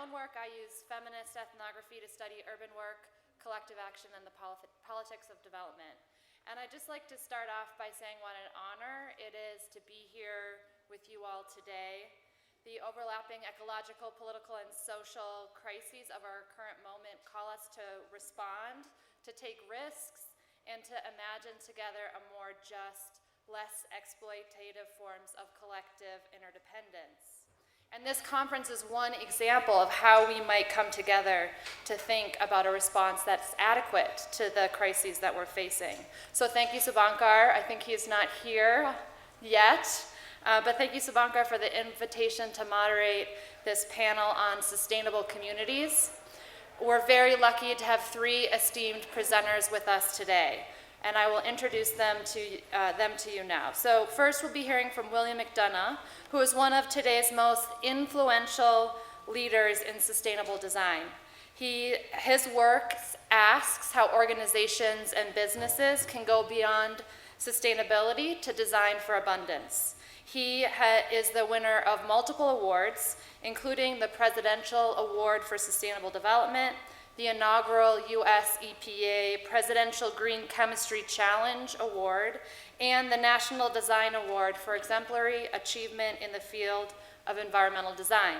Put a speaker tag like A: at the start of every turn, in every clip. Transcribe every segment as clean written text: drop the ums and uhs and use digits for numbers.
A: own work, I use feminist ethnography to study urban work, collective action, and the politics of development. And I'd just like to start off by saying what an honor it is to be here with you all today. The overlapping ecological, political, and social crises of our current moment call us to respond, to take risks, and to imagine together a more just, less exploitative forms of collective interdependence. And this conference is one example of how we might come together to think about a response that's adequate to the crises that we're facing. So thank you, Subankar. I think he's not here yet, but thank you, Subankar, for the invitation to moderate this panel on sustainable communities. We're very lucky to have three esteemed presenters with us today, and I will introduce them to you now. So first we'll be hearing from William McDonough, who is one of today's most influential leaders in sustainable design. His work asks how organizations and businesses can go beyond sustainability to design for abundance. He is the winner of multiple awards, including the Presidential Award for Sustainable Development, the inaugural US EPA Presidential Green Chemistry Challenge Award, and the National Design Award for Exemplary Achievement in the Field of Environmental Design.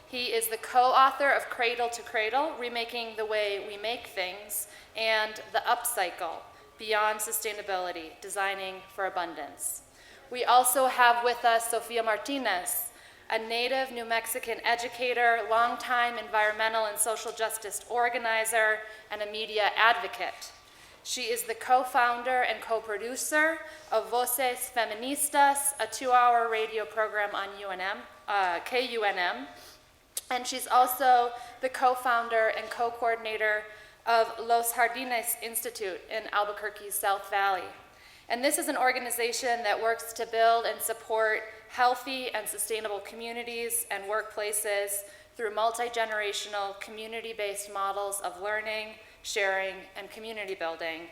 A: He is the co-author of Cradle to Cradle, Remaking the Way We Make Things, and The Upcycle, Beyond Sustainability, Designing for Abundance. We also have with us Sofia Martinez, a native New Mexican educator, longtime environmental and social justice organizer, and a media advocate. She is the co-founder and co-producer of Voces Feministas, a 2-hour radio program on KUNM, and she's also the co-founder and co-coordinator of Los Jardines Institute in Albuquerque's South Valley. And this is an organization that works to build and support healthy and sustainable communities and workplaces through multi-generational, community-based models of learning, sharing, and community building.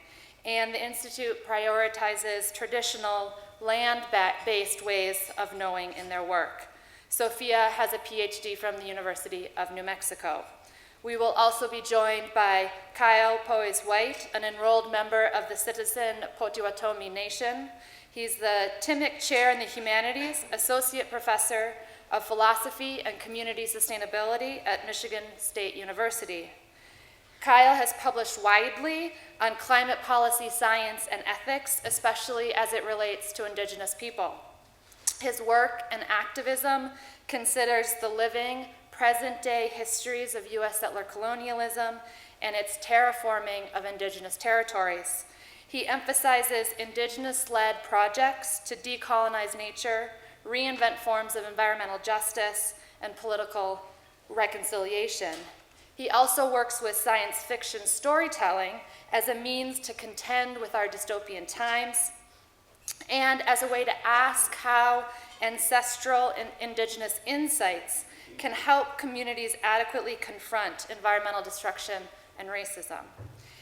A: And the Institute prioritizes traditional land-based ways of knowing in their work. Sophia has a PhD from the University of New Mexico. We will also be joined by Kyle Poise-White, an enrolled member of the Citizen Potawatomi Nation. He's the Timmick Chair in the Humanities, Associate Professor of Philosophy and Community Sustainability at Michigan State University. Kyle has published widely on climate policy, science, and ethics, especially as it relates to Indigenous people. His work and activism considers the living, present-day histories of U.S. settler colonialism and its terraforming of Indigenous territories. He emphasizes Indigenous-led projects to decolonize nature, reinvent forms of environmental justice, and political reconciliation. He also works with science fiction storytelling as a means to contend with our dystopian times and as a way to ask how ancestral and Indigenous insights can help communities adequately confront environmental destruction and racism.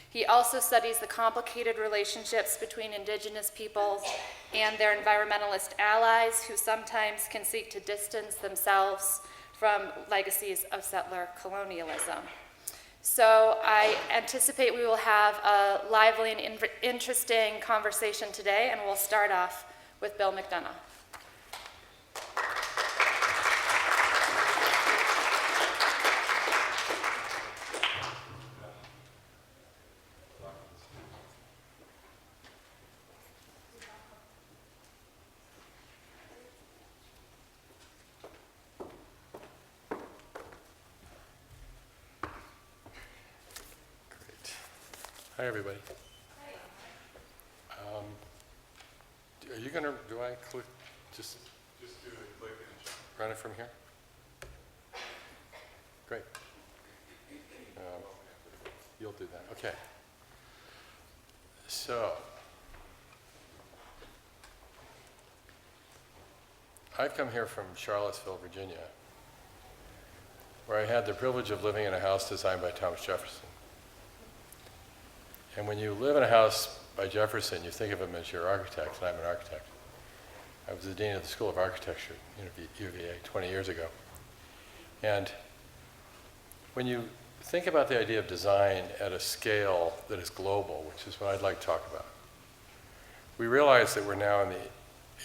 A: He also studies the complicated relationships between Indigenous peoples and their environmentalist allies who sometimes can seek to distance themselves from legacies of settler colonialism. So I anticipate we will have a lively and interesting conversation today, and we'll start off with Bill McDonough.
B: Hi, everybody. Are you going to, do I click, just
C: do the click and
B: run it from here? Great. You'll do that, okay. So, I've come here from Charlottesville, Virginia, where I had the privilege of living in a house designed by Thomas Jefferson. And when you live in a house by Jefferson, you think of him as your architect, and I'm an architect. I was the dean of the School of Architecture at UVA 20 years ago. And when you think about the idea of design at a scale that is global, which is what I'd like to talk about, we realize that we're now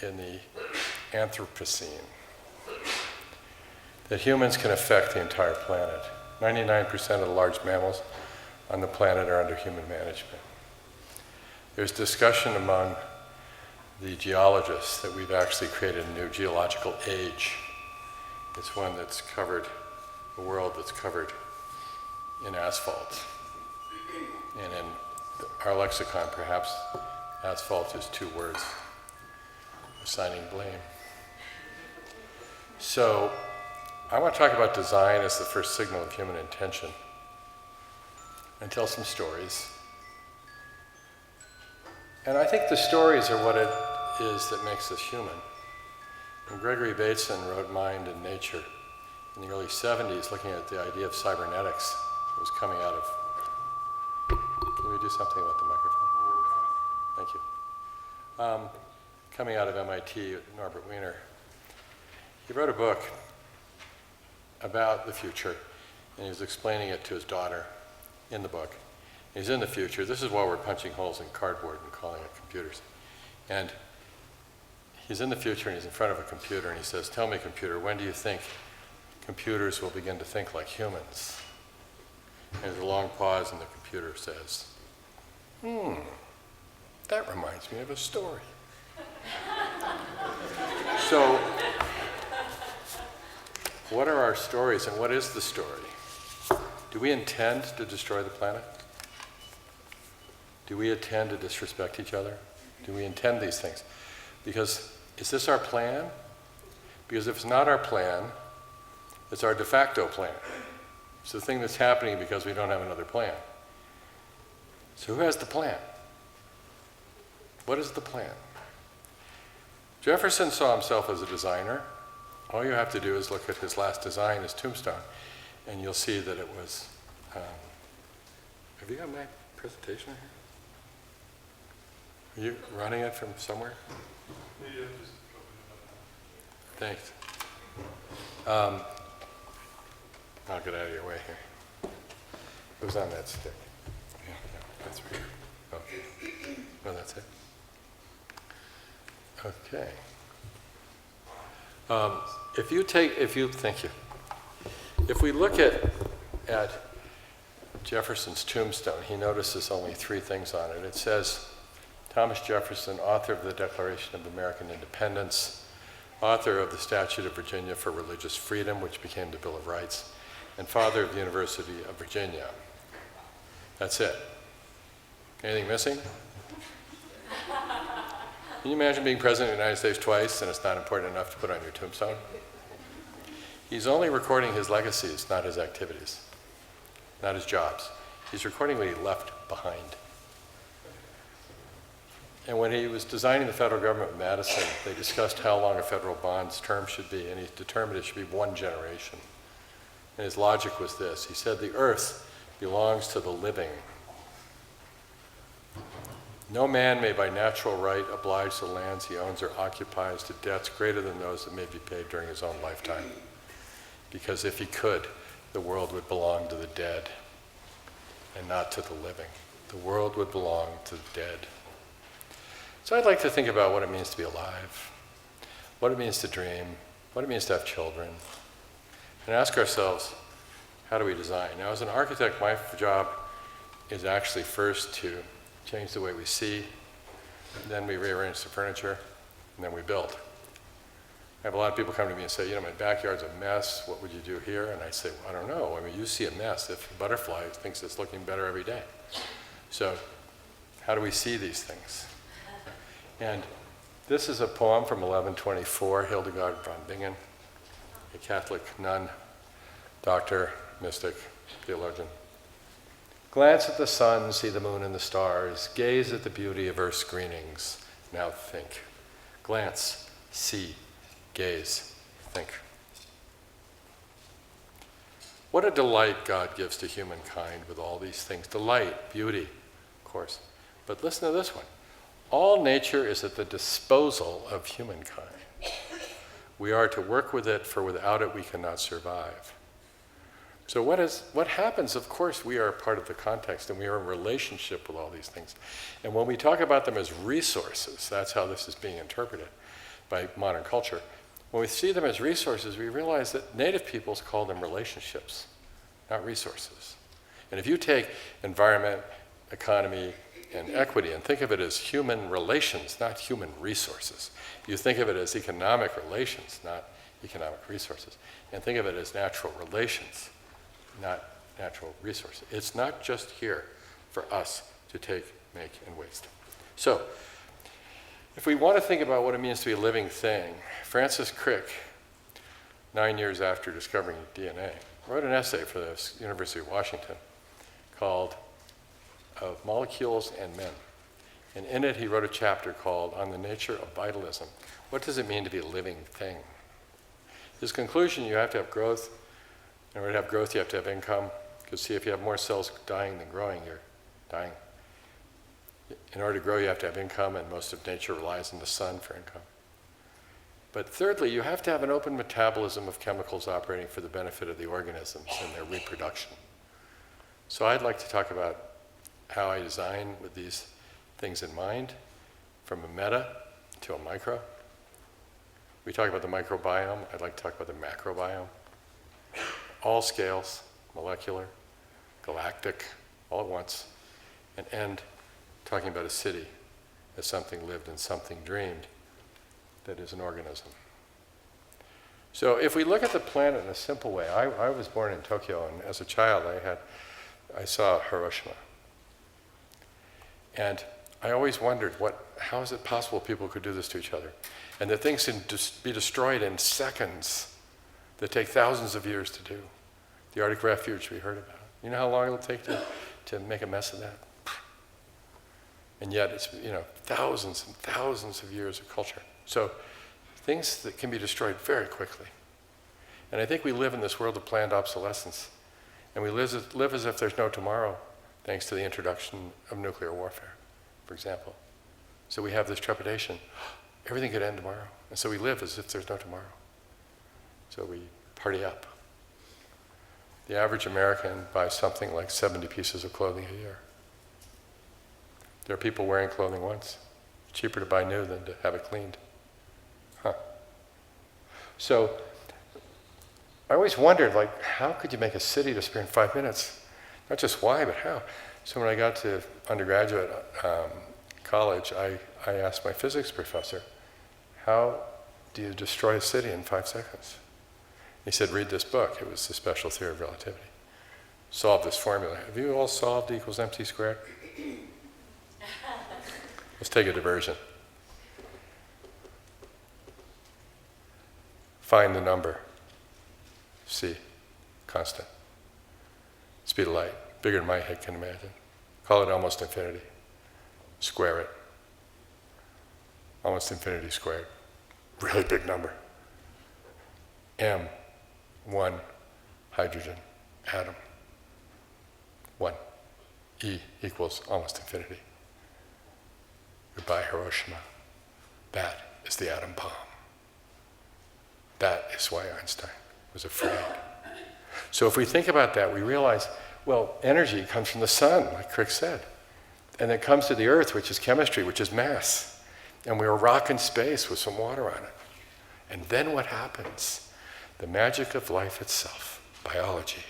B: in the Anthropocene, that humans can affect the entire planet. 99% of the large mammals on the planet are under human management. There's discussion among the geologists that we've actually created a new geological age. It's one that's covered, a world that's covered in asphalt. And in our lexicon, perhaps asphalt is 2 words, assigning blame. So I want to talk about design as the first signal of human intention and tell some stories. And I think the stories are what it is that makes us human. When Gregory Bateson wrote Mind and Nature in the early 70s, looking at the idea of cybernetics, it was coming out of... Can we do something about the microphone? Thank you. Coming out of MIT, Norbert Wiener, he wrote a book about the future, and he was explaining it to his daughter in the book. He's in the future. This is while we're punching holes in cardboard and calling it computers. And he's in the future, and he's in front of a computer, and he says, "Tell me, computer, when do you think computers will begin to think like humans?" And there's a long pause, and the computer says, that reminds me of a story. So, what are our stories, and what is the story? Do we intend to destroy the planet? Do we intend to disrespect each other? Do we intend these things? Because, is this our plan? Because if it's not our plan, it's our de facto plan. It's the thing that's happening because we don't have another plan. So who has the plan? What is the plan? Jefferson saw himself as a designer. All you have to do is look at his last design, his tombstone, and you'll see that it was... have you got my presentation here? Are you running it from somewhere?
C: Yeah, just open it up.
B: Thanks. I'll get out of your way here. It was on that stick. Yeah, that's right. Oh, no, that's it. Okay. Thank you. If we look at Jefferson's tombstone, he notices only 3 things on it. It says, Thomas Jefferson, author of the Declaration of American Independence, author of the Statute of Virginia for Religious Freedom, which became the Bill of Rights, and father of the University of Virginia. That's it. Anything missing? Can you imagine being president of the United States twice and it's not important enough to put on your tombstone? He's only recording his legacies, not his activities, not his jobs. He's recording what he left behind. And when he was designing the federal government with Madison, they discussed how long a federal bond's term should be, and he determined it should be 1 generation. And his logic was this. He said, the earth belongs to the living. No man may by natural right oblige the lands he owns or occupies to debts greater than those that may be paid during his own lifetime. Because if he could, the world would belong to the dead and not to the living. The world would belong to the dead. So I'd like to think about what it means to be alive, what it means to dream, what it means to have children, and ask ourselves, how do we design? Now, as an architect, my job is actually first to change the way we see, then we rearrange the furniture, and then we build. I have a lot of people come to me and say, my backyard's a mess, what would you do here? And I say, well, I don't know. You see a mess if a butterfly thinks it's looking better every day. So how do we see these things? And this is a poem from 1124, Hildegard von Bingen, a Catholic nun, doctor, mystic, theologian. Glance at the sun, see the moon and the stars, gaze at the beauty of earth's greenings. Now think. Glance, see, gaze, think. What a delight God gives to humankind with all these things. Delight, beauty, of course. But listen to this one. All nature is at the disposal of humankind. We are to work with it, for without it we cannot survive. So what happens, of course, we are a part of the context and we are in relationship with all these things. And when we talk about them as resources, that's how this is being interpreted by modern culture. When we see them as resources, we realize that native peoples call them relationships, not resources. And if you take environment, economy, and equity and think of it as human relations, not human resources. You think of it as economic relations, not economic resources. And think of it as natural relations, not natural resources. It's not just here for us to take, make, and waste. So, if we want to think about what it means to be a living thing, Francis Crick, 9 years after discovering DNA, wrote an essay for the University of Washington called Of Molecules and Men. And in it, he wrote a chapter called On the Nature of Vitalism. What does it mean to be a living thing? His conclusion, you have to have growth. In order to have growth, you have to have income. Because see, if you have more cells dying than growing, you're dying. In order to grow, you have to have income, and most of nature relies on the sun for income. But thirdly, you have to have an open metabolism of chemicals operating for the benefit of the organisms and their reproduction. So I'd like to talk about how I design with these things in mind, from a meta to a micro. We talk about the microbiome. I'd like to talk about the macrobiome. All scales, molecular, galactic, all at once, and end talking about a city as something lived and something dreamed that is an organism. So if we look at the planet in a simple way, I was born in Tokyo, and as a child I saw Hiroshima. And I always wondered, how is it possible people could do this to each other? And that things can be destroyed in seconds that take thousands of years to do. The Arctic refuge we heard about. You know how long it'll take to make a mess of that? And yet it's, thousands and thousands of years of culture. So things that can be destroyed very quickly. And I think we live in this world of planned obsolescence. And we live as if there's no tomorrow, thanks to the introduction of nuclear warfare, for example. So we have this trepidation. Everything could end tomorrow. And so we live as if there's no tomorrow. So we party up. The average American buys something like 70 pieces of clothing a year. There are people wearing clothing once. It's cheaper to buy new than to have it cleaned. So I always wondered, how could you make a city disappear in 5 minutes? Not just why, but how. So when I got to undergraduate college, I asked my physics professor, how do you destroy a city in 5 seconds? He said, read this book. It was The Special Theory of Relativity. Solve this formula. Have you all solved E equals mc squared? Let's take a diversion. Find the number. C, constant. Speed of light, bigger than my head can imagine. Call it almost infinity. Square it. Almost infinity squared. Really big number. M, 1, hydrogen, atom. 1. E equals almost infinity. Goodbye, Hiroshima. That is the atom bomb. That is why Einstein was afraid. So if we think about that, we realize, energy comes from the sun, like Crick said. And it comes to the earth, which is chemistry, which is mass. And we're a rock in space with some water on it. And then what happens? The magic of life itself, biology,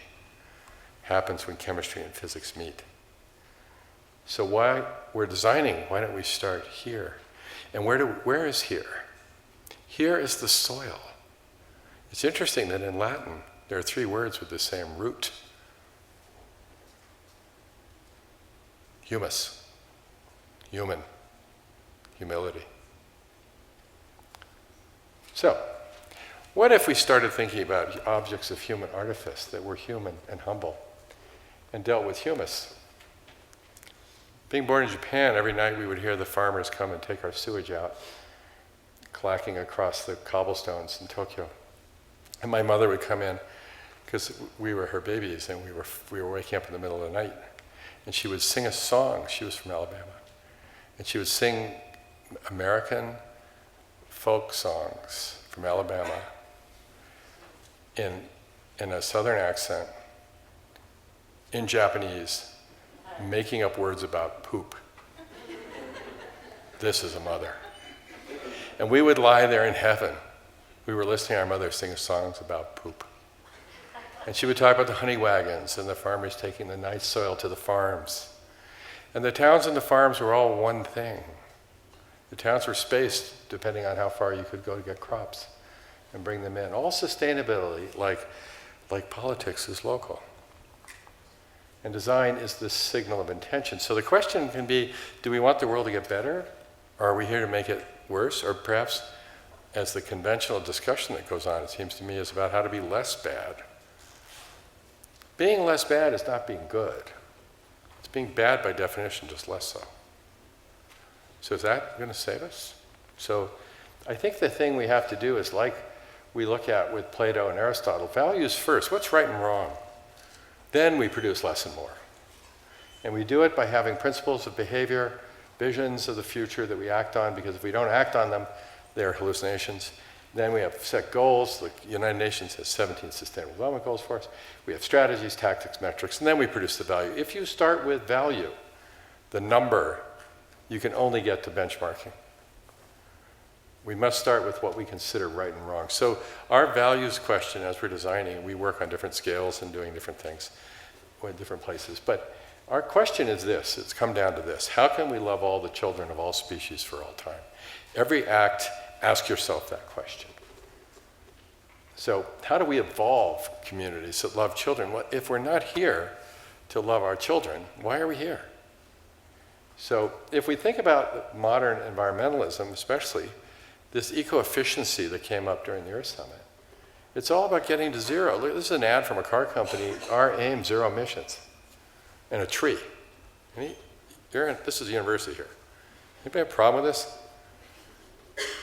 B: happens when chemistry and physics meet. So why we're designing, why don't we start here? And where is here? Here is the soil. It's interesting that in Latin, there are 3 words with the same root. Humus, human, humility. So, what if we started thinking about objects of human artifice that were human and humble and dealt with humus? Being born in Japan, every night we would hear the farmers come and take our sewage out, clacking across the cobblestones in Tokyo. And my mother would come in, because we were her babies, and we were waking up in the middle of the night. And she would sing a song. She was from Alabama. And she would sing American folk songs from Alabama in a southern accent in Japanese, making up words about poop. This is a mother. And we would lie there in heaven. We were listening to our mother sing songs about poop. And she would talk about the honey wagons and the farmers taking the nice soil to the farms. And the towns and the farms were all one thing. The towns were spaced depending on how far you could go to get crops and bring them in. All sustainability, like politics, is local. And design is the signal of intention. So the question can be, do we want the world to get better? Or are we here to make it worse? Or perhaps, as the conventional discussion that goes on, it seems to me, is about how to be less bad. Being less bad is not being good. It's being bad by definition, just less so. So is that going to save us? So I think the thing we have to do is, like we look at with Plato and Aristotle, values first. What's right and wrong? Then we produce less and more. And we do it by having principles of behavior, visions of the future that we act on, because if we don't act on them, they're hallucinations. Then we have set goals. The United Nations has 17 Sustainable Development Goals for us. We have strategies, tactics, metrics, and then we produce the value. If you start with value, the number, you can only get to benchmarking. We must start with what we consider right and wrong. So our values question, as we're designing, we work on different scales and doing different things in different places. But our question is this, it's come down to this. How can we love all the children of all species for all time? Every act, ask yourself that question. So how do we evolve communities that love children? Well, if we're not here to love our children, why are we here? So if we think about modern environmentalism, especially, this eco-efficiency that came up during the Earth Summit, it's all about getting to zero. Look, this is an ad from a car company, our aim, zero emissions, and a tree. This is a university here. Anybody have a problem with this?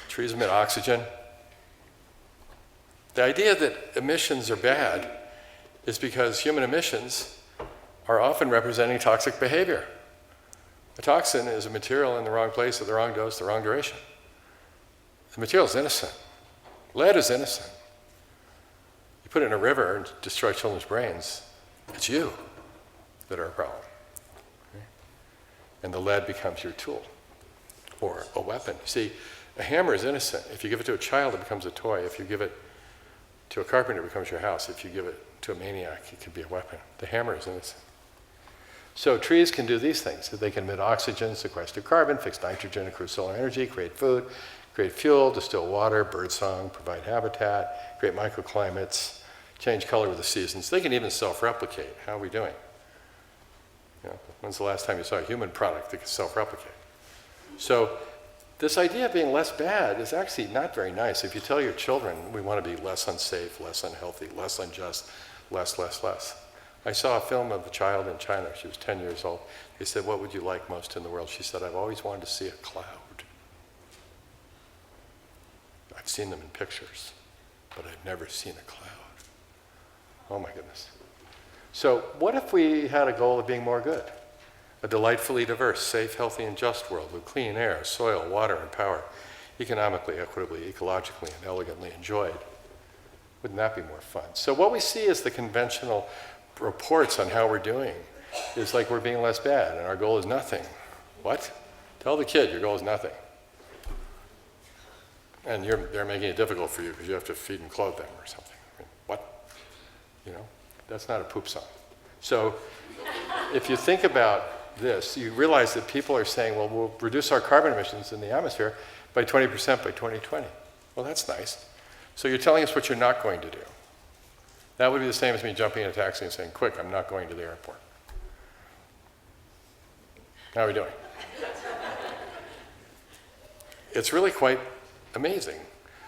B: Trees emit oxygen. The idea that emissions are bad is because human emissions are often representing toxic behavior. A toxin is a material in the wrong place at the wrong dose, the wrong duration. The material is innocent. Lead is innocent. You put it in a river and destroy children's brains, it's you that are a problem. Okay? And the lead becomes your tool or a weapon. See, a hammer is innocent. If you give it to a child, it becomes a toy. If you give it to a carpenter, it becomes your house. If you give it to a maniac, it can be a weapon. The hammer is innocent. So trees can do these things. They can emit oxygen, sequester carbon, fix nitrogen, accrue solar energy, create food, create fuel, distill water, birdsong, provide habitat, create microclimates, change color with the seasons. They can even self-replicate. How are we doing? You know, when's the last time you saw a human product that can self-replicate? So this idea of being less bad is actually not very nice. If you tell your children, we want to be less unsafe, less unhealthy, less unjust, less. I saw a film of a child in China. She was 10 years old. They said, what would you like most in the world? She said, I've always wanted to see a cloud. I've seen them in pictures, but I've never seen a cloud. Oh my goodness. So what if we had a goal of being more good? A delightfully diverse, safe, healthy, and just world with clean air, soil, water, and power, economically, equitably, ecologically, and elegantly enjoyed. Wouldn't that be more fun? So what we see is the conventional reports on how we're doing is like we're being less bad, and our goal is nothing. What? Tell the kid your goal is nothing. And they're making it difficult for you because you have to feed and clothe them or something. I mean, what? You know, that's not a poop song. So if you think about this, you realize that people are saying, well, we'll reduce our carbon emissions in the atmosphere by 20% by 2020. Well, that's nice. So you're telling us what you're not going to do. That would be the same as me jumping in a taxi and saying, quick, I'm not going to the airport. How are we doing? It's really quite amazing.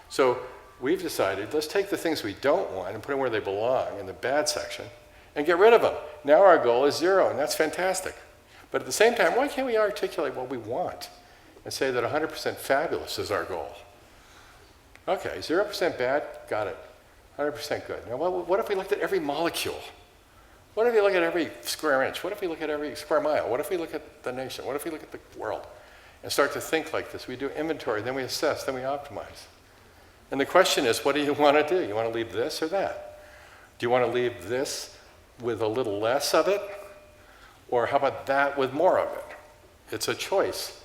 B: So we've decided, let's take the things we don't want and put them where they belong in the bad section and get rid of them. Now our goal is zero, and that's fantastic. But at the same time, why can't we articulate what we want and say that 100% fabulous is our goal? Okay, 0% bad, got it. 100% good. Now what if we looked at every molecule? What if we look at every square inch? What if we look at every square mile? What if we look at the nation? What if we look at the world? And start to think like this. We do inventory, then we assess, then we optimize. And the question is, what do you want to do? You want to leave this or that? Do you want to leave this with a little less of it? Or how about that with more of it? It's a choice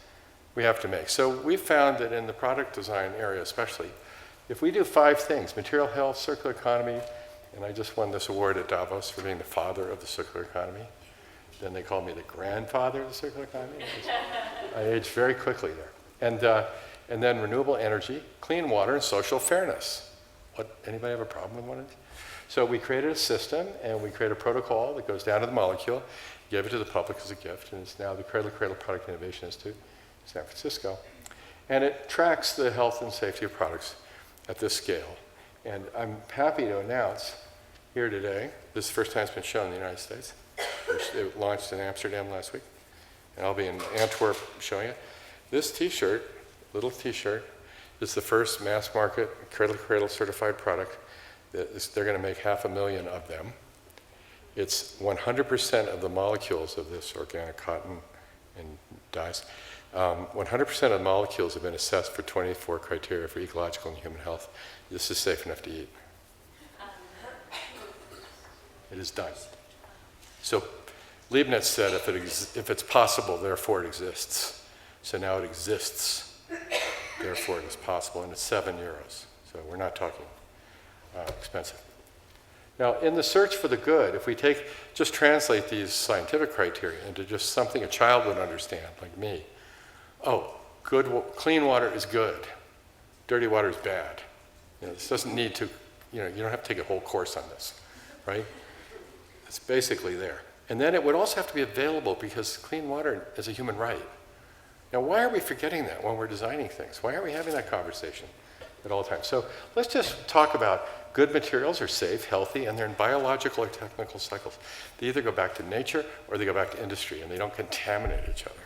B: we have to make. So we found that in the product design area especially, if we do 5 things, material health, circular economy, and I just won this award at Davos for being the father of the circular economy. Then they called me the grandfather of the circular economy. I aged very quickly there. And then renewable energy, clean water, and social fairness. Anybody have a problem with one of these? So we created a system, and we created a protocol that goes down to the molecule, gave it to the public as a gift, and it's now the Cradle to Cradle Product Innovation Institute in San Francisco. And it tracks the health and safety of products at this scale. And I'm happy to announce here today, this is the first time it's been shown in the United States. It launched in Amsterdam last week, and I'll be in Antwerp showing it. This t-shirt, little t-shirt, is the first mass market cradle-to-cradle certified product. They're going to make 500,000 of them. It's 100% of the molecules of this organic cotton and dyes. 100% of the molecules have been assessed for 24 criteria for ecological and human health. This is safe enough to eat. It is done. So Leibniz said, if it's possible, therefore it exists. So now it exists, therefore it is possible, and it's €7. So we're not talking expensive. Now, in the search for the good, if we just translate these scientific criteria into just something a child would understand, like me. Oh, clean water is good. Dirty water is bad. This doesn't need to, you don't have to take a whole course on this, right? It's basically there. And then it would also have to be available because clean water is a human right. Now, why are we forgetting that when we're designing things? Why aren't we having that conversation at all times? So let's just talk about good materials are safe, healthy, and they're in biological or technical cycles. They either go back to nature or they go back to industry, and they don't contaminate each other.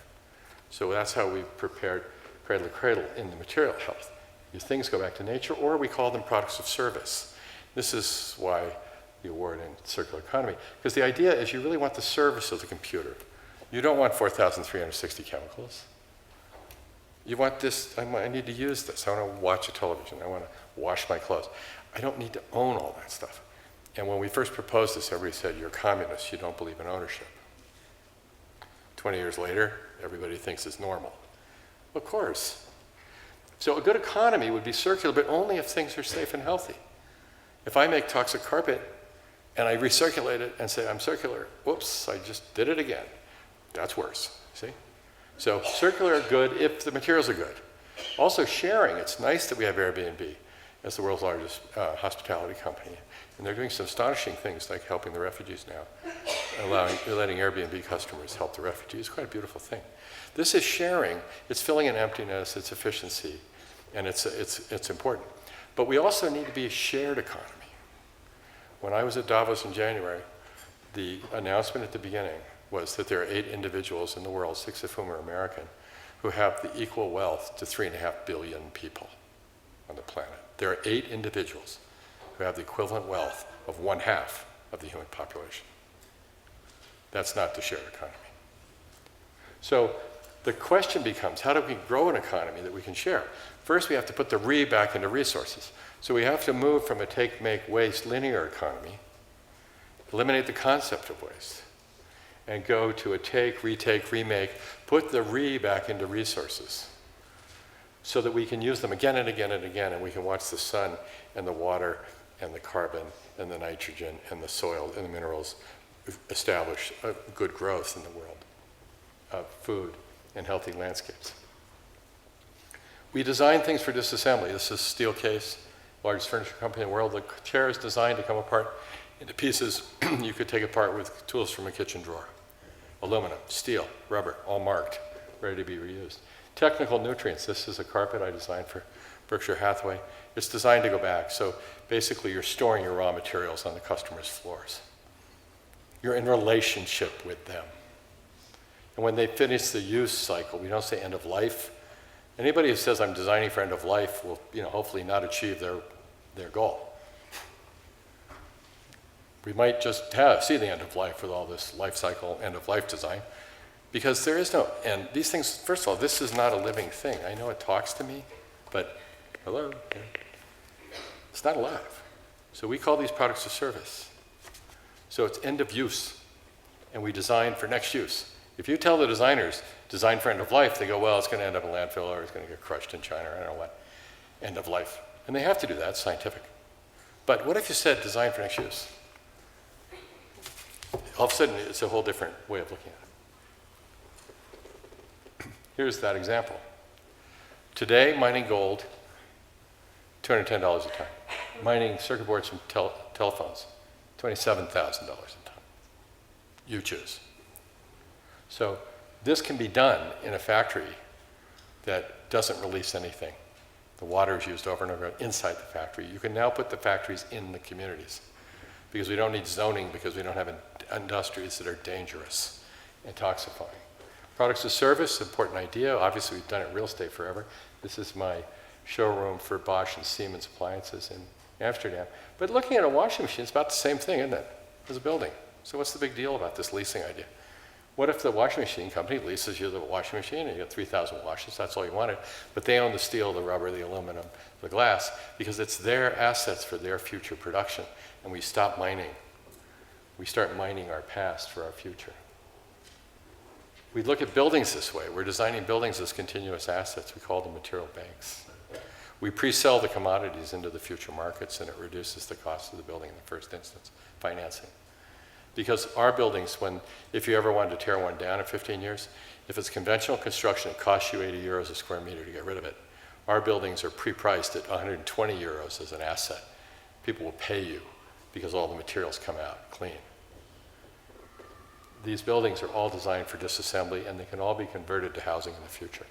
B: So that's how we've prepared Cradle to Cradle in the material health. These things go back to nature, or we call them products of service. This is why the award in circular economy, because the idea is you really want the service of the computer. You don't want 4,360 chemicals. You want this, I need to use this. I want to watch a television. I want to wash my clothes. I don't need to own all that stuff. And when we first proposed this, everybody said, you're communist, you don't believe in ownership. 20 years later, everybody thinks it's normal. Of course. So a good economy would be circular, but only if things are safe and healthy. If I make toxic carpet and I recirculate it and say I'm circular, whoops, I just did it again. That's worse, see? So circular good if the materials are good. Also sharing, it's nice that we have Airbnb as the world's largest hospitality company. And they're doing some astonishing things like helping the refugees now, letting Airbnb customers help the refugees. Quite a beautiful thing. This is sharing, it's filling an emptiness, it's efficiency, and it's important. But we also need to be a shared economy. When I was at Davos in January, the announcement at the beginning was that there are 8 individuals in the world, 6 of whom are American, who have the equal wealth to 3.5 billion people on the planet. There are 8 individuals who have the equivalent wealth of 1/2 of the human population. That's not the shared economy. So the question becomes, how do we grow an economy that we can share? First, we have to put the back into resources. So we have to move from a take, make, waste linear economy, eliminate the concept of waste, and go to a take, retake, remake, put the back into resources so that we can use them again and again and again, and we can watch the sun and the water and the carbon and the nitrogen and the soil and the minerals establish a good growth in the world of food and healthy landscapes. We design things for disassembly. This is steel case, largest furniture company in the world. The chair is designed to come apart into pieces you could take apart with tools from a kitchen drawer. Aluminum, steel, rubber, all marked, ready to be reused. Technical nutrients. This is a carpet I designed for Berkshire Hathaway. It's designed to go back. So basically you're storing your raw materials on the customer's floors. You're in relationship with them. And when they finish the use cycle, we don't say end of life. Anybody who says I'm designing for end of life will, hopefully not achieve their goal. We might just see the end of life with all this life cycle, end of life design, because there is no end. These things, first of all, this is not a living thing. I know it talks to me, but hello, it's not alive. So we call these products of service. So it's end of use, and we design for next use. If you tell the designers, design for end of life, they go, well, it's going to end up in landfill, or it's going to get crushed in China, or I don't know what, end of life. And they have to do that, it's scientific. But what if you said design for next use? All of a sudden, it's a whole different way of looking at it. Here's that example. Today, mining gold, $210 a ton. Mining circuit boards from telephones, $27,000 a ton. You choose. So this can be done in a factory that doesn't release anything. The water is used over and over inside the factory. You can now put the factories in the communities because we don't need zoning, because we don't have industries that are dangerous and toxifying. Products as service, important idea. Obviously, we've done it in real estate forever. This is my showroom for Bosch and Siemens appliances in Amsterdam. But looking at a washing machine, it's about the same thing, isn't it, as a building? So what's the big deal about this leasing idea? What if the washing machine company leases you the washing machine and you get 3,000 washes, that's all you wanted, but they own the steel, the rubber, the aluminum, the glass, because it's their assets for their future production, and we stop mining. We start mining our past for our future. We look at buildings this way. We're designing buildings as continuous assets. We call them material banks. We pre-sell the commodities into the future markets, and it reduces the cost of the building in the first instance, financing. Because our buildings, if you ever wanted to tear one down in 15 years, if it's conventional construction, it costs you 80 euros a square meter to get rid of it. Our buildings are pre-priced at 120 euros as an asset. People will pay you because all the materials come out clean. These buildings are all designed for disassembly, and they can all be converted to housing in the future.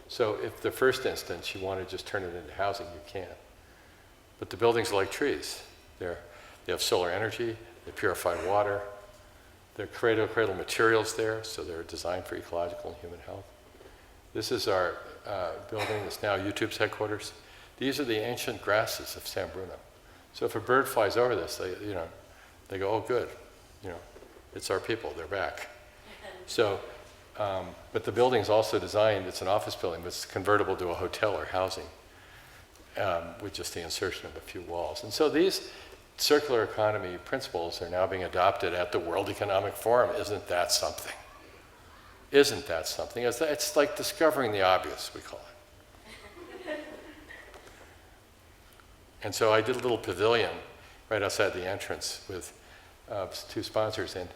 B: So if the first instance you want to just turn it into housing, you can. But the buildings are like trees. They have solar energy, they purify water, they're cradle materials there, so they're designed for ecological and human health. This is our building that's now YouTube's headquarters. These are the ancient grasses of San Bruno. So if a bird flies over this, they go, oh good, it's our people, they're back. So, but the building's also designed, it's an office building, but it's convertible to a hotel or housing with just the insertion of a few walls. And so these circular economy principles are now being adopted at the World Economic Forum. Isn't that something? Isn't that something? It's like discovering the obvious, we call it. And so I did a little pavilion right outside the entrance with two sponsors, and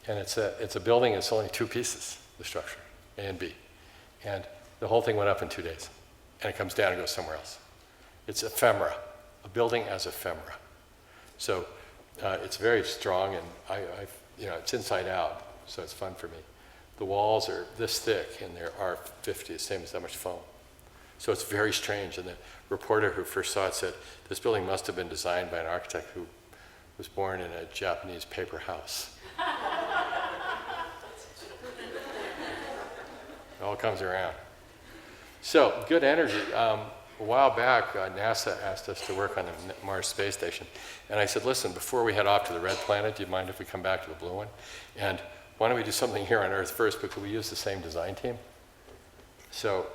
B: it's a building. It's only two pieces, the structure, A and B, and the whole thing went up in 2 days, and it comes down and goes somewhere else. It's ephemera, a building as ephemera. So it's very strong, and it's inside out, so it's fun for me. The walls are this thick, and they're R50, the same as that much foam. So it's very strange, and the reporter who first saw it said, this building must have been designed by an architect who was born in a Japanese paper house. It all comes around. So, good energy. A while back, NASA asked us to work on the Mars space station. And I said, listen, before we head off to the red planet, do you mind if we come back to the blue one? And why don't we do something here on Earth first, but could we use the same design team? So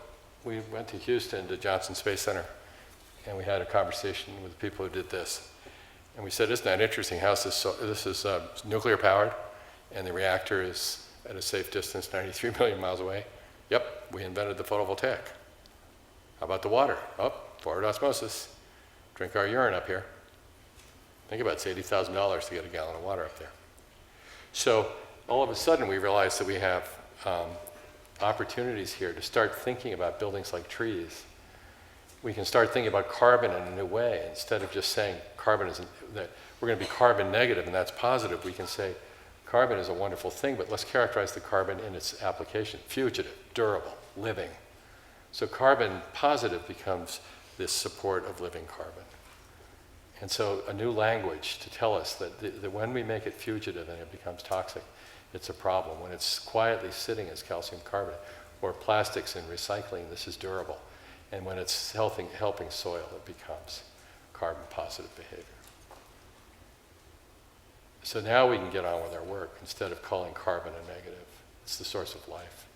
B: we went to Houston, to Johnson Space Center, and we had a conversation with the people who did this. And we said, isn't that interesting? This is nuclear powered, and the reactor is at a safe distance, 93 million miles away. Yep, we invented the photovoltaic. How about the water? Oh, forward osmosis. Drink our urine up here. Think about it, it's $80,000 to get a gallon of water up there. So all of a sudden we realized that we have opportunities here to start thinking about buildings like trees. We can start thinking about carbon in a new way. Instead of just saying carbon is that we're going to be carbon negative and that's positive, we can say carbon is a wonderful thing, but let's characterize the carbon in its application. Fugitive, durable, living. So carbon positive becomes this support of living carbon. And so a new language to tell us that when we make it fugitive and it becomes toxic, it's a problem. When it's quietly sitting as calcium carbonate, or plastics in recycling, this is durable. And when it's helping soil, it becomes carbon positive behavior. So now we can get on with our work instead of calling carbon a negative. It's the source of life.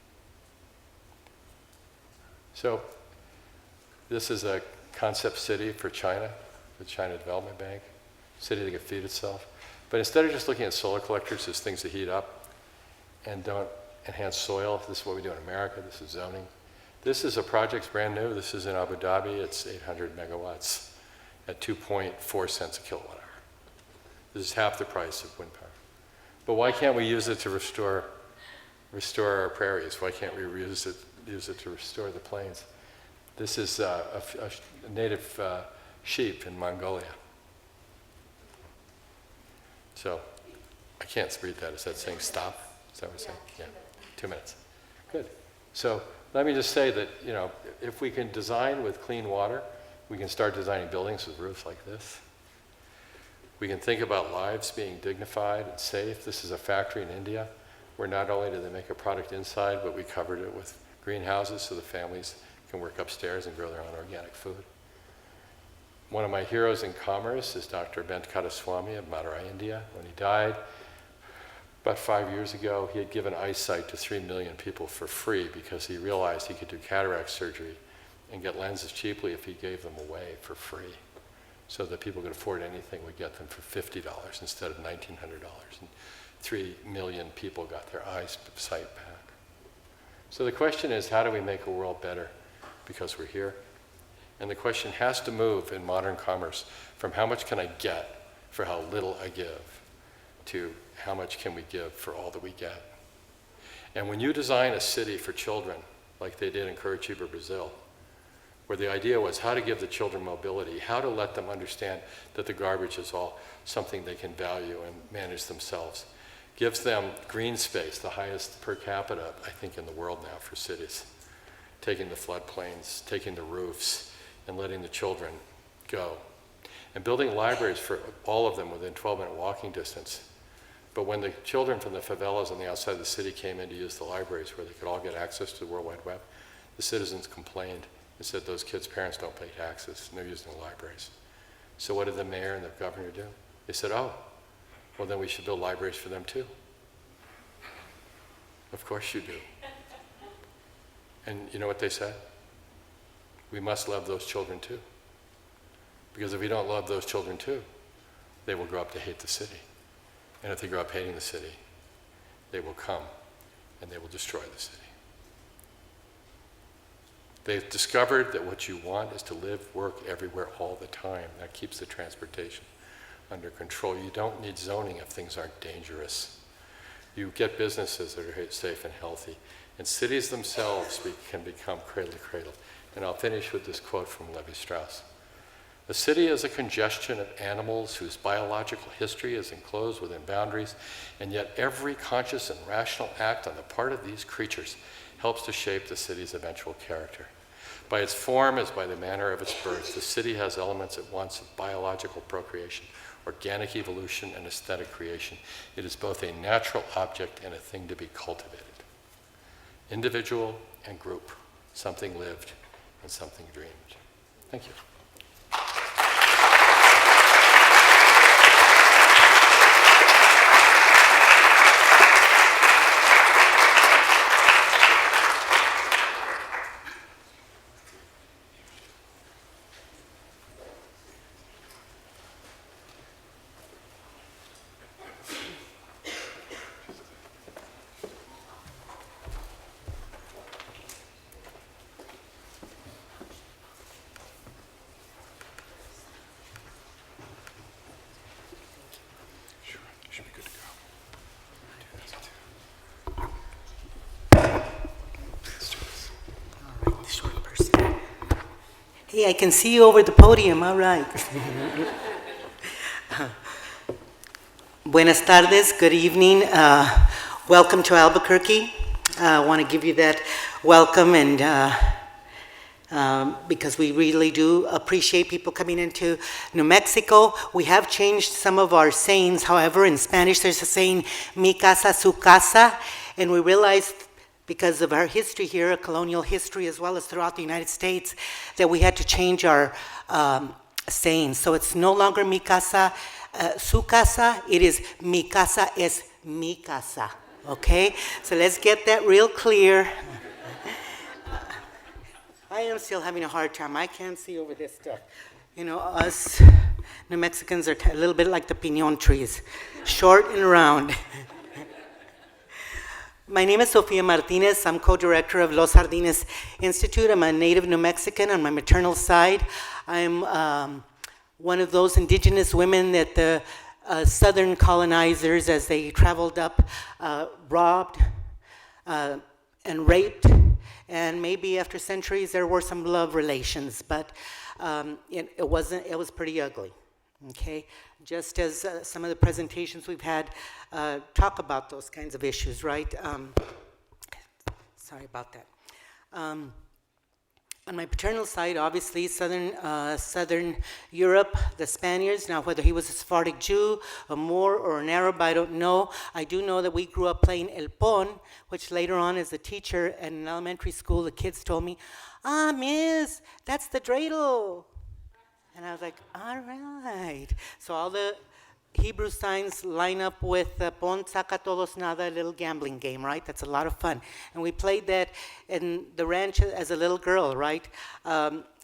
B: So this is a concept city for China, the China Development Bank, city that can feed itself. But instead of just looking at solar collectors as things that heat up and don't enhance soil, this is what we do in America, this is zoning. This is a project brand new, this is in Abu Dhabi, it's 800 megawatts at 2.4 cents a kilowatt hour. This is half the price of wind power. But why can't we use it to restore our prairies? Why can't we use it to restore the plains? This is a native sheep in Mongolia. So I can't read that. Is that saying stop? Is that what it's saying? Yeah, 2 minutes. Good. So let me just say that, you know, if we can design with clean water, we can start designing buildings with roofs like this. We can think about lives being dignified and safe. This is a factory in India where not only do they make a product inside, but we covered it with greenhouses so the families can work upstairs and grow their own organic food. One of my heroes in commerce is Dr. Venkateswamy of Madurai, India. When he died, about 5 years ago, he had given eyesight to 3 million people for free because he realized he could do cataract surgery and get lenses cheaply if he gave them away for free. So that people could afford anything, would get them for $50 instead of $1,900. And 3 million people got their eyesight back. So the question is, how do we make a world better because we're here? And the question has to move in modern commerce from how much can I get for how little I give to how much can we give for all that we get. And when you design a city for children, like they did in Curitiba, Brazil, where the idea was how to give the children mobility, how to let them understand that the garbage is all something they can value and manage themselves. Gives them green space, the highest per capita, I think, in the world now for cities. Taking the floodplains, taking the roofs, and letting the children go. And building libraries for all of them within 12-minute walking distance. But when the children from the favelas on the outside of the city came in to use the libraries where they could all get access to the World Wide Web, the citizens complained. They said those kids' parents don't pay taxes, and they're using the libraries. So what did the mayor and the governor do? They said, oh, well then we should build libraries for them too. Of course you do. And you know what they said? We must love those children too. Because if we don't love those children too, they will grow up to hate the city. And if they grow up hating the city, they will come and they will destroy the city. They've discovered that what you want is to live, work everywhere all the time. That keeps the transportation under control. You don't need zoning if things aren't dangerous. You get businesses that are safe and healthy. And cities themselves can become cradle to cradle. And I'll finish with this quote from Levi-Strauss. A city is a congestion of animals whose biological history is enclosed within boundaries, and yet every conscious and rational act on the part of these creatures helps to shape the city's eventual character. By its form as by the manner of its birth, the city has elements at once of biological procreation, organic evolution, and aesthetic creation. It is both a natural object and a thing to be cultivated. Individual and group, something lived and something dreamed. Thank you.
D: Hey, I can see you over the podium, all right. Buenas tardes, good evening. Welcome to Albuquerque. I want to give you that welcome, and because we really do appreciate people coming into New Mexico. We have changed some of our sayings. However, in Spanish there's a saying, mi casa, su casa, and we realized because of our history here, colonial history, as well as throughout the United States, that we had to change our sayings. So it's no longer mi casa, su casa, it is mi casa es mi casa, okay? So let's get that real clear. I am still having a hard time. I can't see over this stuff. You know, us New Mexicans are a little bit like the piñon trees, short and round. My name is Sofia Martinez. I'm co-director of Los Jardines Institute. I'm a native New Mexican on my maternal side. I'm one of those indigenous women that the southern colonizers, as they traveled up, robbed and raped. And maybe after centuries there were some love relations, but it was pretty ugly. Okay, just as some of the presentations we've had talk about those kinds of issues, right? Sorry about that. On my paternal side, obviously, Southern Europe, the Spaniards. Now, whether he was a Sephardic Jew, a Moor, or an Arab, I don't know. I do know that we grew up playing El Pon, which later on, as a teacher at an elementary school, the kids told me, "Ah, miss, that's the dreidel." And I was like, all right. So all the Hebrew signs line up with Pon, Saca, Todos, Nada, a little gambling game, right? That's a lot of fun. And we played that in the ranch as a little girl, right?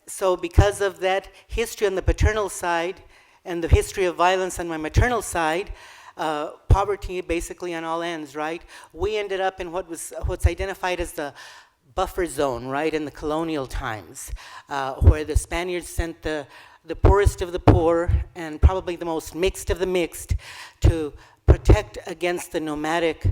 D: So because of that history on the paternal side and the history of violence on my maternal side, poverty basically on all ends, right? We ended up in what's identified as the buffer zone, right, in the colonial times, where the Spaniards sent the poorest of the poor and probably the most mixed of the mixed to protect against the nomadic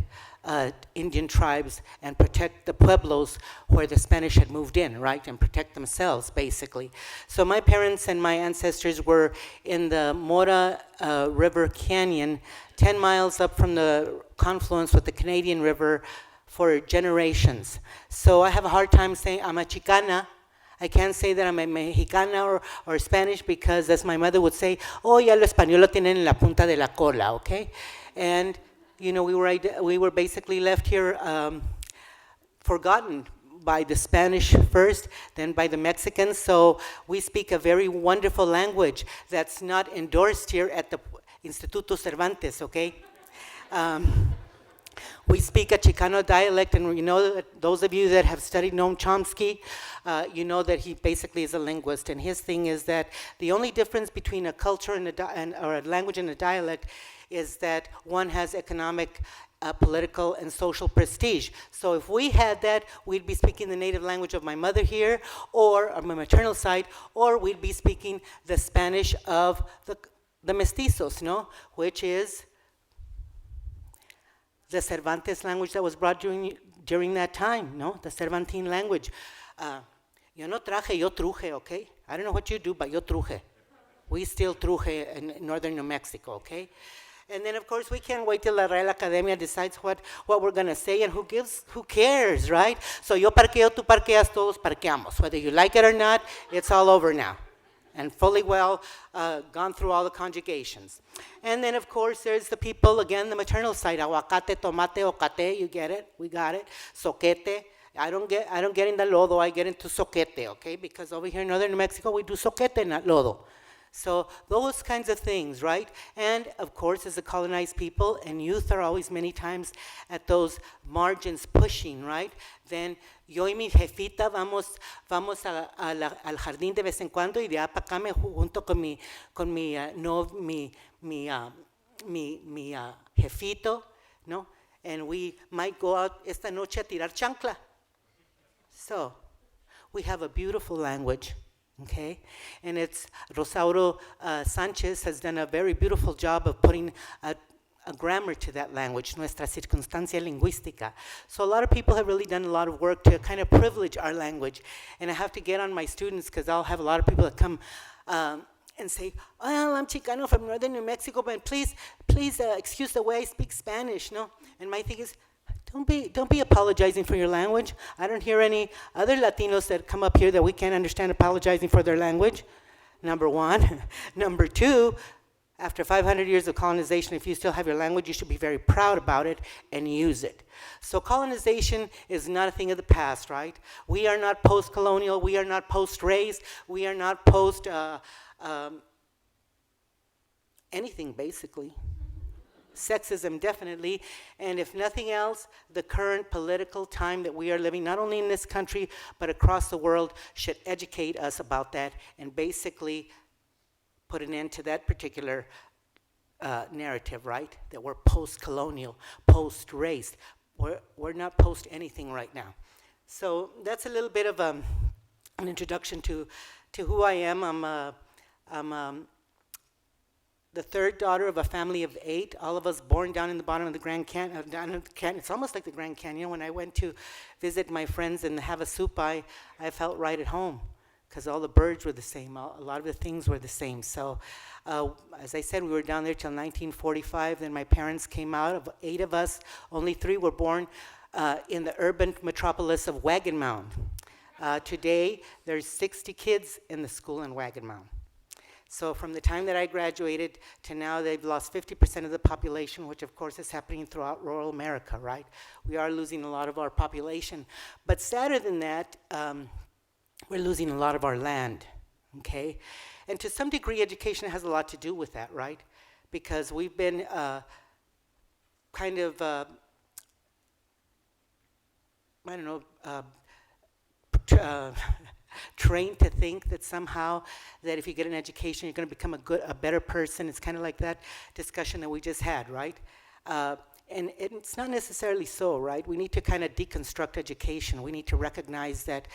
D: Indian tribes and protect the pueblos where the Spanish had moved in, right, and protect themselves, basically. So my parents and my ancestors were in the Mora River Canyon, 10 miles up from the confluence with the Canadian River for generations. So I have a hard time saying I'm a Chicana. I can't say that I'm a Mexicana or Spanish because, as my mother would say, oh, ya lo español lo tienen en la punta de la cola, okay? And, you know, we were basically left here forgotten by the Spanish first, then by the Mexicans. So we speak a very wonderful language that's not endorsed here at the Instituto Cervantes, okay? We speak a Chicano dialect, and you know, those of you that have studied Noam Chomsky, you know that he basically is a linguist, and his thing is that the only difference between a culture or a language and a dialect is that one has economic, political, and social prestige. So if we had that, we'd be speaking the native language of my mother here, or on my maternal side, or we'd be speaking the Spanish of the mestizos, no? Which is the Cervantes language that was brought during that time, no? The Cervantine language. Yo no traje, yo truje, okay? I don't know what you do, but yo truje. We still truje in northern New Mexico, okay? And then, of course, we can't wait till la Real Academia decides what we're going to say, and who cares, right? So yo parqueo, tú parqueas, todos parqueamos. Whether you like it or not, it's all over now. And fully well gone through all the conjugations. And then, of course, there's the people, again, the maternal side, aguacate, tomate, ocate, you get it, we got it, soquete. I don't get in the lodo, I get into soquete, okay? Because over here in northern New Mexico, we do soquete, not lodo. So those kinds of things, right? And of course, as a colonized people, and youth are always many times at those margins pushing, right? Then yo y mi jefita vamos al jardín de vez en cuando, y de allá para acá me junto con mi jefito, no? And we might go out esta noche a tirar chancla. So we have a beautiful language. Okay, and it's Rosauro Sanchez has done a very beautiful job of putting a grammar to that language, nuestra circunstancia lingüística. So a lot of people have really done a lot of work to kind of privilege our language, and I have to get on my students because I'll have a lot of people that come and say, well, I'm Chicano from northern New Mexico, but please excuse the way I speak Spanish, no? And my thing is, don't be apologizing for your language. I don't hear any other Latinos that come up here that we can't understand apologizing for their language, number one. Number two, after 500 years of colonization, if you still have your language, you should be very proud about it and use it. So colonization is not a thing of the past, right? We are not post-colonial, we are not post-race, we are not post anything, basically. Sexism, definitely, and if nothing else, the current political time that we are living, not only in this country, but across the world, should educate us about that and basically put an end to that particular narrative, right? That we're post-colonial, post-race. We're not post anything right now. So that's a little bit of an introduction to who I am. I'm the third daughter of a family of 8, all of us born down in the bottom of the Grand Canyon. It's almost like the Grand Canyon. When I went to visit my friends and have a soup, I felt right at home because all the birds were the same. A lot of the things were the same. So as I said, we were down there till 1945. Then my parents came out. Of 8 of us, only 3 were born in the urban metropolis of Wagon Mound. Today, there's 60 kids in the school in Wagon Mound. So from the time that I graduated to now, they've lost 50% of the population, which of course is happening throughout rural America, right? We are losing a lot of our population. But sadder than that, we're losing a lot of our land, okay? And to some degree, education has a lot to do with that, right? Because we've been kind of, I don't know, trained to think that somehow that if you get an education, you're going to become a better person. It's kind of like that discussion that we just had, right? And it's not necessarily so, right? We need to kind of deconstruct education. We need to recognize that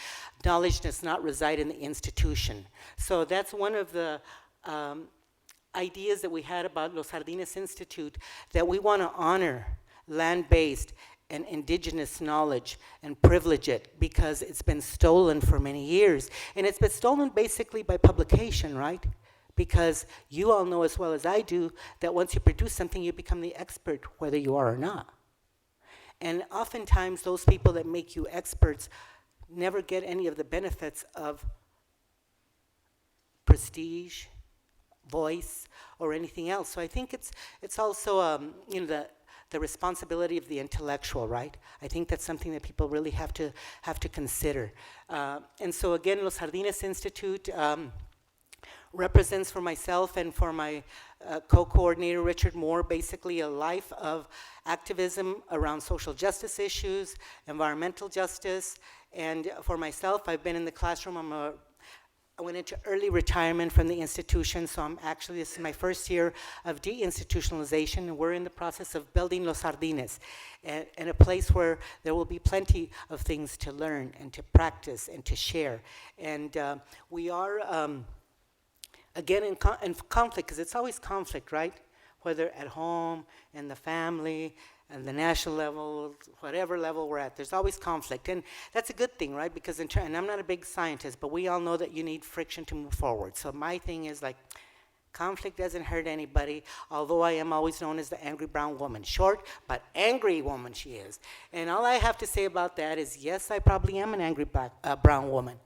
D: knowledge does not reside in the institution. So that's one of the ideas that we had about Los Jardines Institute, that we want to honor land-based and indigenous knowledge and privilege it because it's been stolen for many years. And it's been stolen basically by publication, right? Because you all know as well as I do that once you produce something, you become the expert whether you are or not. And oftentimes those people that make you experts never get any of the benefits of prestige, voice, or anything else. So I think it's also the responsibility of the intellectual, right? I think that's something that people really have to consider. And so again, Los Jardines Institute represents for myself and for my co-coordinator, Richard Moore, basically a life of activism around social justice issues, environmental justice, and for myself, I've been in the classroom. I went into early retirement from the institution, so this is my first year of deinstitutionalization, and we're in the process of building Los Jardines, and a place where there will be plenty of things to learn and to practice and to share. And we are, again, in conflict, because it's always conflict, right? Whether at home, in the family, and the national level, whatever level we're at, there's always conflict. And that's a good thing, right? Because and I'm not a big scientist, but we all know that you need friction to move forward. So my thing is like, conflict doesn't hurt anybody, although I am always known as the angry brown woman. Short, but angry woman she is. And all I have to say about that is, yes, I probably am an angry brown woman.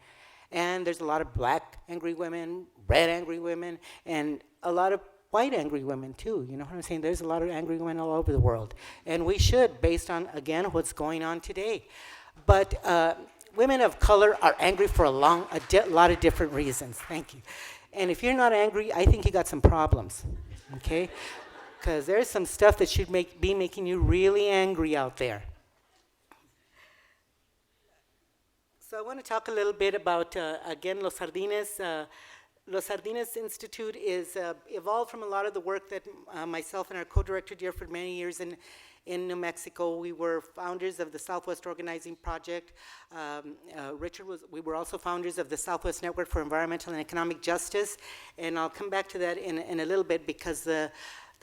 D: And there's a lot of black angry women, red angry women, and a lot of white angry women too, you know what I'm saying? There's a lot of angry women all over the world. And we should, based on, again, what's going on today. But women of color are angry for a lot of different reasons. Thank you. And if you're not angry, I think you got some problems, okay? Because there's some stuff that should be making you really angry out there. So I want to talk a little bit about, again, Los Jardines. Los Jardines Institute is evolved from a lot of the work that myself and our co-director did for many years in New Mexico. We were founders of the Southwest Organizing Project. We were also founders of the Southwest Network for Environmental and Economic Justice, and I'll come back to that in a little bit because the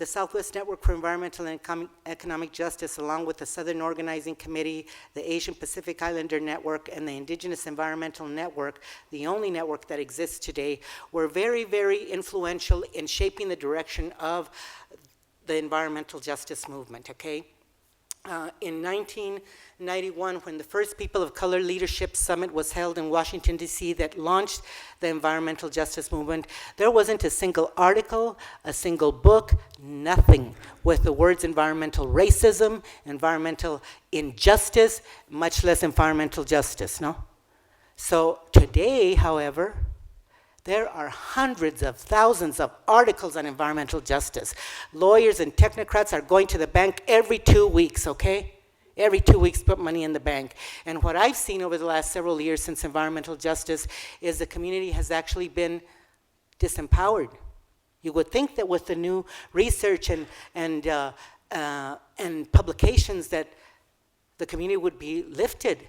D: Southwest Network for Environmental and Economic Justice, along with the Southern Organizing Committee, the Asian Pacific Islander Network, and the Indigenous Environmental Network, the only network that exists today, were very, very influential in shaping the direction of the environmental justice movement, okay? In 1991, when the first People of Color Leadership Summit was held in Washington, D.C., that launched the environmental justice movement, there wasn't a single article, a single book, nothing with the words environmental racism, environmental injustice, much less environmental justice, no? So today, however, there are hundreds of thousands of articles on environmental justice. Lawyers and technocrats are going to the bank every 2 weeks, okay? Every 2 weeks, put money in the bank. And what I've seen over the last several years since environmental justice is the community has actually been disempowered. You would think that with the new research and publications that the community would be lifted.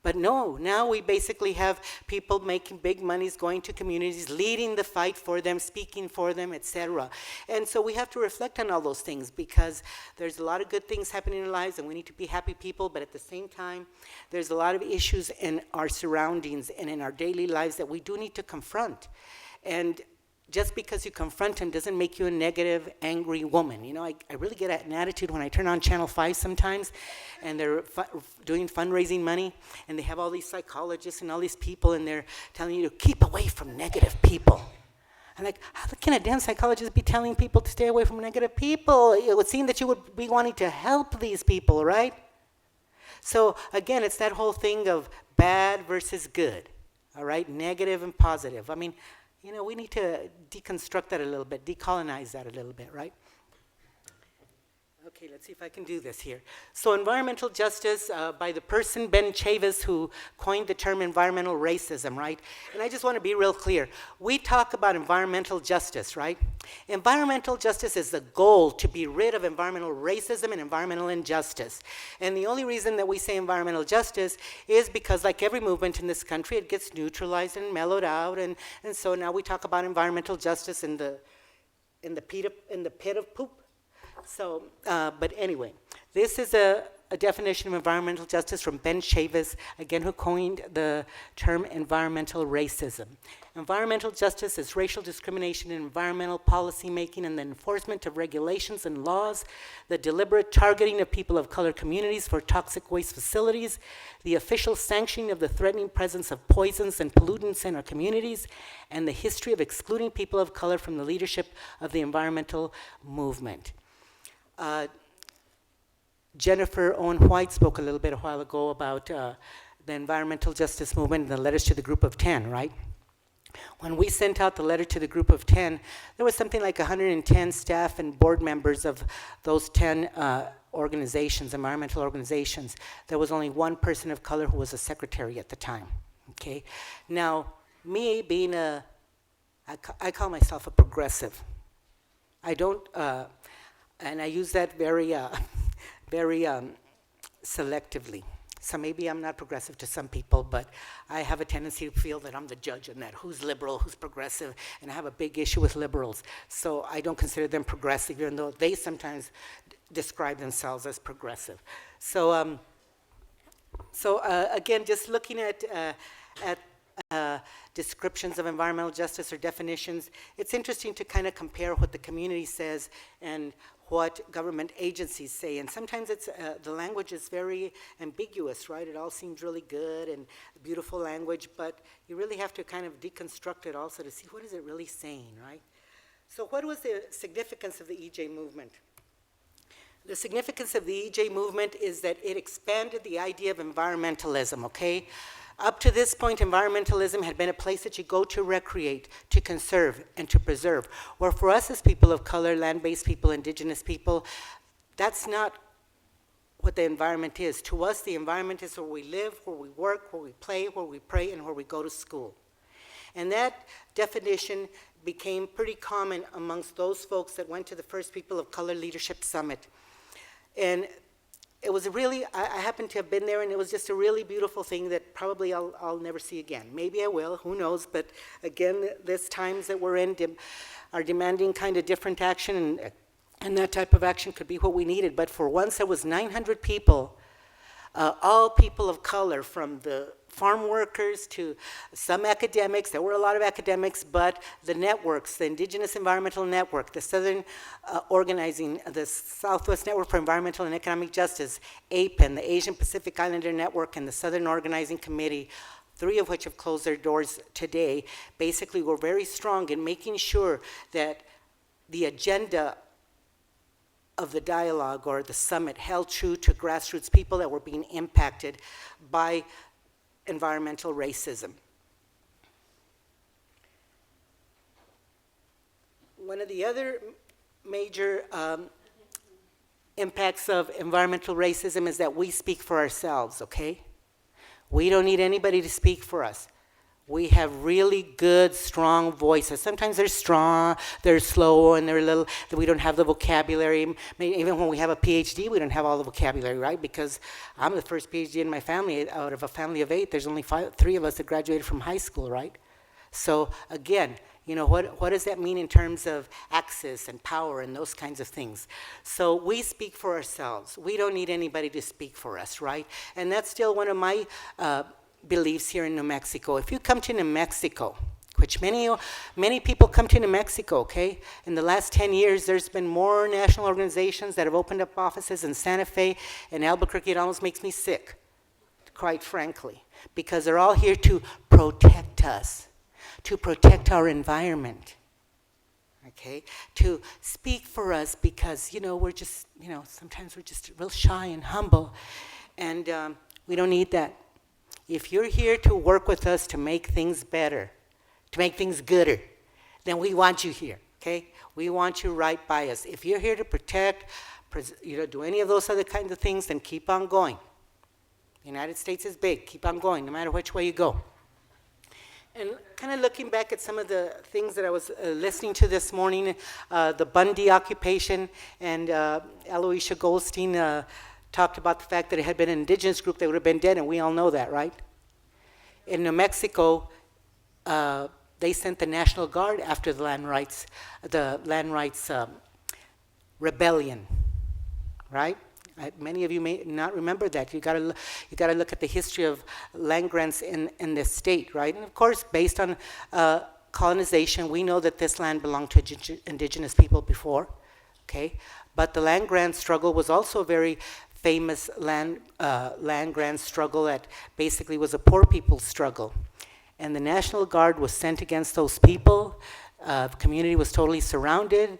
D: But no, now we basically have people making big monies, going to communities, leading the fight for them, speaking for them, etc. And so we have to reflect on all those things, because there's a lot of good things happening in our lives and we need to be happy people, but at the same time, there's a lot of issues in our surroundings and in our daily lives that we do need to confront. And just because you confront them doesn't make you a negative, angry woman. You know, I really get an attitude when I turn on Channel 5 sometimes, and they're doing fundraising money, and they have all these psychologists and all these people, and they're telling you to keep away from negative people. I'm like, how can a damn psychologist be telling people to stay away from negative people? It would seem that you would be wanting to help these people, right? So again, it's that whole thing of bad versus good, all right? Negative and positive. I mean, you know, we need to deconstruct that a little bit, decolonize that a little bit, right? Okay, let's see if I can do this here. So environmental justice by the person, Ben Chavis, who coined the term environmental racism, right? And I just want to be real clear. We talk about environmental justice, right? Environmental justice is the goal to be rid of environmental racism and environmental injustice. And the only reason that we say environmental justice is because, like every movement in this country, it gets neutralized and mellowed out. And so now we talk about environmental justice in the pit of poop. So, but anyway, this is a definition of environmental justice from Ben Chavis, again, who coined the term environmental racism. Environmental justice is racial discrimination in environmental policy making and the enforcement of regulations and laws, the deliberate targeting of people of color communities for toxic waste facilities, the official sanctioning of the threatening presence of poisons and pollutants in our communities, and the history of excluding people of color from the leadership of the environmental movement. Jennifer Owen White spoke a little bit a while ago about the environmental justice movement and the letters to the group of 10, right? When we sent out the letter to the group of 10, there was something like 110 staff and board members of those 10 organizations, environmental organizations. There was only one person of color who was a secretary at the time, okay? Now, me being I call myself a progressive. I don't, and I use that very selectively. So maybe I'm not progressive to some people, but I have a tendency to feel that I'm the judge in that. Who's liberal, who's progressive, and I have a big issue with liberals. So I don't consider them progressive, even though they sometimes describe themselves as progressive. So, again, just looking at descriptions of environmental justice or definitions, it's interesting to kind of compare what the community says and what government agencies say. And sometimes it's the language is very ambiguous, right? It all seems really good and beautiful language, but you really have to kind of deconstruct it also to see what is it really saying, right? So what was the significance of the EJ movement? The significance of the EJ movement is that it expanded the idea of environmentalism, okay? Up to this point, environmentalism had been a place that you go to recreate, to conserve, and to preserve. Where for us as people of color, land-based people, indigenous people, that's not what the environment is. To us, the environment is where we live, where we work, where we play, where we pray, and where we go to school. And that definition became pretty common amongst those folks that went to the first People of Color Leadership Summit. And it was really, I happened to have been there, and it was just a really beautiful thing that probably I'll never see again. Maybe I will, who knows, but again, these times that we're in are demanding kind of different action, and that type of action could be what we needed. But for once, there was 900 people, all people of color, from the farm workers to some academics. There were a lot of academics, but the networks, the Indigenous Environmental Network, the Southern Organizing, the Southwest Network for Environmental and Economic Justice, APEN, the Asian Pacific Islander Network, and the Southern Organizing Committee, 3 of which have closed their doors today, basically were very strong in making sure that the agenda of the dialogue or the summit held true to grassroots people that were being impacted by environmental racism. One of the other major impacts of environmental racism is that we speak for ourselves, okay? We don't need anybody to speak for us. We have really good, strong voices. Sometimes they're strong, they're slow, and they're a little, we don't have the vocabulary. Even when we have a PhD, we don't have all the vocabulary, right? Because I'm the first PhD in my family. Out of a family of 8, there's only 3 of us that graduated from high school, right? So again, you know, what does that mean in terms of access and power and those kinds of things? So we speak for ourselves. We don't need anybody to speak for us, right? And that's still one of my beliefs here in New Mexico. If you come to New Mexico, which many people come to New Mexico, okay? In the last 10 years, there's been more national organizations that have opened up offices in Santa Fe and Albuquerque. It almost makes me sick, quite frankly, because they're all here to protect us, to protect our environment, okay? To speak for us because, you know, we're just, you know, sometimes we're just real shy and humble, and we don't need that. If you're here to work with us to make things better, to make things gooder, then we want you here, okay? We want you right by us. If you're here to protect, you know, do any of those other kinds of things, then keep on going. The United States is big. Keep on going, no matter which way you go. And kind of looking back at some of the things that I was listening to this morning, the Bundy occupation, and Aloysia Goldstein talked about the fact that it had been an indigenous group that would have been dead, and we all know that, right? In New Mexico, they sent the National Guard after the land rights rebellion, right? Many of you may not remember that. You gotta look at the history of land grants in this state, right? And of course, based on colonization, we know that this land belonged to indigenous people before, okay? But the land grant struggle was also a very famous land grant struggle that basically was a poor people's struggle. And the National Guard was sent against those people. The community was totally surrounded.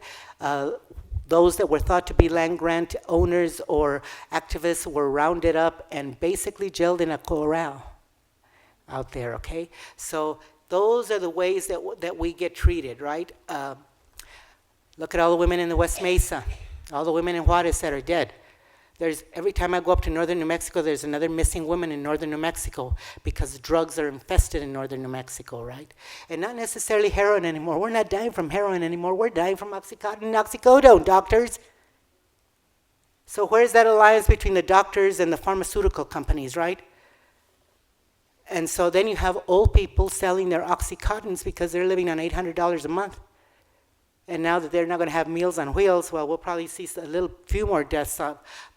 D: Those that were thought to be land grant owners or activists were rounded up and basically jailed in a corral out there, okay? So those are the ways that we get treated, right? Look at all the women in the West Mesa, all the women in Juarez that are dead. Every time I go up to northern New Mexico, there's another missing woman in northern New Mexico because drugs are infested in northern New Mexico, right? And not necessarily heroin anymore. We're not dying from heroin anymore. We're dying from Oxycontin and oxycodone, doctors. So where's that alliance between the doctors and the pharmaceutical companies, right? And so then you have old people selling their Oxycontins because they're living on $800 a month. And now that they're not going to have Meals on Wheels, well, we'll probably see a few more deaths.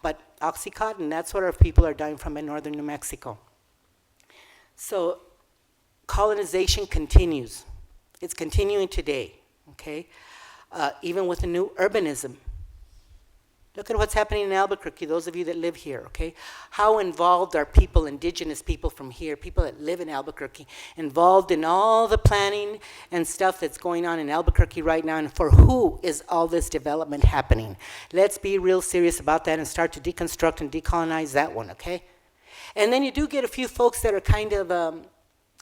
D: But Oxycontin, that's what our people are dying from in northern New Mexico. So colonization continues. It's continuing today, okay? Even with the new urbanism. Look at what's happening in Albuquerque, those of you that live here, okay? How involved are people, indigenous people from here, people that live in Albuquerque, involved in all the planning and stuff that's going on in Albuquerque right now, and for who is all this development happening? Let's be real serious about that and start to deconstruct and decolonize that one, okay? And then you do get a few folks that are kind of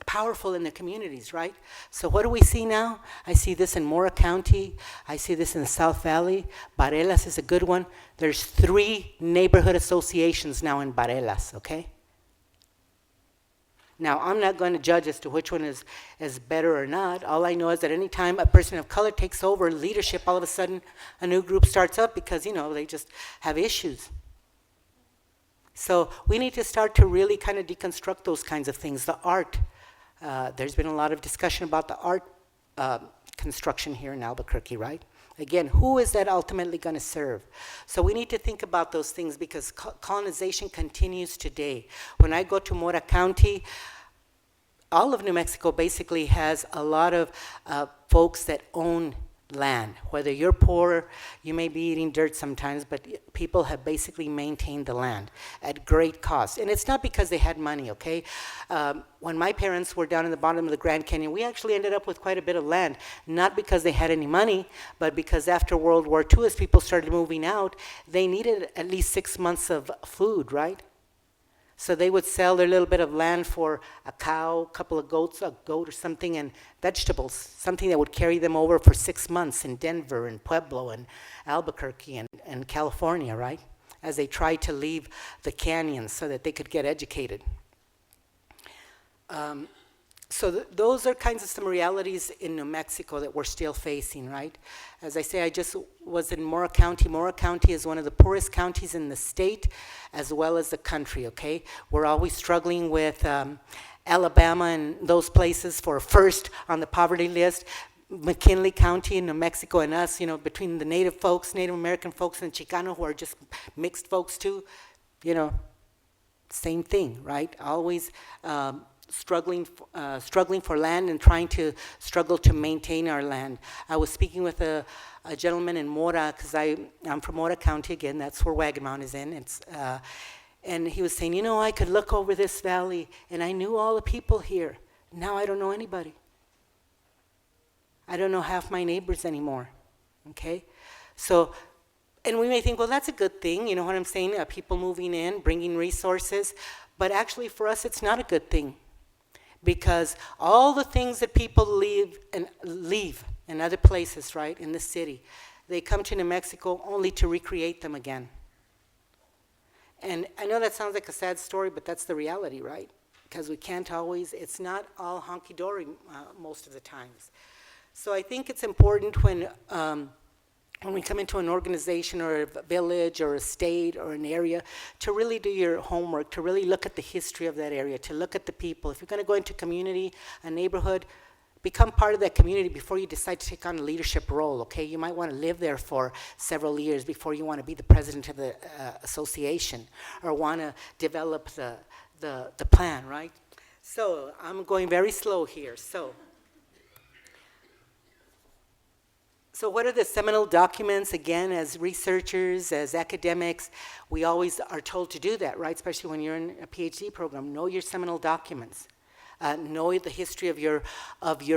D: powerful in the communities, right? So what do we see now? I see this in Mora County. I see this in the South Valley. Barelas is a good one. There's 3 neighborhood associations now in Barelas, okay? Now, I'm not going to judge as to which one is better or not. All I know is that any time a person of color takes over leadership, all of a sudden a new group starts up because, you know, they just have issues. So we need to start to really kind of deconstruct those kinds of things. The art. There's been a lot of discussion about the art construction here in Albuquerque, right? Again, who is that ultimately going to serve? So we need to think about those things because colonization continues today. When I go to Mora County, all of New Mexico basically has a lot of folks that own land. Whether you're poor, you may be eating dirt sometimes, but people have basically maintained the land at great cost. And it's not because they had money, okay? When my parents were down in the bottom of the Grand Canyon, we actually ended up with quite a bit of land, not because they had any money, but because after World War II, as people started moving out, they needed at least 6 months of food, right? So they would sell their little bit of land for a cow, a couple of goats, a goat or something, and vegetables, something that would carry them over for 6 months in Denver and Pueblo and Albuquerque and California, right? As they tried to leave the canyons so that they could get educated. So those are kinds of some realities in New Mexico that we're still facing, right? As I say, I just was in Mora County. Mora County is one of the poorest counties in the state as well as the country, okay? We're always struggling with Alabama and those places for first on the poverty list. McKinley County in New Mexico and us, you know, between the Native folks, Native American folks and Chicano who are just mixed folks too, you know, same thing, right? Always struggling for land and trying to struggle to maintain our land. I was speaking with a gentleman in Mora, because I'm from Mora County again, that's where Wagon Mountain is in. And he was saying, you know, I could look over this valley and I knew all the people here. Now I don't know anybody. I don't know half my neighbors anymore, okay? So, and we may think, well, that's a good thing, you know what I'm saying? People moving in, bringing resources, but actually for us, it's not a good thing, because all the things that people leave in other places, right, in the city, they come to New Mexico only to recreate them again. And I know that sounds like a sad story, but that's the reality, right? Because we can't always, it's not all honky-dory most of the times. So I think it's important when we come into an organization or a village or a state or an area to really do your homework, to really look at the history of that area, to look at the people. If you're going to go into a community, a neighborhood, become part of that community before you decide to take on a leadership role, okay? You might want to live there for several years before you want to be the president of the association or want to develop the plan, right? So I'm going very slow here. So what are the seminal documents? Again, as researchers, as academics, we always are told to do that, right? Especially when you're in a PhD program. Know your seminal documents. Know the history of your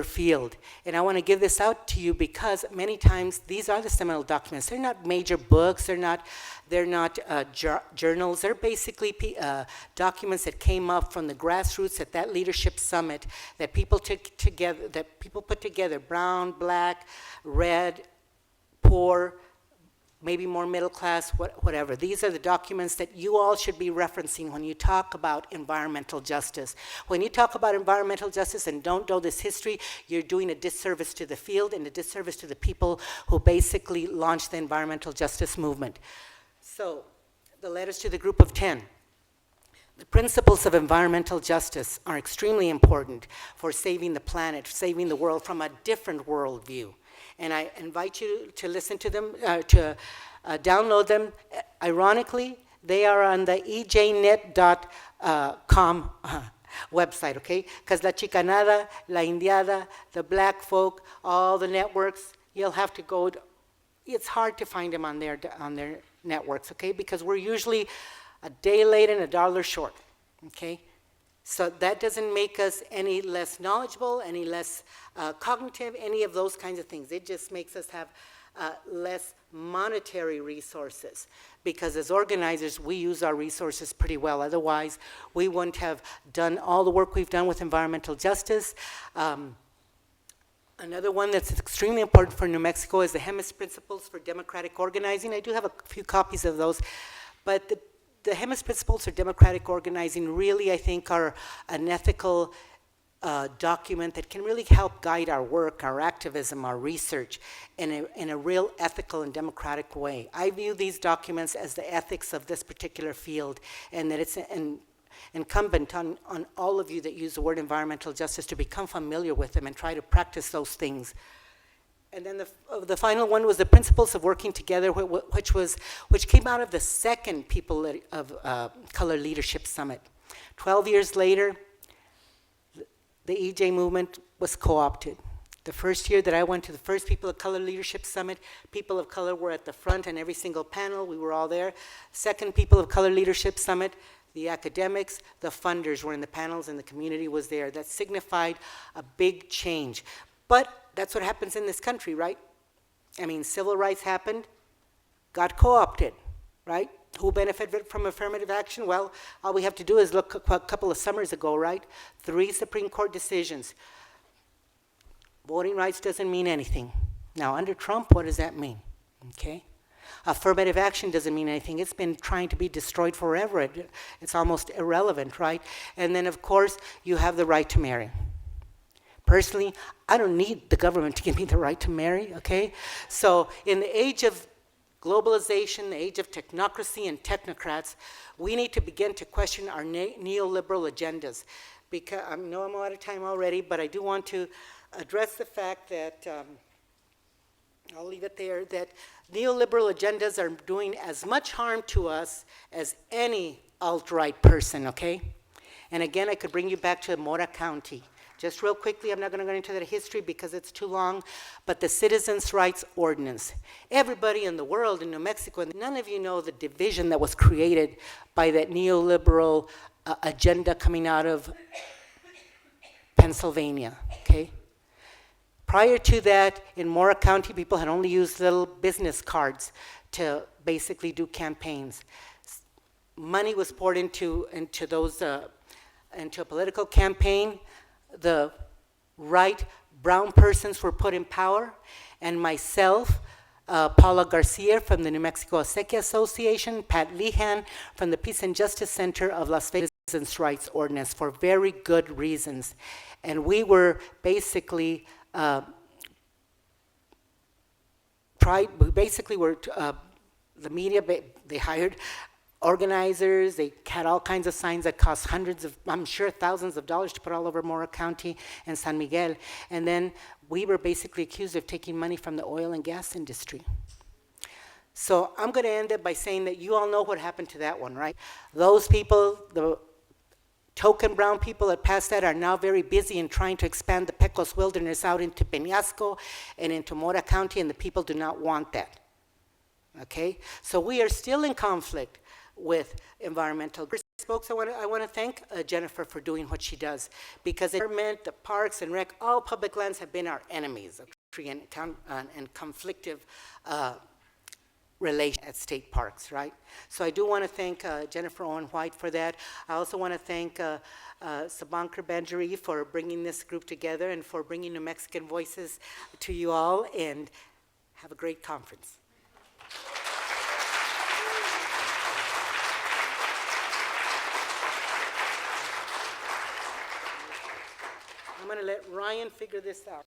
D: field. And I want to give this out to you because many times these are the seminal documents. They're not major books. They're not journals. They're basically documents that came up from the grassroots at that leadership summit that people took together, that people put together, brown, black, red, poor, maybe more middle class, whatever. These are the documents that you all should be referencing when you talk about environmental justice. When you talk about environmental justice and don't know this history, you're doing a disservice to the field and a disservice to the people who basically launched the environmental justice movement. So, the letters to the group of 10. The principles of environmental justice are extremely important for saving the planet, saving the world from a different worldview. And I invite you to listen to them, to download them. Ironically, they are on the ejnet.com website, okay? Because La Chicanada, La Indiada, the Black Folk, all the networks, you'll have to go. It's hard to find them on their networks, okay? Because we're usually a day late and $1 short, okay? So that doesn't make us any less knowledgeable, any less cognitive, any of those kinds of things. It just makes us have less monetary resources, because as organizers, we use our resources pretty well. Otherwise, we wouldn't have done all the work we've done with environmental justice. Another one that's extremely important for New Mexico is the HEMIS Principles for Democratic Organizing. I do have a few copies of those, but the HEMIS Principles for Democratic Organizing really, I think, are an ethical document that can really help guide our work, our activism, our research in a real ethical and democratic way. I view these documents as the ethics of this particular field, and that it's incumbent on all of you that use the word environmental justice to become familiar with them and try to practice those things. And then the final one was the Principles of Working Together, which came out of the second People of Color Leadership Summit. 12 years later, the EJ movement was co-opted. The first year that I went to the first People of Color Leadership Summit, people of color were at the front in every single panel. We were all there. Second People of Color Leadership Summit, the academics, the funders were in the panels, and the community was there. That signified a big change. But that's what happens in this country, right? I mean, civil rights happened, got co-opted, right? Who benefited from affirmative action? Well, all we have to do is look a couple of summers ago, right? 3 Supreme Court decisions. Voting rights doesn't mean anything. Now, under Trump, what does that mean? Okay? Affirmative action doesn't mean anything. It's been trying to be destroyed forever. It's almost irrelevant, right? And then, of course, you have the right to marry. Personally, I don't need the government to give me the right to marry, okay? So in the age of globalization, the age of technocracy and technocrats, we need to begin to question our neoliberal agendas. Because I know I'm out of time already, but I do want to address the fact that, I'll leave it there, that neoliberal agendas are doing as much harm to us as any alt-right person, okay? And again, I could bring you back to Mora County. Just real quickly, I'm not going to go into that history because it's too long, but the Citizens' Rights Ordinance. Everybody in the world, in New Mexico, and none of you know the division that was created by that neoliberal agenda coming out of Pennsylvania, okay? Prior to that, in Mora County, people had only used little business cards to basically do campaigns. Money was poured into a political campaign. The right brown persons were put in power, and myself, Paula Garcia from the New Mexico Acequia Association, Pat Lehan from the Peace and Justice Center of Las Vegas Citizens' Rights Ordinance, for very good reasons. And we were basically the media, they hired organizers, they had all kinds of signs that cost hundreds of, I'm sure thousands of dollars to put all over Mora County and San Miguel. And then we were basically accused of taking money from the oil and gas industry. So I'm going to end it by saying that you all know what happened to that one, right? Those people, the token brown people that passed that, are now very busy in trying to expand the Pecos Wilderness out into Peñasco and into Mora County, and the people do not want that, okay? So we are still in conflict with environmental folks. I want to thank Jennifer for doing what she does, because the environment, the parks and rec, all public lands have been our enemies of tree and conflictive relation at state parks, right? So I do want to thank Jennifer Owen White for that. I also want to thank Sabankar Banjari for bringing this group together and for bringing New Mexican voices to you all, and have a great conference. I'm going to let Ryan figure this out.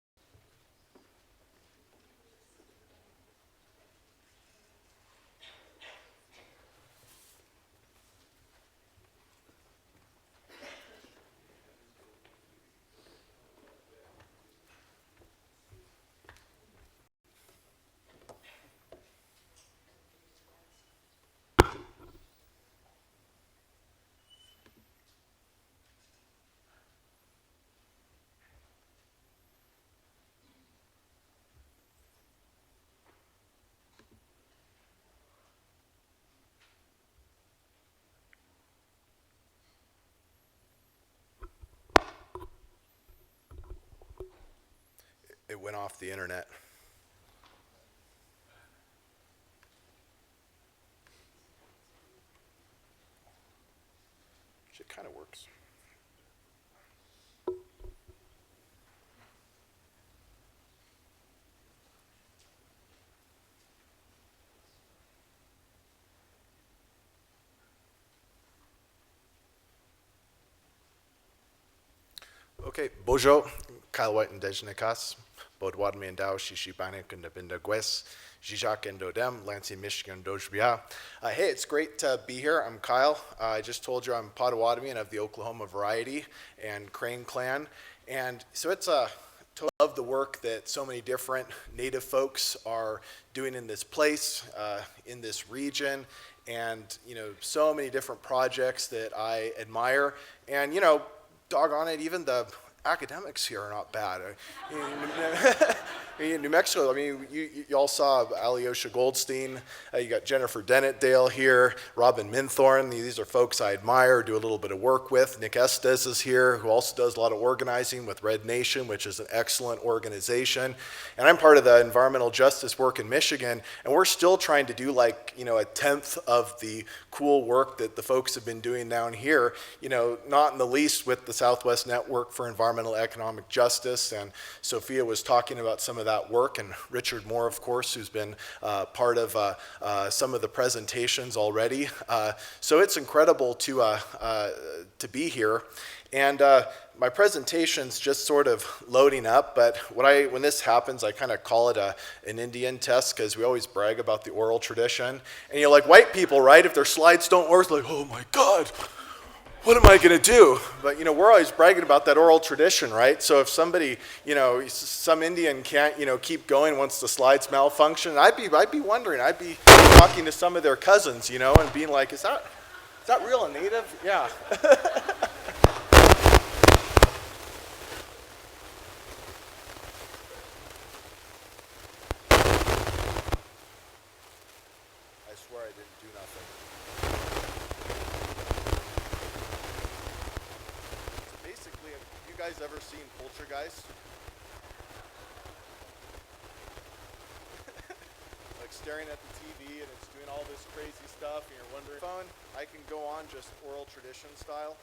E: It went off the internet. It kind of works. Okay, Bojo, Kyle White and Dejnikas. Bodwadmi and Dao, Shishibanik and Abindagues, Jijak and Dodem, Lansing, Michigan, Dojbia. Hey, it's great to be here. I'm Kyle. I just told you I'm Potawatomi and of the Oklahoma Variety and Crane Clan. And so it's I love the work that so many different Native folks are doing in this place, in this region, and so many different projects that I admire. And doggone it, even the academics here are not bad. In New Mexico, I mean, you all saw Alyosha Goldstein, you got Jennifer Dennett-Dale here, Robin Minthorn. These are folks I admire, do a little bit of work with. Nick Estes is here, who also does a lot of organizing with Red Nation, which is an excellent organization. And I'm part of the environmental justice work in Michigan, and we're still trying to do a tenth of the cool work that the folks have been doing down here, not in the least with the Southwest Network for Environmental Economic Justice. And Sophia was talking about some of that work, and Richard Moore, of course, who's been part of some of the presentations already. So it's incredible to be here. And my presentation's just sort of loading up, but when this happens, I kind of call it an Indian test, because we always brag about the oral tradition. And you're like white people, right? If their slides don't work, like, oh my God, what am I going to do? But, we're always bragging about that oral tradition, right? So if somebody, some Indian can't, keep going once the slides malfunction, I'd be wondering, I'd be talking to some of their cousins, and being like, is that real a native? Yeah. I swear I didn't do nothing. Basically, have you guys ever seen Poltergeist? Like staring at the TV and it's doing all this crazy stuff and you're wondering, phone, I can go on just oral tradition style.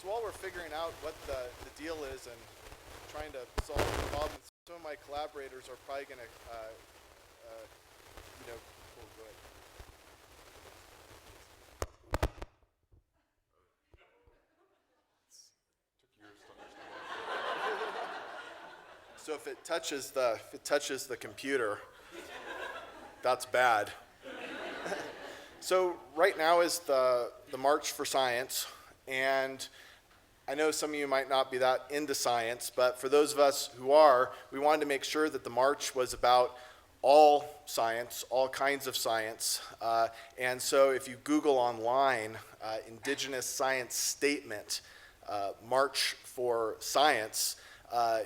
E: So while we're figuring out what the deal is and trying to solve the problem, some of my collaborators are probably going to, oh, go ahead. So if it touches the computer, that's bad. So right now is the March for Science, and I know some of you might not be that into science, but for those of us who are, we wanted to make sure that the march was about all science, all kinds of science. And so if you Google online, Indigenous Science Statement, March for Science,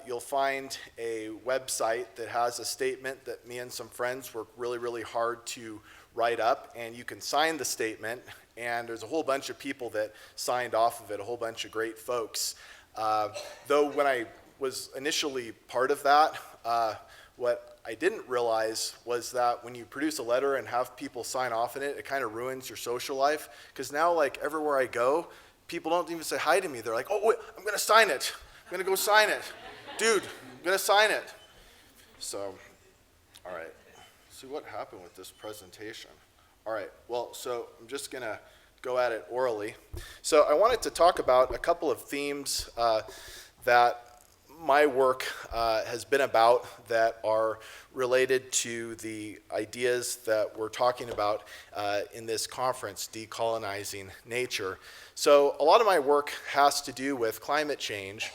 E: you'll find a website that has a statement that me and some friends worked really, really hard to write up, and you can sign the statement, and there's a whole bunch of people that signed off of it, a whole bunch of great folks. Though when I was initially part of that, what I didn't realize was that when you produce a letter and have people sign off in it, it kind of ruins your social life, because now, like, everywhere I go, people don't even say hi to me. They're like, oh, wait, I'm going to sign it. I'm going to go sign it. Dude, I'm going to sign it. So, all right. See what happened with this presentation. All right, well, so I'm just going to go at it orally. So I wanted to talk about a couple of themes that my work has been about that are related to the ideas that we're talking about in this conference, Decolonizing Nature. So a lot of my work has to do with climate change,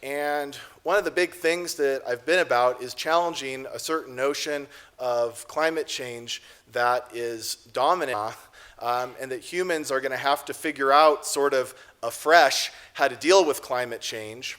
E: and one of the big things that I've been about is challenging a certain notion of climate change that is dominant, and that humans are going to have to figure out sort of afresh how to deal with climate change.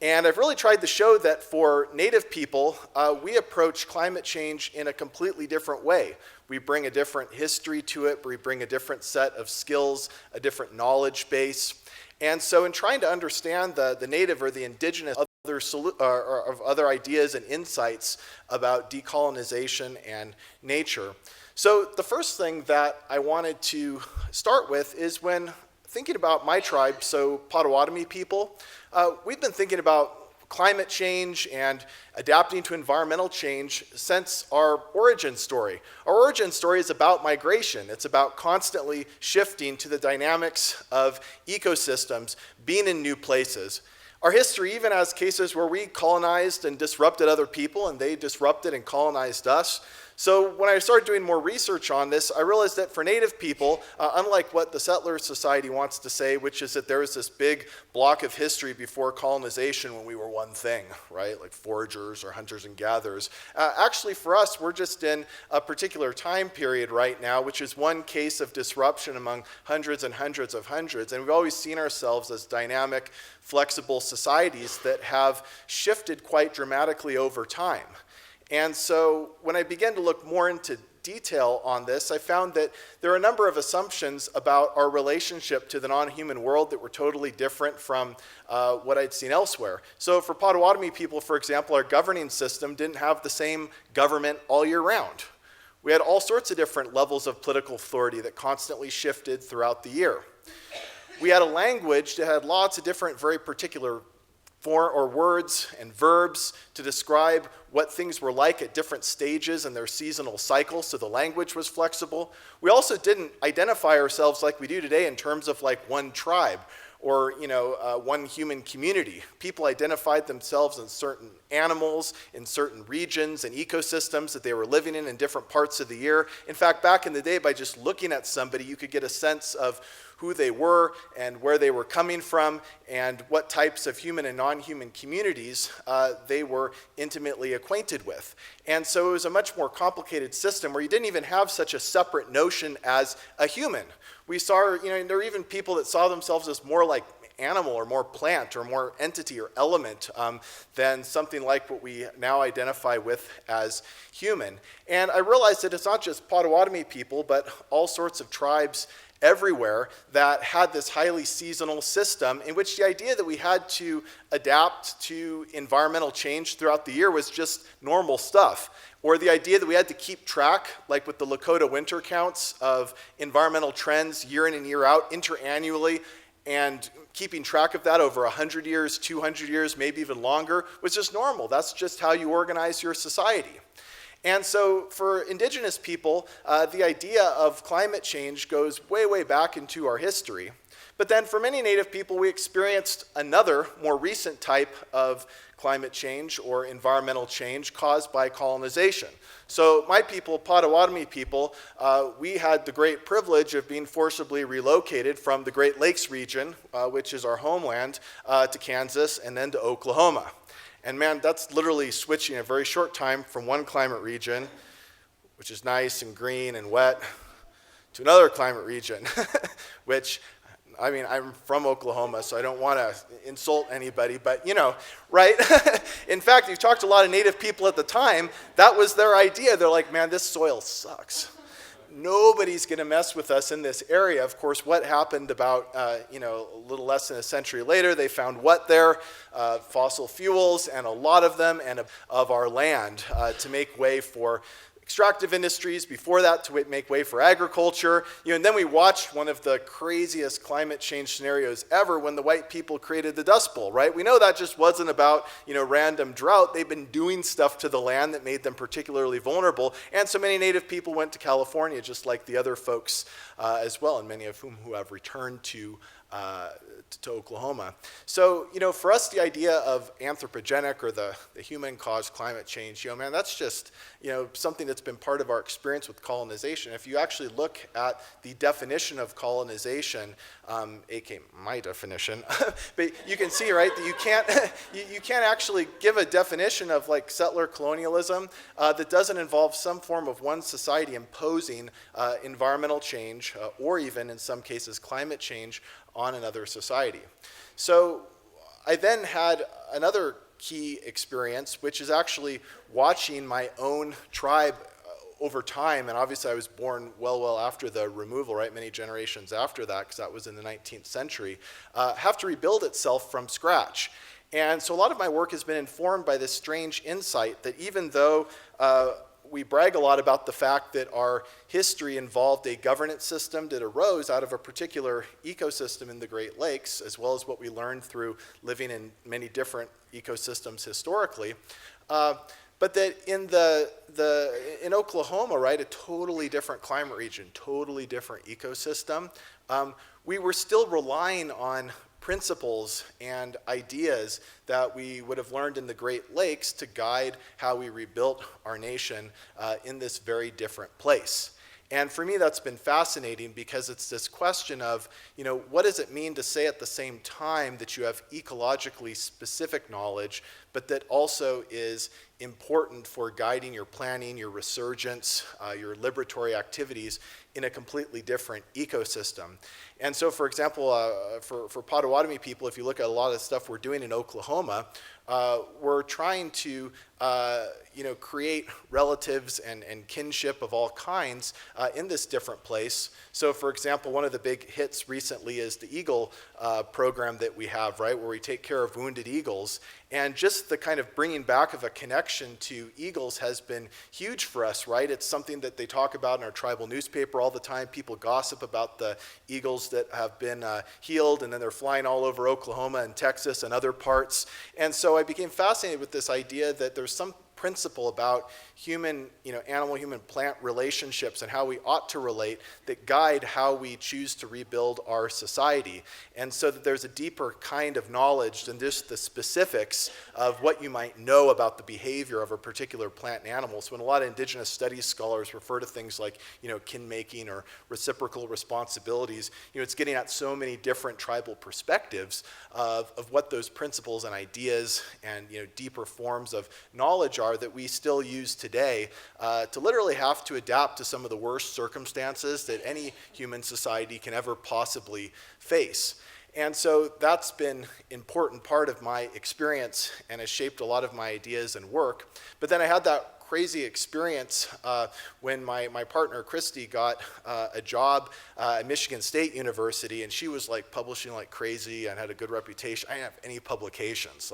E: And I've really tried to show that for Native people, we approach climate change in a completely different way. We bring a different history to it, we bring a different set of skills, a different knowledge base. And so in trying to understand the Native or the Indigenous other ideas and insights about decolonization and nature. So the first thing that I wanted to start with is when thinking about my tribe, so Potawatomi people, we've been thinking about climate change and adapting to environmental change since our origin story. Our origin story is about migration. It's about constantly shifting to the dynamics of ecosystems, being in new places. Our history even has cases where we colonized and disrupted other people, and they disrupted and colonized us. So when I started doing more research on this, I realized that for Native people, unlike what the Settler Society wants to say, which is that there was this big block of history before colonization when we were one thing, right? Like foragers or hunters and gatherers. Actually, for us, we're just in a particular time period right now, which is one case of disruption among hundreds and hundreds of hundreds. And we've always seen ourselves as dynamic, flexible societies that have shifted quite dramatically over time. And so when I began to look more into detail on this, I found that there are a number of assumptions about our relationship to the non-human world that were totally different from what I'd seen elsewhere. So for Potawatomi people, for example, our governing system didn't have the same government all year round. We had all sorts of different levels of political authority that constantly shifted throughout the year. We had a language that had lots of different, very particular words and verbs to describe what things were like at different stages in their seasonal cycle, so the language was flexible. We also didn't identify ourselves like we do today in terms of like one tribe or one human community. People identified themselves in certain animals, in certain regions and ecosystems that they were living in different parts of the year. In fact, back in the day, by just looking at somebody, you could get a sense of who they were and where they were coming from and what types of human and non-human communities they were intimately acquainted with. And so it was a much more complicated system where you didn't even have such a separate notion as a human. We saw, there were even people that saw themselves as more like animal or more plant or more entity or element than something like what we now identify with as human. And I realized that it's not just Potawatomi people, but all sorts of tribes everywhere that had this highly seasonal system in which the idea that we had to adapt to environmental change throughout the year was just normal stuff. Or the idea that we had to keep track, like with the Lakota winter counts, of environmental trends year in and year out, interannually, and keeping track of that over 100 years, 200 years, maybe even longer, was just normal. That's just how you organize your society. And so for indigenous people, the idea of climate change goes way, way back into our history. But then for many Native people, we experienced another, more recent type of climate change or environmental change caused by colonization. So my people, Potawatomi people, we had the great privilege of being forcibly relocated from the Great Lakes region, which is our homeland, to Kansas and then to Oklahoma. And man, that's literally switching in a very short time from one climate region, which is nice and green and wet, to another climate region, which, I mean, I'm from Oklahoma, so I don't want to insult anybody, but right? In fact, you talked to a lot of Native people at the time, that was their idea. They're like, man, this soil sucks. Nobody's going to mess with us in this area. Of course, what happened about, a little less than a century later, they found what there? Fossil fuels, and a lot of them, and of our land to make way for extractive industries, before that to make way for agriculture. And then we watched one of the craziest climate change scenarios ever when the white people created the Dust Bowl, right? We know that just wasn't about, random drought. They've been doing stuff to the land that made them particularly vulnerable. And so many Native people went to California, just like the other folks as well, and many of whom who have returned to Oklahoma. So, for us, the idea of anthropogenic or the human-caused climate change, man, that's just, something that's been part of our experience with colonization. If you actually look at the definition of colonization, aka my definition, but you can see, right, that you can't actually give a definition of like settler colonialism that doesn't involve some form of one society imposing environmental change or even in some cases climate change on another society. So I then had another key experience, which is actually watching my own tribe over time, and obviously I was born well after the removal, right, many generations after that, because that was in the 19th century, have to rebuild itself from scratch. And so a lot of my work has been informed by this strange insight that even though we brag a lot about the fact that our history involved a governance system that arose out of a particular ecosystem in the Great Lakes, as well as what we learned through living in many different ecosystems historically. But that in Oklahoma, right, a totally different climate region, totally different ecosystem, we were still relying on principles and ideas that we would have learned in the Great Lakes to guide how we rebuilt our nation in this very different place. And for me, that's been fascinating because it's this question of, what does it mean to say at the same time that you have ecologically specific knowledge, but that also is important for guiding your planning, your resurgence, your liberatory activities in a completely different ecosystem. And so, for example, for Potawatomi people, if you look at a lot of the stuff we're doing in Oklahoma, we're trying to create relatives and kinship of all kinds in this different place. So, for example, one of the big hits recently is the Eagle program that we have, right, where we take care of wounded eagles. And just just the kind of bringing back of a connection to eagles has been huge for us, right? It's something that they talk about in our tribal newspaper all the time. People gossip about the eagles that have been healed, and then they're flying all over Oklahoma and Texas and other parts. And so I became fascinated with this idea that there's some principle about human, animal, human, plant relationships and how we ought to relate that guide how we choose to rebuild our society. And so that there's a deeper kind of knowledge than just the specifics of what you might know about the behavior of a particular plant and animal. So when a lot of indigenous studies scholars refer to things like, kin making or reciprocal responsibilities, it's getting at so many different tribal perspectives of what those principles and ideas and, deeper forms of knowledge are that we still use today to literally have to adapt to some of the worst circumstances that any human society can ever possibly face. And so that's been an important part of my experience and has shaped a lot of my ideas and work. But then I had that crazy experience when my partner Christy got a job at Michigan State University, and she was like publishing like crazy and had a good reputation. I didn't have any publications.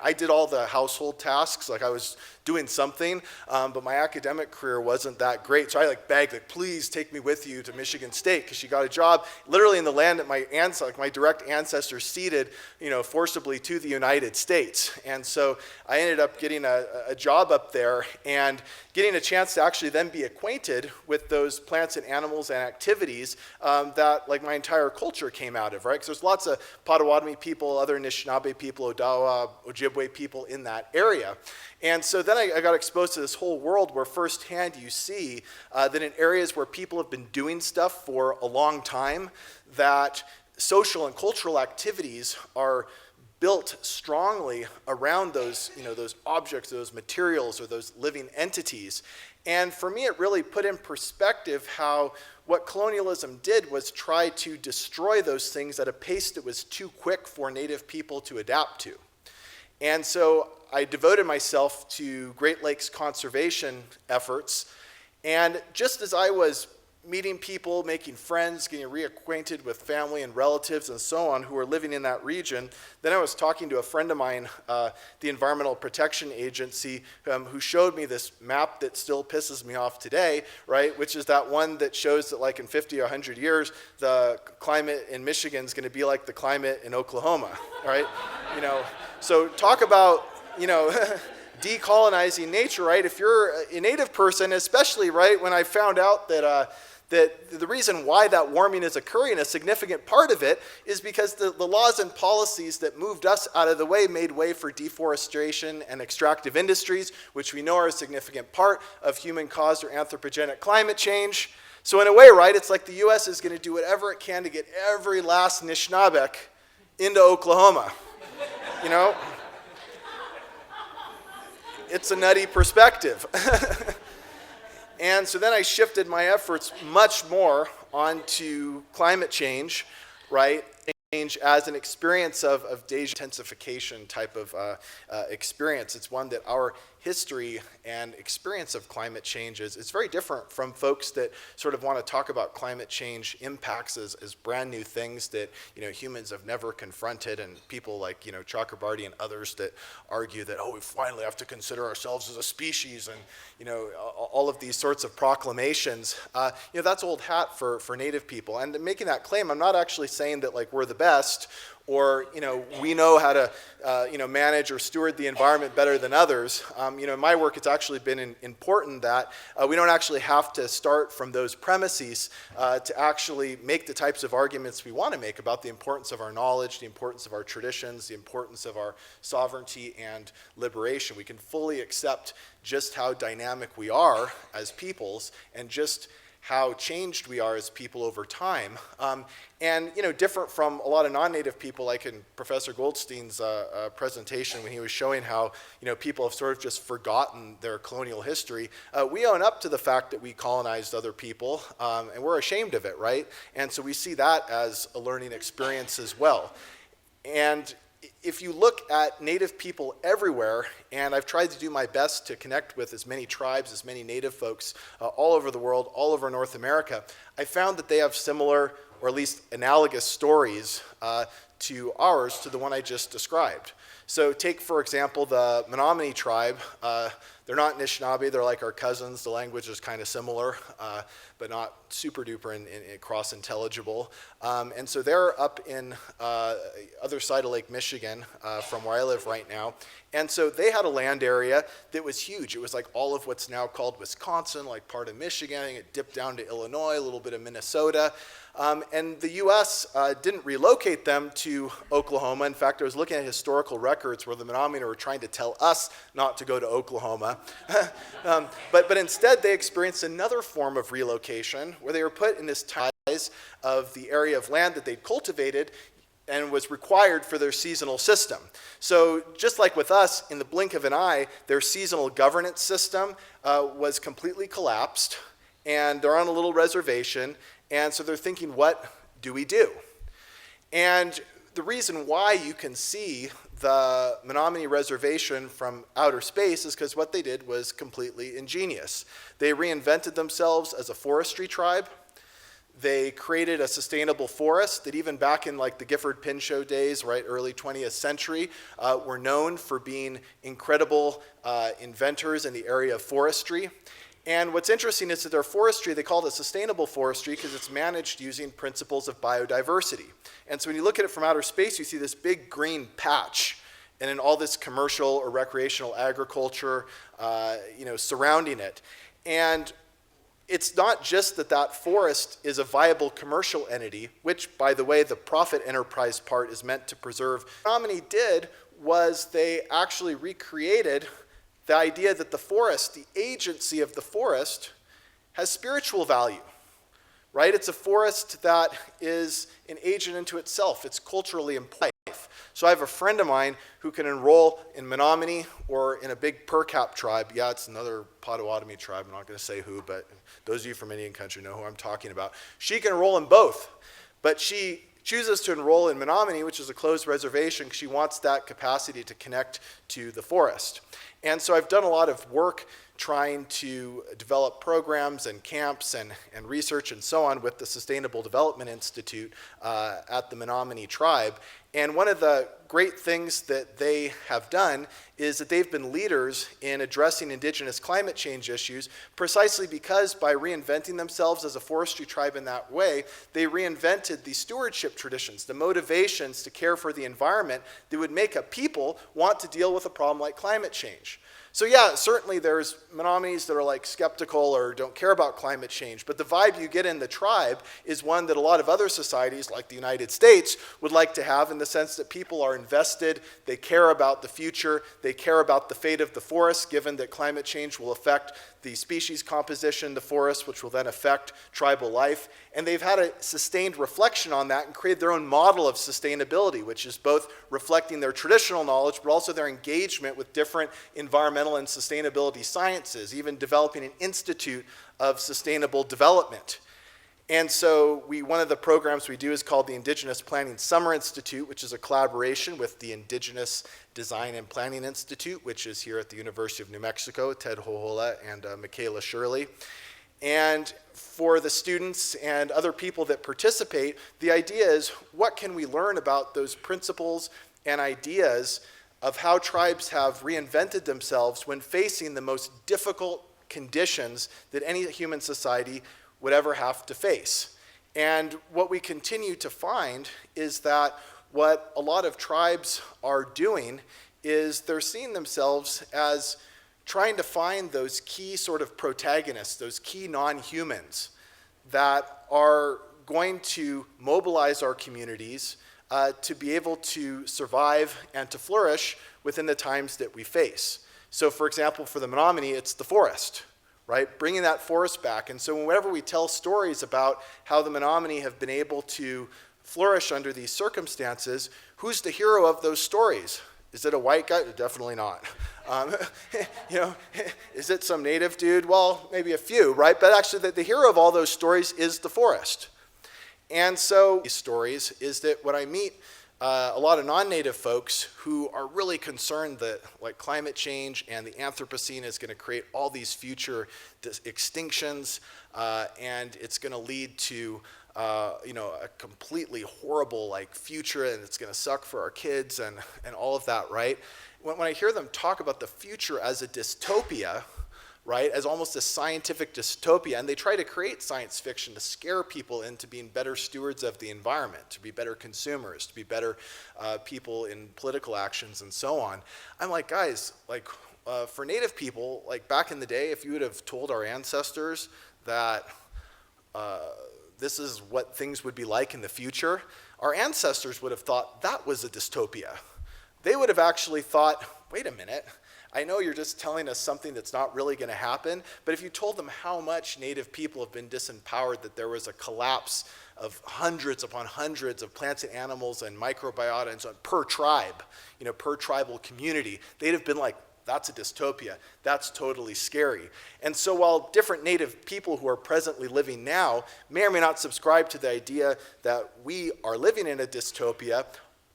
E: I did all the household tasks, like I was doing something, but my academic career wasn't that great. So I begged, please take me with you to Michigan State, because she got a job literally in the land that my direct ancestors ceded, forcibly to the United States. And so I ended up getting a job up there and getting a chance to actually then be acquainted with those plants and animals and activities that my entire culture came out of, right? Because there's lots of Potawatomi people, other Anishinaabe people, Odawa, Ojibwe people in that area. And so then I got exposed to this whole world where firsthand you see that in areas where people have been doing stuff for a long time, that social and cultural activities are built strongly around those, those objects, those materials, or those living entities. And for me, it really put in perspective how what colonialism did was try to destroy those things at a pace that was too quick for Native people to adapt to. And so I devoted myself to Great Lakes conservation efforts. And just as I was meeting people, making friends, getting reacquainted with family and relatives and so on who were living in that region, then I was talking to a friend of mine, the Environmental Protection Agency, who showed me this map that still pisses me off today, right, which is that one that shows that in 50 or 100 years, the climate in Michigan is going to be like the climate in Oklahoma, right? So talk about, decolonizing nature, right? If you're a Native person, especially, right, when I found out that the reason why that warming is occurring, a significant part of it, is because the laws and policies that moved us out of the way made way for deforestation and extractive industries, which we know are a significant part of human-caused or anthropogenic climate change. So in a way, right, it's like the U.S. is going to do whatever it can to get every last Anishinaabe into Oklahoma, It's a nutty perspective. And so then I shifted my efforts much more onto climate change, right? Change as an experience of intensification type of experience. It's one that our history and experience of climate change is very different from folks that sort of want to talk about climate change impacts as brand new things that humans have never confronted, and people like Chakrabarty and others that argue that we finally have to consider ourselves as a species, and all of these sorts of proclamations. That's old hat for Native people. And making that claim, I'm not actually saying that we're the best, or we know how to manage or steward the environment better than others. In my work, it's actually been important that we don't actually have to start from those premises to actually make the types of arguments we want to make about the importance of our knowledge, the importance of our traditions, the importance of our sovereignty and liberation. We can fully accept just how dynamic we are as peoples, and just how changed we are as people over time. And different from a lot of non-native people, like in Professor Goldstein's presentation when he was showing how people have sort of just forgotten their colonial history. We own up to the fact that we colonized other people, and we're ashamed of it, right? And so we see that as a learning experience as well. And if you look at Native people everywhere, and I've tried to do my best to connect with as many tribes, as many Native folks all over the world, all over North America, I found that they have similar or at least analogous stories to ours, to the one I just described. So take, for example, the Menominee tribe. They're not Anishinaabe, they're like our cousins. The language is kind of similar, but not super duper and cross intelligible. And so they're up in other side of Lake Michigan from where I live right now. And so they had a land area that was huge. It was like all of what's now called Wisconsin, like part of Michigan. It dipped down to Illinois, a little bit of Minnesota. And the U.S. Didn't relocate them to Oklahoma. In fact, I was looking at historical records where the Menominee were trying to tell us not to go to Oklahoma. But instead, they experienced another form of relocation where they were put in this ties of the area of land that they'd cultivated and was required for their seasonal system. So just like with us, in the blink of an eye, their seasonal governance system was completely collapsed, and they're on a little reservation, and so they're thinking, what do we do? And the reason why you can see the Menominee Reservation from outer space is because what they did was completely ingenious. They reinvented themselves as a forestry tribe. They created a sustainable forest that even back in like the Gifford Pinchot days, right, early 20th century, were known for being incredible inventors in the area of forestry. And what's interesting is that their forestry, they call it sustainable forestry because it's managed using principles of biodiversity. And so when you look at it from outer space, you see this big green patch, and then all this commercial or recreational agriculture, surrounding it. And it's not just that that forest is a viable commercial entity, which, by the way, the profit enterprise part is meant to preserve. What Menominee did was they actually recreated the idea that the forest, the agency of the forest, has spiritual value, right? It's a forest that is an agent into itself. It's culturally implied. So I have a friend of mine who can enroll in Menominee or in a big per cap tribe. Yeah, it's another Potawatomi tribe. I'm not going to say who, but those of you from Indian country know who I'm talking about. She can enroll in both, but she chooses to enroll in Menominee, which is a closed reservation, because she wants that capacity to connect to the forest. And so I've done a lot of work trying to develop programs and camps and research and so on with the Sustainable Development Institute at the Menominee tribe. And one of the great things that they have done is that they've been leaders in addressing indigenous climate change issues precisely because by reinventing themselves as a forestry tribe in that way, they reinvented the stewardship traditions, the motivations to care for the environment that would make a people want to deal with a problem like climate change. So yeah, certainly there's Menominees that are like skeptical or don't care about climate change, but the vibe you get in the tribe is one that a lot of other societies like the United States would like to have, in the sense that people are invested, they care about the future, they care about the fate of the forest, given that climate change will affect the species composition, the forest, which will then affect tribal life. And they've had a sustained reflection on that and created their own model of sustainability, which is both reflecting their traditional knowledge, but also their engagement with different environmental and sustainability sciences, even developing an institute of sustainable development. And so one of the programs we do is called the Indigenous Planning Summer Institute, which is a collaboration with the Indigenous Design and Planning Institute, which is here at the University of New Mexico, Ted Hohola and Michaela Shirley. And for the students and other people that participate, the idea is, what can we learn about those principles and ideas of how tribes have reinvented themselves when facing the most difficult conditions that any human society would ever have to face. And what we continue to find is that what a lot of tribes are doing is they're seeing themselves as trying to find those key sort of protagonists, those key non-humans that are going to mobilize our communities to be able to survive and to flourish within the times that we face. So for example, for the Menominee, it's the forest, right? Bringing that forest back. And so whenever we tell stories about how the Menominee have been able to flourish under these circumstances, who's the hero of those stories? Is it a white guy? Definitely not. Is it some native dude? Well, maybe a few, right? But actually the hero of all those stories is the forest. And so these stories is that when I meet a lot of non-native folks who are really concerned that like climate change and the Anthropocene is going to create all these future extinctions, and it's going to lead to a completely horrible like future, and it's going to suck for our kids and all of that, right? When I hear them talk about the future as a dystopia, right, as almost a scientific dystopia, and they try to create science fiction to scare people into being better stewards of the environment, to be better consumers, to be better people in political actions and so on. I'm like, guys, like for Native people, like back in the day, if you would have told our ancestors that this is what things would be like in the future, our ancestors would have thought that was a dystopia. They would have actually thought, wait a minute, I know you're just telling us something that's not really going to happen, but if you told them how much Native people have been disempowered, that there was a collapse of hundreds upon hundreds of plants and animals and microbiota and so on per tribe, per tribal community, they'd have been like, that's a dystopia. That's totally scary. And so while different Native people who are presently living now may or may not subscribe to the idea that we are living in a dystopia,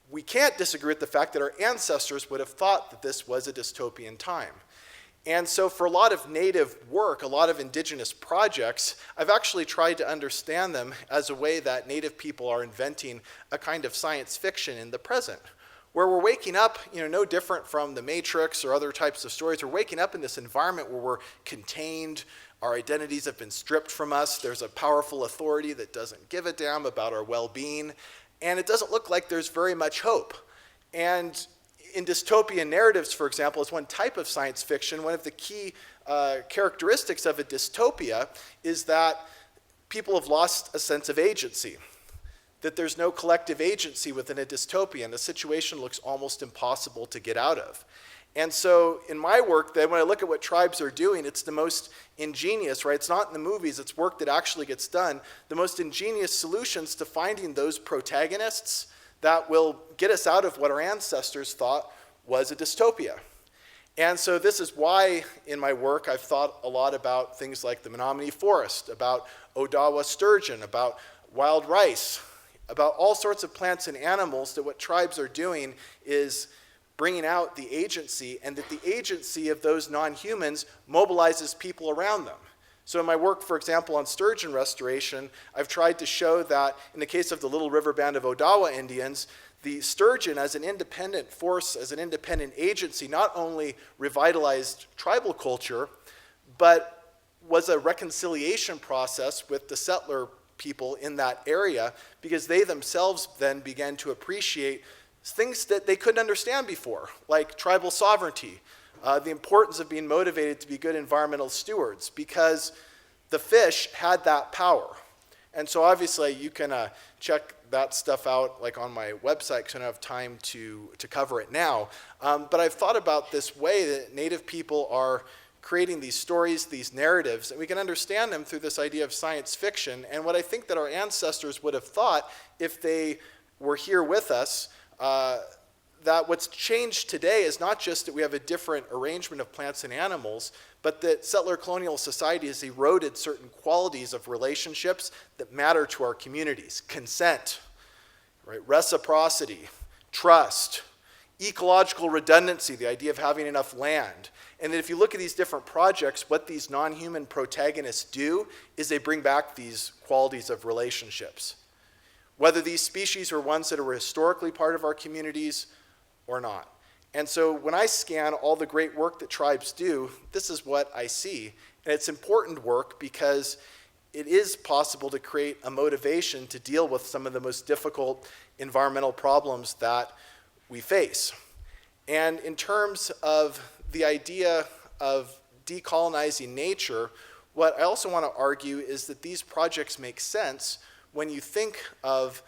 E: we can't disagree with the fact that our ancestors would have thought that this was a dystopian time. And so for a lot of Native work, a lot of indigenous projects, I've actually tried to understand them as a way that Native people are inventing a kind of science fiction in the present, where we're waking up, no different from The Matrix or other types of stories. We're waking up in this environment where we're contained, our identities have been stripped from us, there's a powerful authority that doesn't give a damn about our well-being, and it doesn't look like there's very much hope. And in dystopian narratives, for example, as one type of science fiction, one of the key characteristics of a dystopia is that people have lost a sense of agency, that there's no collective agency within a dystopia, and the situation looks almost impossible to get out of. And so in my work, then, when I look at what tribes are doing, it's the most ingenious, right? It's not in the movies, it's work that actually gets done. The most ingenious solutions to finding those protagonists that will get us out of what our ancestors thought was a dystopia. And so this is why in my work I've thought a lot about things like the Menominee Forest, about Odawa sturgeon, about wild rice, about all sorts of plants and animals, that what tribes are doing is bringing out the agency, and that the agency of those non-humans mobilizes people around them. So in my work, for example, on sturgeon restoration, I've tried to show that in the case of the Little River Band of Odawa Indians, the sturgeon as an independent force, as an independent agency, not only revitalized tribal culture, but was a reconciliation process with the settler people in that area, because they themselves then began to appreciate things that they couldn't understand before, like tribal sovereignty, the importance of being motivated to be good environmental stewards, because the fish had that power. And so obviously you can check that stuff out like on my website, because I don't have time to cover it now. But I've thought about this way that Native people are creating these stories, these narratives, and we can understand them through this idea of science fiction. And what I think that our ancestors would have thought if they were here with us, that what's changed today is not just that we have a different arrangement of plants and animals, but that settler colonial society has eroded certain qualities of relationships that matter to our communities. Consent, right? Reciprocity, trust, ecological redundancy, the idea of having enough land. And that if you look at these different projects, what these non-human protagonists do is they bring back these qualities of relationships, whether these species are ones that are historically part of our communities or not. And so when I scan all the great work that tribes do, this is what I see. And it's important work because it is possible to create a motivation to deal with some of the most difficult environmental problems that we face. And in terms of the idea of decolonizing nature, what I also want to argue is that these projects make sense when you think of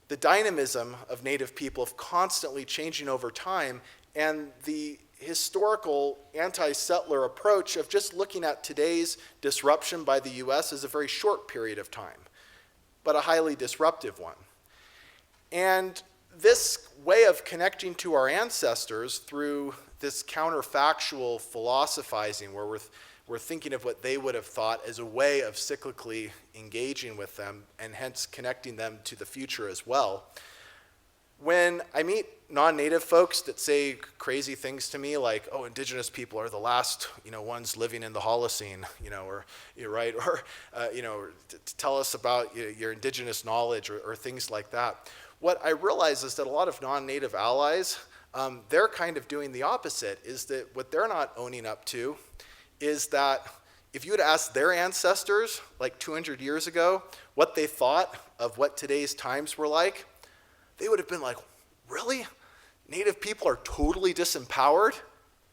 E: the dynamism of Native people of constantly changing over time, and the historical anti-settler approach of just looking at today's disruption by the US as a very short period of time, but a highly disruptive one. And this way of connecting to our ancestors through this counterfactual philosophizing, where we're thinking of what they would have thought as a way of cyclically engaging with them and hence connecting them to the future as well. when I meet non-native folks that say crazy things to me like, oh, indigenous people are the last, ones living in the Holocene, or you're right, or, tell us about your indigenous knowledge or things like that. What I realize is that a lot of non-native allies, they're kind of doing the opposite, is that what they're not owning up to is that if you had asked their ancestors like 200 years ago what they thought of what today's times were like, they would have been like, really? Native people are totally disempowered?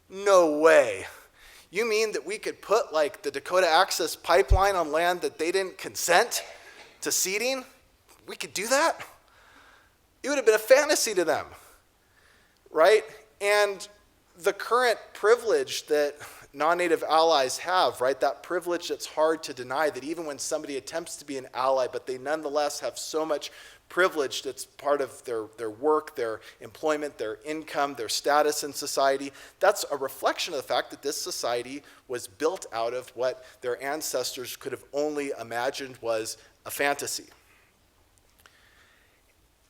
E: No way. You mean that we could put like the Dakota Access Pipeline on land that they didn't consent to seeding? We could do that? It would have been a fantasy to them, right? And the current privilege that non-native allies have, right, that privilege that's hard to deny, that even when somebody attempts to be an ally, but they nonetheless have so much privilege that's part of their work, their employment, their income, their status in society, that's a reflection of the fact that this society was built out of what their ancestors could have only imagined was a fantasy.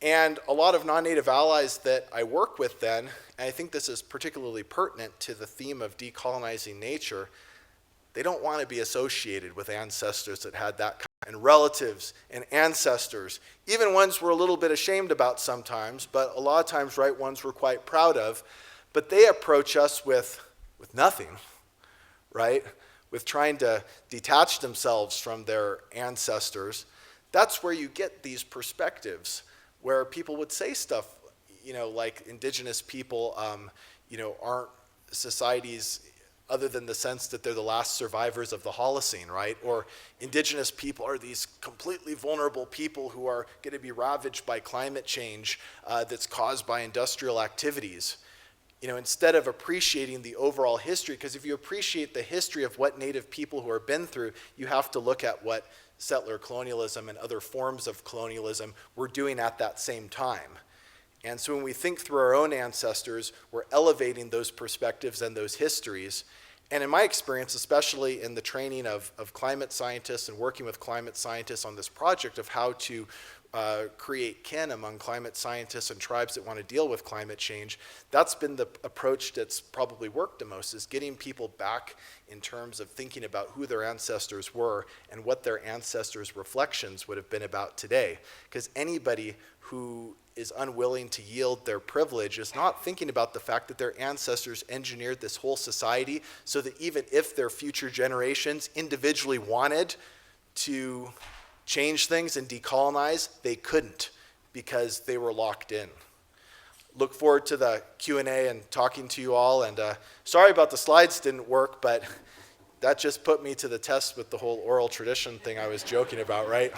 E: And a lot of non-native allies that I work with then, and I think this is particularly pertinent to the theme of decolonizing nature, they don't want to be associated with ancestors that had that kind, and relatives and ancestors, even ones we're a little bit ashamed about sometimes, but a lot of times, right, ones we're quite proud of. But they approach us with nothing, right? With trying to detach themselves from their ancestors. That's where you get these perspectives, where people would say stuff, like indigenous people, aren't societies other than the sense that they're the last survivors of the Holocene, right? Or indigenous people are these completely vulnerable people who are going to be ravaged by climate change that's caused by industrial activities. Instead of appreciating the overall history, because if you appreciate the history of what Native people who have been through, you have to look at what settler colonialism and other forms of colonialism were doing at that same time. And so when we think through our own ancestors, we're elevating those perspectives and those histories. And in my experience, especially in the training of climate scientists and working with climate scientists on this project of how to create kin among climate scientists and tribes that want to deal with climate change, that's been the approach that's probably worked the most, is getting people back in terms of thinking about who their ancestors were and what their ancestors' reflections would have been about today. Because anybody who is unwilling to yield their privilege is not thinking about the fact that their ancestors engineered this whole society so that even if their future generations individually wanted to change things and decolonize, they couldn't because they were locked in. Look forward to the Q&A and talking to you all. And sorry about the slides didn't work, but that just put me to the test with the whole oral tradition thing I was joking about, right?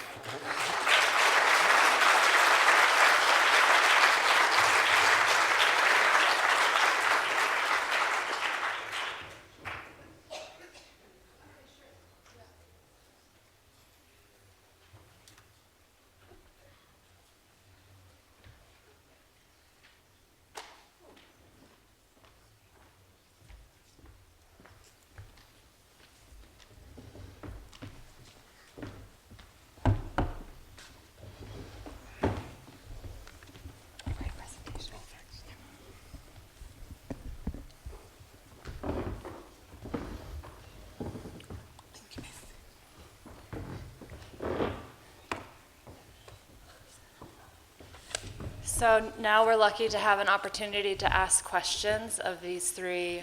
A: So now we're lucky to have an opportunity to ask questions of these three,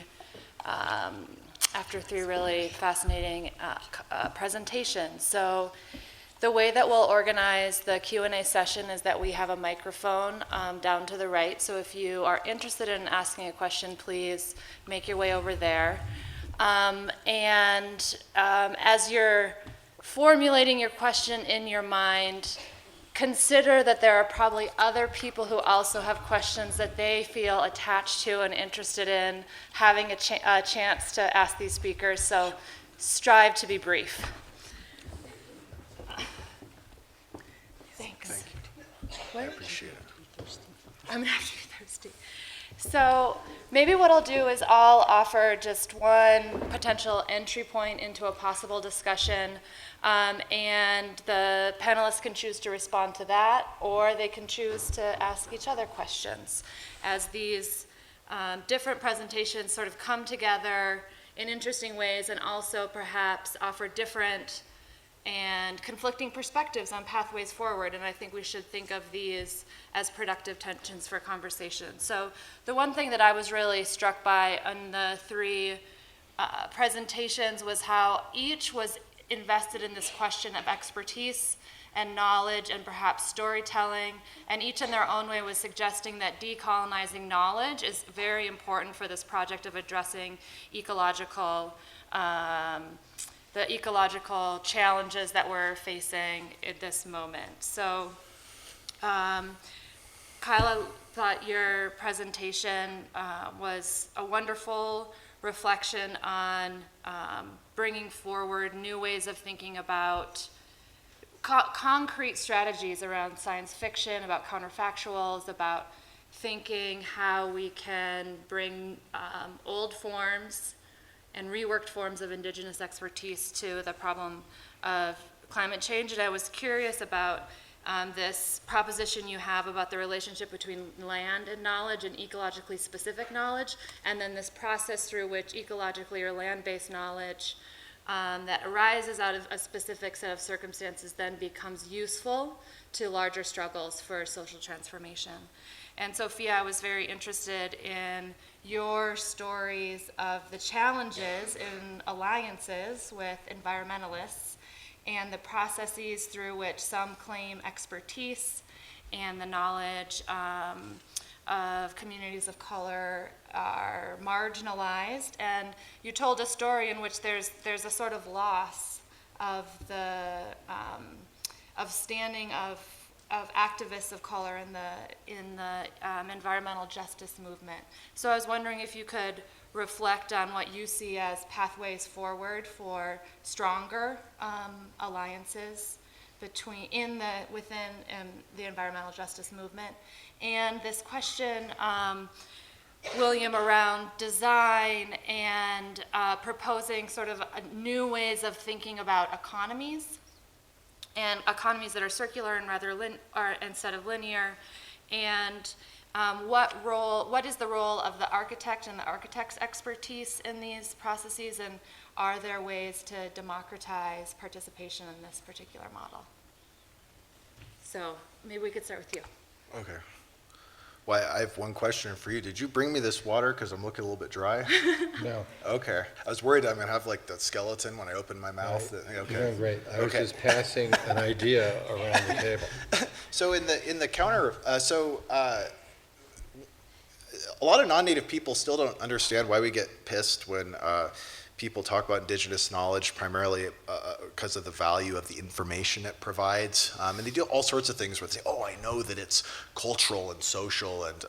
A: after three really fascinating presentations. So the way that we'll organize the Q&A session is that we have a microphone down to the right. So if you are interested in asking a question, please make your way over there. As you're formulating your question in your mind, consider that there are probably other people who also have questions that they feel attached to and interested in having a chance to ask these speakers, so strive to be brief. Thanks.
E: Thank you. I appreciate it.
A: I'm after you thirsty. So maybe what I'll do is I'll offer just one potential entry point into a possible discussion, and the panelists can choose to respond to that, or they can choose to ask each other questions as these different presentations sort of come together in interesting ways, and also perhaps offer different and conflicting perspectives on pathways forward, and I think we should think of these as productive tensions for conversation. So the one thing that I was really struck by on the three presentations was how each was invested in this question of expertise and knowledge and perhaps storytelling, and each in their own way was suggesting that decolonizing knowledge is very important for this project of addressing the ecological challenges that we're facing at this moment. So, Kyla, thought your presentation was a wonderful reflection on bringing forward new ways of thinking about concrete strategies around science fiction, about counterfactuals, about thinking how we can bring old forms and reworked forms of indigenous expertise to the problem of climate change. And I was curious about this proposition you have about the relationship between land and knowledge and ecologically specific knowledge, and then this process through which ecologically or land-based knowledge that arises out of a specific set of circumstances then becomes useful to larger struggles for social transformation. And Sophia, I was very interested in your stories of the challenges in alliances with environmentalists and the processes through which some claim expertise and the knowledge of communities of color are marginalized. And you told a story in which there's a sort of loss of the of standing of activists of color in the environmental justice movement. So I was wondering if you could reflect on what you see as pathways forward for stronger alliances within the environmental justice movement, and this question, William, around design and proposing sort of new ways of thinking about economies, and economies that are circular and rather instead of linear, and what is the role of the architect and the architect's expertise in these processes, and are there ways to democratize participation in this particular model? So maybe we could start with you.
E: Okay. Well, I have one question for you. Did you bring me this water? Because I'm looking a little bit dry.
B: No.
E: Okay. I was worried I'm going to have like that skeleton when I open my mouth. Okay.
B: You're doing great. I was
E: Okay.
B: just passing an idea around the table.
E: So in the counter, a lot of non-native people still don't understand why we get pissed when people talk about indigenous knowledge, primarily because of the value of the information it provides. And they do all sorts of things where they say, oh, I know that it's cultural and social and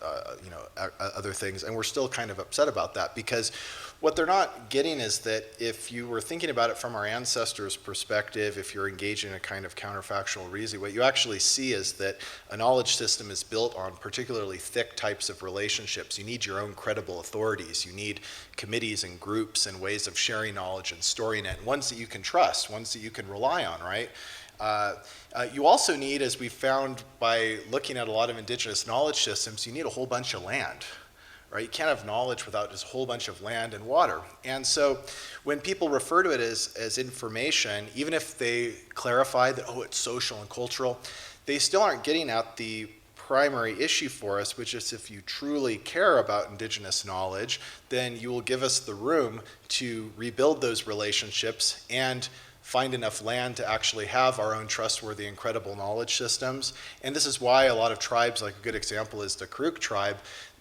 E: other things. And we're still kind of upset about that, because what they're not getting is that if you were thinking about it from our ancestors' perspective, if you're engaging in a kind of counterfactual reasoning, what you actually see is that a knowledge system is built on particularly thick types of relationships. You need your own credible authorities. You need committees and groups and ways of sharing knowledge and storing it, and ones that you can trust, ones that you can rely on, right? You also need, as we found by looking at a lot of indigenous knowledge systems, you need a whole bunch of land. Right? You can't have knowledge without just a whole bunch of land and water. And so when people refer to it as information, even if they clarify that, oh, it's social and cultural, they still aren't getting at the primary issue for us, which is if you truly care about indigenous knowledge, then you will give us the room to rebuild those relationships and find enough land to actually have our own trustworthy and credible knowledge systems. And this is why a lot of tribes, like a good example is the Karuk tribe,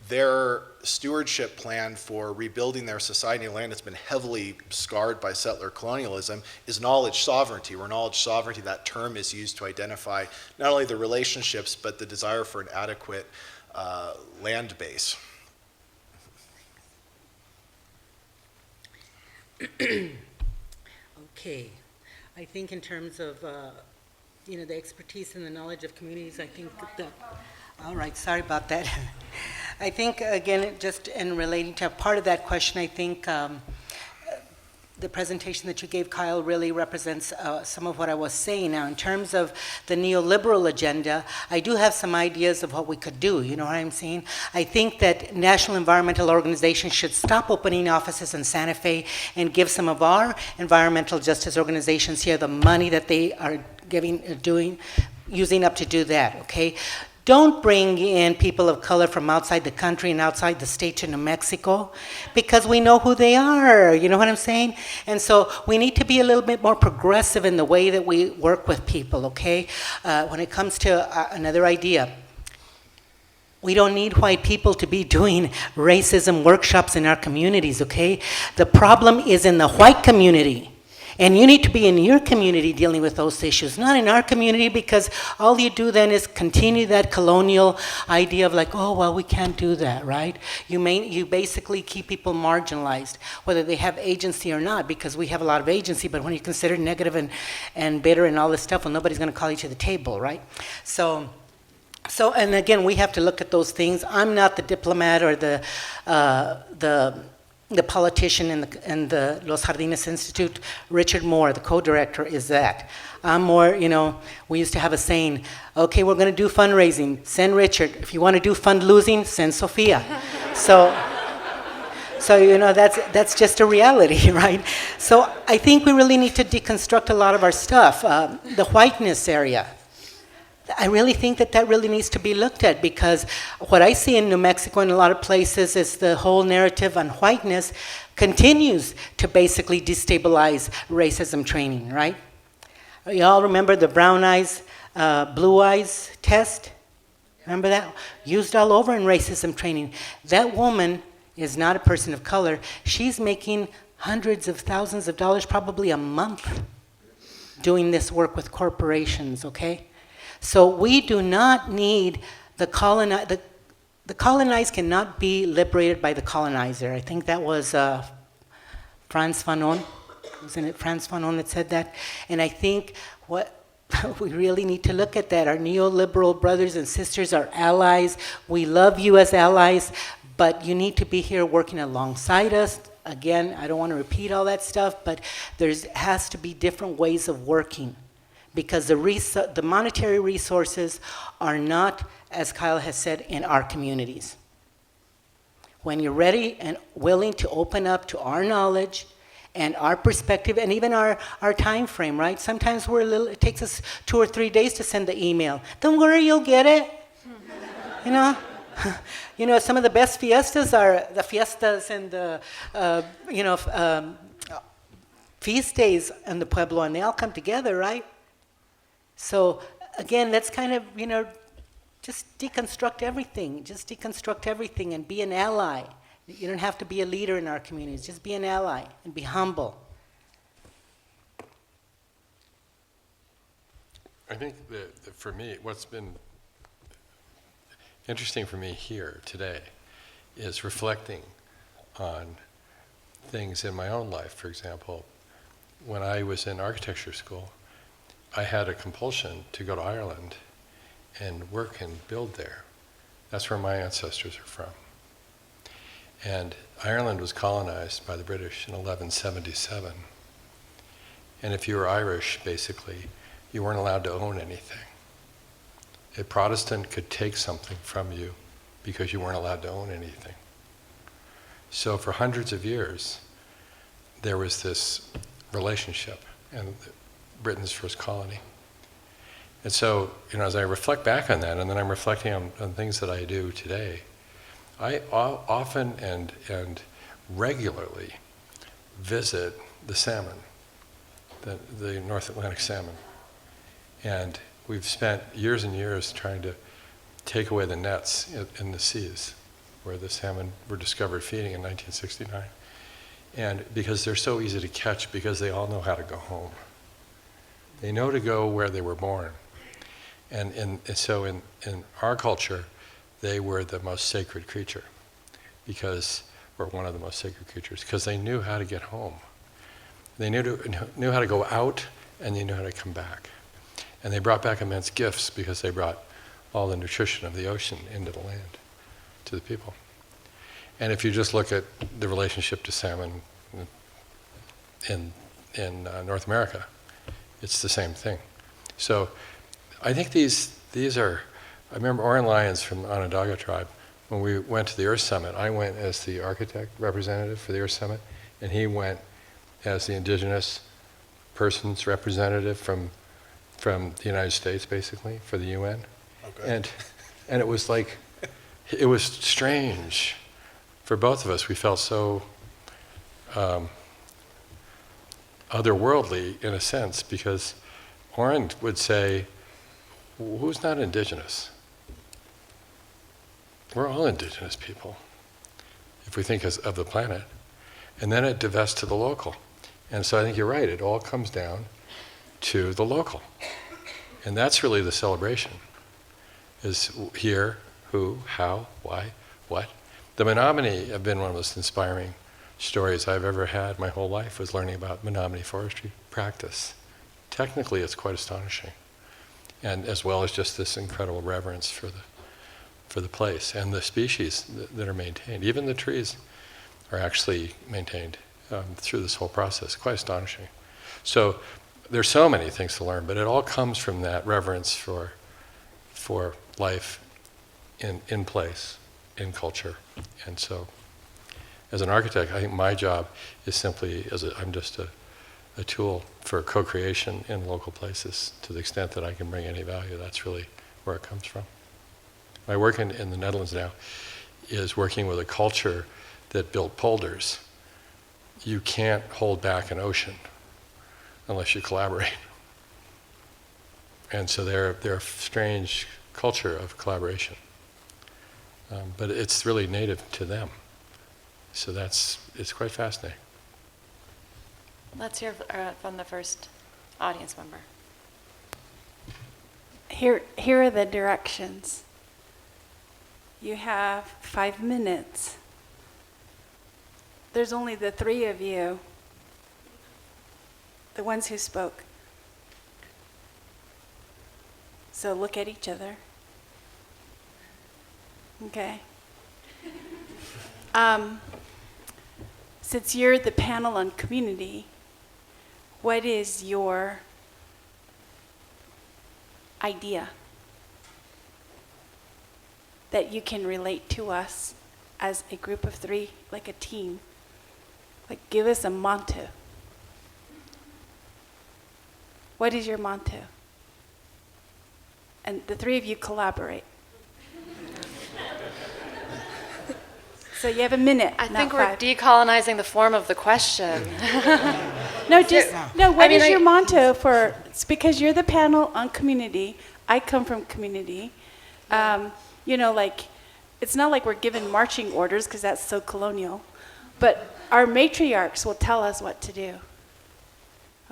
E: their stewardship plan for rebuilding their society and land that's been heavily scarred by settler colonialism is knowledge sovereignty, where knowledge sovereignty, that term is used to identify not only the relationships, but the desire for an adequate land base.
D: Okay. I think in terms of, the expertise and the knowledge of communities, I think that, all right, sorry about that. I think, again, just in relating to part of that question, I think the presentation that you gave, Kyle, really represents some of what I was saying. Now, in terms of the neoliberal agenda, I do have some ideas of what we could do, you know what I'm saying? I think that national environmental organizations should stop opening offices in Santa Fe and give some of our environmental justice organizations here the money that they are using up to do that, okay? Don't bring in people of color from outside the country and outside the state to New Mexico, because we know who they are, you know what I'm saying? And so we need to be a little bit more progressive in the way that we work with people, okay? When it comes to another idea, we don't need white people to be doing racism workshops in our communities, okay? The problem is in the white community. And you need to be in your community dealing with those issues, not in our community, because all you do then is continue that colonial idea of like, oh, well, we can't do that, right? You basically keep people marginalized, whether they have agency or not, because we have a lot of agency, but when you consider negative and bitter and all this stuff, well, nobody's gonna call you to the table, right? So, and again, we have to look at those things. I'm not the diplomat or the politician in the Los Jardines Institute. Richard Moore, the co-director, is that. I'm more, you know, we used to have a saying, okay, we're gonna do fundraising, send Richard. If you wanna do fund losing, send Sophia. So you know, that's just a reality, right? So I think we really need to deconstruct a lot of our stuff. The whiteness area, I really think that really needs to be looked at, because what I see in New Mexico and a lot of places is the whole narrative on whiteness continues to basically destabilize racism training, right? You all remember the brown eyes, blue eyes test? Remember that? Used all over in racism training. That woman is not a person of color. She's making hundreds of thousands of dollars, probably a month, doing this work with corporations, okay? So we do not need the colonized cannot be liberated by the colonizer. I think that was Frantz Fanon. Wasn't it Frantz Fanon that said that? And I think what we really need to look at that. Our neoliberal brothers and sisters are allies. We love you as allies, but you need to be here working alongside us. Again, I don't want to repeat all that stuff, but there has to be different ways of working, because the monetary resources are not, as Kyle has said, in our communities. When you're ready and willing to open up to our knowledge and our perspective and even our time frame, right? Sometimes it takes us 2 or 3 days to send the email. Don't worry, you'll get it. You know? You know, some of the best fiestas are the fiestas and the, feast days in the Pueblo, and they all come together, right? So again, that's kind of, you know, just deconstruct everything. Just deconstruct everything and be an ally. You don't have to be a leader in our communities. Just be an ally and be humble.
B: I think that for me, what's been interesting for me here today is reflecting on things in my own life. For example, when I was in architecture school, I had a compulsion to go to Ireland and work and build there. That's where my ancestors are from. And Ireland was colonized by the British in 1177. And if you were Irish, basically, you weren't allowed to own anything. A Protestant could take something from you because you weren't allowed to own anything. So for hundreds of years, there was this relationship, and Britain's first colony. And so, you know, as I reflect back on that, and then I'm reflecting on things that I do today, I often and regularly visit the salmon, the North Atlantic salmon. And we've spent years and years trying to take away the nets in the seas where the salmon were discovered feeding in 1969. And because they're so easy to catch, because they all know how to go home. They know to go where they were born. And so in our culture, they were the most sacred creature, or one of the most sacred creatures, because they knew how to get home. They knew how to go out, and they knew how to come back. And they brought back immense gifts because they brought all the nutrition of the ocean into the land. to the people. And if you just look at the relationship to salmon in North America, it's the same thing. So I think these are, I remember Oren Lyons from the Onondaga tribe, when we went to the Earth Summit, I went as the architect representative for the Earth Summit, and he went as the indigenous person's representative from the United States, basically, for the UN.
E: Okay.
B: And it was like, it was strange for both of us. We felt so otherworldly in a sense, because Oren would say, who's not indigenous? We're all indigenous people, if we think of the planet. And then it divests to the local. And so I think you're right, it all comes down to the local. And that's really the celebration, is here, who, how, why, what. The Menominee have been one of the most inspiring stories I've ever had my whole life, was learning about Menominee forestry practice. Technically, it's quite astonishing. And as well as just this incredible reverence for the place and the species that are maintained. Even the trees are actually maintained through this whole process. Quite astonishing. So there's so many things to learn, but it all comes from that reverence for life in place, in culture. And so as an architect, I think my job is simply, I'm just a tool for co-creation in local places. To the extent that I can bring any value, that's really where it comes from. My work in the Netherlands now is working with a culture that built polders. You can't hold back an ocean unless you collaborate. And so they're a strange culture of collaboration. But it's really native to them. So it's quite fascinating.
A: Let's hear from the first audience member.
F: Here are the directions. You have 5 minutes. There's only the 3 of you, the ones who spoke. So look at each other. Okay. Since you're the panel on community, what is your idea that you can relate to us as a group of 3, like a team? Like, give us a motto. What is your motto? And the 3 of you collaborate. So you have a minute,
A: I
F: not
A: think we're
F: 5.
A: decolonizing the form of the question.
F: No, just, no, what
A: I mean,
F: is your motto for, it's because you're the panel on community, I come from community. You know, like, it's not like we're given marching orders, because that's so colonial, but our matriarchs will tell us what to do,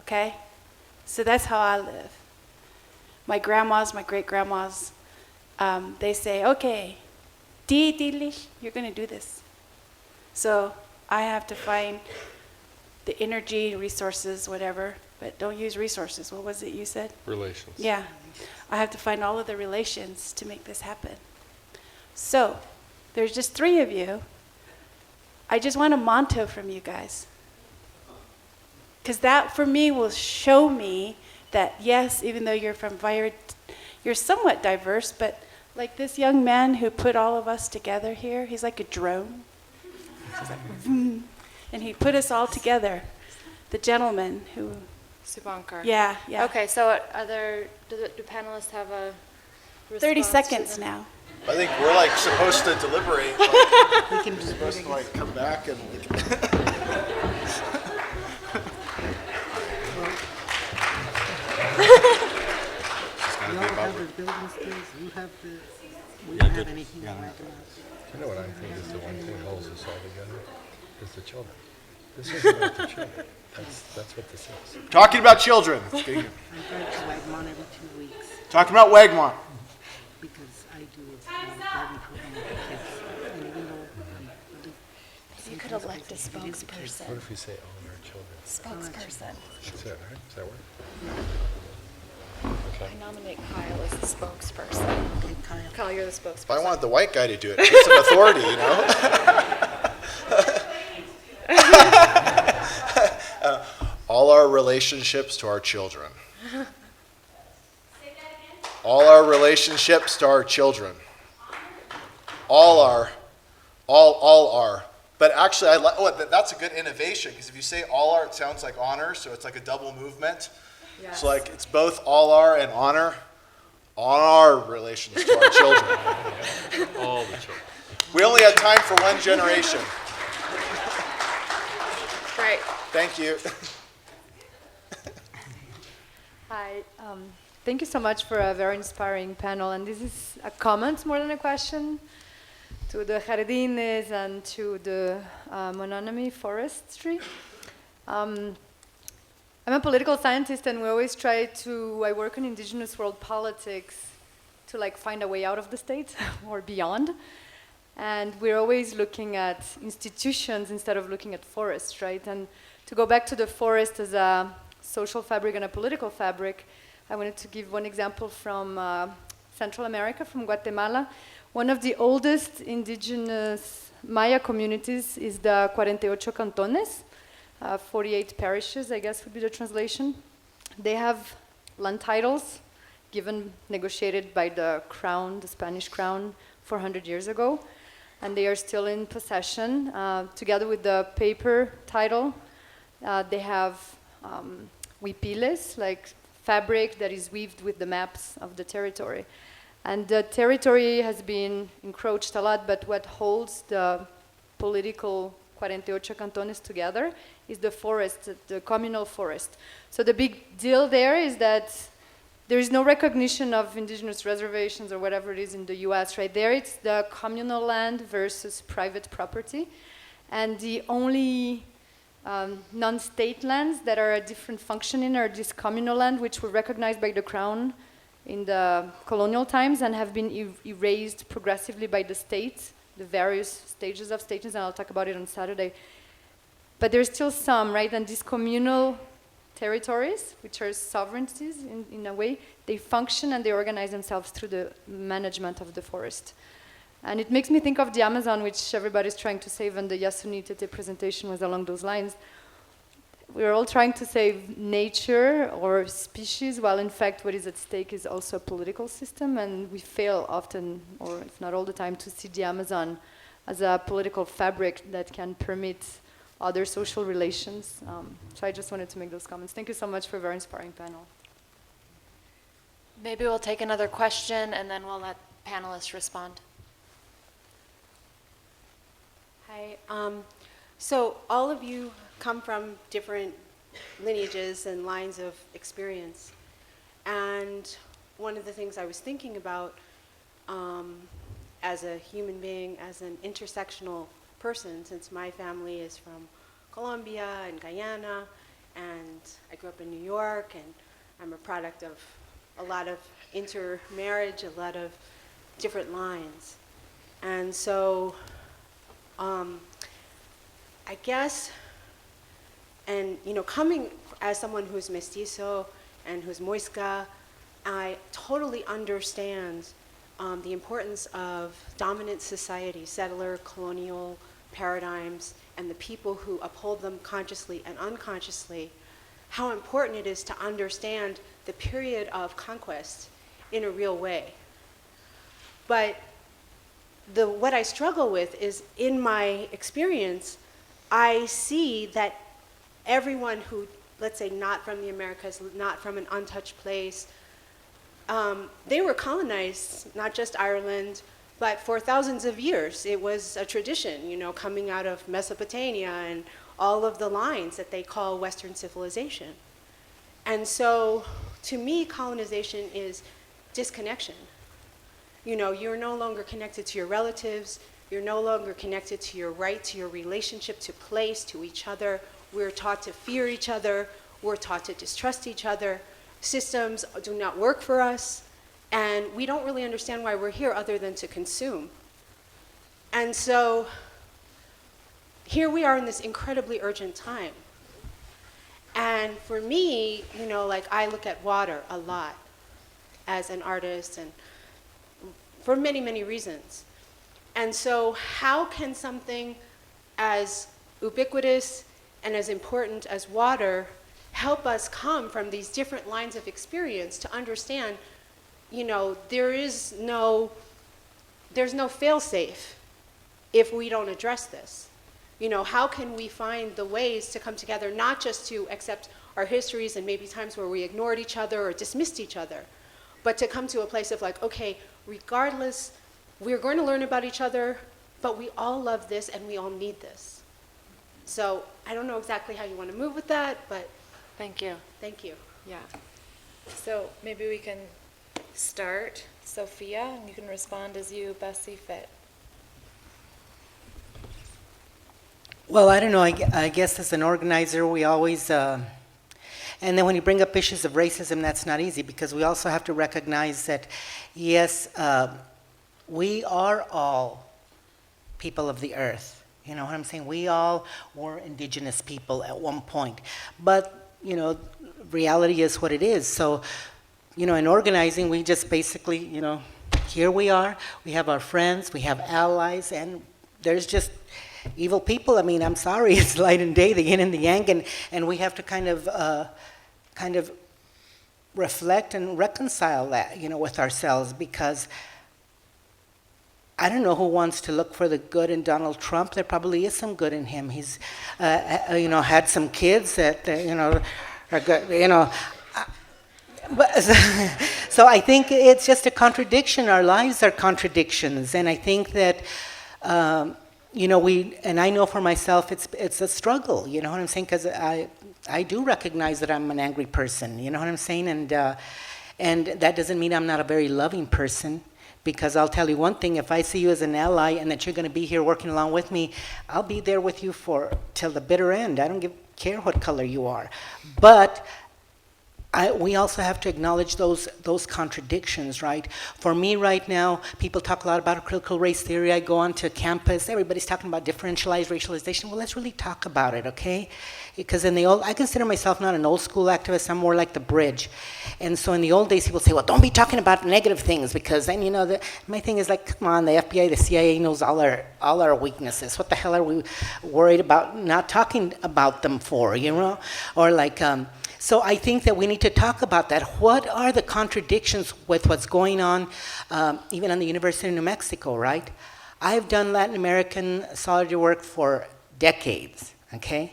F: okay? So that's how I live. My grandmas, my great-grandmas, they say, okay, you're gonna do this. So I have to find the energy, resources, whatever, but don't use resources. What was it you said?
B: Relations.
F: Yeah. I have to find all of the relations to make this happen. So there's just 3 of you. I just want a motto from you guys. Because that, for me, will show me that, yes, even though you're you're somewhat diverse, but like this young man who put all of us together here, he's like a drone. He's like, vroom, and he put us all together. The gentleman who,
A: Subankar.
F: yeah.
A: Okay, so do panelists have a response
F: 30
A: to
F: seconds
A: the-
F: now.
E: I think we're like supposed to deliberate. Like,
D: We can
E: we're supposed to like come back and.
D: You all have the building skills, you have we don't have anything to recognize.
B: You know what I think is the one thing that holds us all together? Is the children. This is about the children. That's what this is.
E: Talking about children.
D: I drive to Wagmont every 2 weeks
E: Talking about Wagmont.
D: because I do a garden program with the kids. And even though
A: Maybe you could elect a spokesperson.
B: What if we say all of our children?
A: Spokesperson.
B: That's it, right? Does that work? Okay.
A: I nominate Kyle as the spokesperson.
D: Okay, Kyle.
A: Kyle, you're the
E: If
A: spokesperson.
E: I wanted the white guy to do it, get some authority, you know? All our relationships to our children. All our relationships to our children. All are. But actually, that's a good innovation, because if you say all are, it sounds like honor, so it's like a double movement.
A: Yes.
E: So like it's both all are and honor on our relations to our children.
B: All the children.
E: We only had time for one generation.
A: Great.
E: Thank you.
G: Hi, thank you so much for a very inspiring panel. And this is a comment more than a question to the jardines and to the mononomy forestry. I'm a political scientist, and we always I work in indigenous world politics to like find a way out of the state or beyond. And we're always looking at institutions instead of looking at forests, right? And to go back to the forest as a social fabric and a political fabric, I wanted to give one example from Central America, from Guatemala. One of the oldest indigenous Maya communities is the 48 cantones, 48 parishes, I guess would be the translation. They have land titles negotiated by the crown, the Spanish crown, 400 years ago. And they are still in possession. Together with the paper title, they have huipiles, like fabric that is weaved with the maps of the territory. And the territory has been encroached a lot, but what holds the political 48 cantones together is the forest, the communal forest. So the big deal there is that there is no recognition of indigenous reservations or whatever it is in the US. Right there, it's the communal land versus private property. And the only non-state lands that are a different functioning are this communal land, which were recognized by the crown in the colonial times and have been erased progressively by the state, the various stages of states, and I'll talk about it on Saturday. But there's still some, right? And these communal territories, which are sovereignties in a way, they function and they organize themselves through the management of the forest. And it makes me think of the Amazon, which everybody's trying to save, and the Yasuni Tete presentation was along those lines. We're all trying to save nature or species, while in fact what is at stake is also a political system, and we fail often, or if not all the time, to see the Amazon as a political fabric that can permit other social relations. So I just wanted to make those comments. Thank you so much for a very inspiring panel.
A: Maybe we'll take another question and then we'll let panelists respond.
H: Hi. So all of you come from different lineages and lines of experience. And one of the things I was thinking about as a human being, as an intersectional person, since my family is from Colombia and Guyana, and I grew up in New York, and I'm a product of a lot of intermarriage, a lot of different lines. And so I guess, and you know, coming as someone who's mestizo and who's Muisca, I totally understand the importance of dominant society, settler, colonial paradigms, and the people who uphold them consciously and unconsciously, how important it is to understand the period of conquest in a real way. But what I struggle with is, in my experience, I see that everyone who, let's say, not from the Americas, not from an untouched place, they were colonized, not just Ireland, but for thousands of years. It was a tradition, you know, coming out of Mesopotamia and all of the lines that they call Western civilization. And so, to me, colonization is disconnection. You know, you're no longer connected to your relatives, you're no longer connected to your right, to your relationship to place, to each other. We're taught to fear each other, we're taught to distrust each other. Systems do not work for us, and we don't really understand why we're here other than to consume. And so, here we are in this incredibly urgent time. And for me, you know, like I look at water a lot. as an artist and for many, many reasons. And so how can something as ubiquitous and as important as water help us come from these different lines of experience to understand, you know, there's no fail-safe if we don't address this. You know, how can we find the ways to come together, not just to accept our histories and maybe times where we ignored each other or dismissed each other, but to come to a place of like, okay, regardless, we're going to learn about each other, but we all love this and we all need this. So I don't know exactly how you want to move with that, but
A: Thank you.
H: thank you.
A: Yeah. So maybe we can start, Sophia, and you can respond as you best see fit.
D: Well, I don't know. I guess as an organizer, we always, and then when you bring up issues of racism, that's not easy because we also have to recognize that, yes, we are all people of the earth. You know what I'm saying? We all were indigenous people at one point. But, you know, reality is what it is. So, you know, in organizing, we just basically, you know, here we are. We have our friends, we have allies, and there's just evil people. I mean, I'm sorry, it's light and day, the yin and the yang, and we have to kind of reflect and reconcile that, you know, with ourselves, because I don't know who wants to look for the good in Donald Trump. There probably is some good in him. He's, you know, had some kids that, you know, are good, you know. But, so I think it's just a contradiction. Our lives are contradictions, and I think that, you know, and I know for myself, it's a struggle. You know what I'm saying? Because I do recognize that I'm an angry person. You know what I'm saying? And that doesn't mean I'm not a very loving person. Because I'll tell you one thing, if I see you as an ally and that you're going to be here working along with me, I'll be there with you till the bitter end. I don't care what color you are. But we also have to acknowledge those contradictions, right? For me right now, people talk a lot about critical race theory. I go onto campus, everybody's talking about differentialized racialization. Well, let's really talk about it, okay? Because I consider myself not an old school activist, I'm more like the bridge. And so in the old days, people say, well, don't be talking about negative things, because then, you know, my thing is like, come on, the FBI, the CIA knows all our weaknesses. What the hell are we worried about not talking about them for, you know? Or like, so I think that we need to talk about that. What are the contradictions with what's going on, even on the University of New Mexico, right? I've done Latin American solidarity work for decades, okay?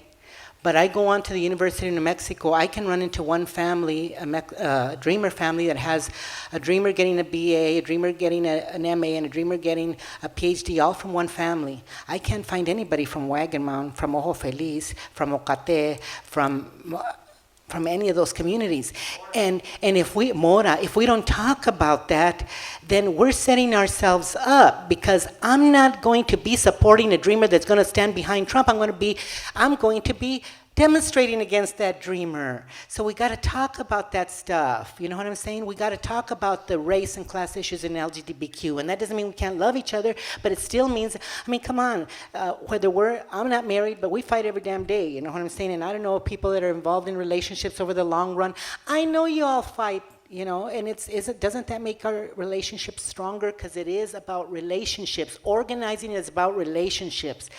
D: But I go on to the University of New Mexico, I can run into one family, a dreamer family that has a dreamer getting a BA, a dreamer getting an MA, and a dreamer getting a PhD, all from one family. I can't find anybody from Wagon Mound, from Ojo Feliz, from Ocate, from any of those communities. And if we don't talk about that, then we're setting ourselves up, because I'm not going to be supporting a dreamer that's going to stand behind Trump. I'm going to be demonstrating against that dreamer. So we got to talk about that stuff. You know what I'm saying? We got to talk about the race and class issues in LGBTQ. And that doesn't mean we can't love each other, but it still means, I mean, come on, I'm not married, but we fight every damn day. You know what I'm saying? And I don't know people that are involved in relationships over the long run. I know you all fight, you know, and doesn't that make our relationships stronger? Because it is about relationships. Organizing is about relationships.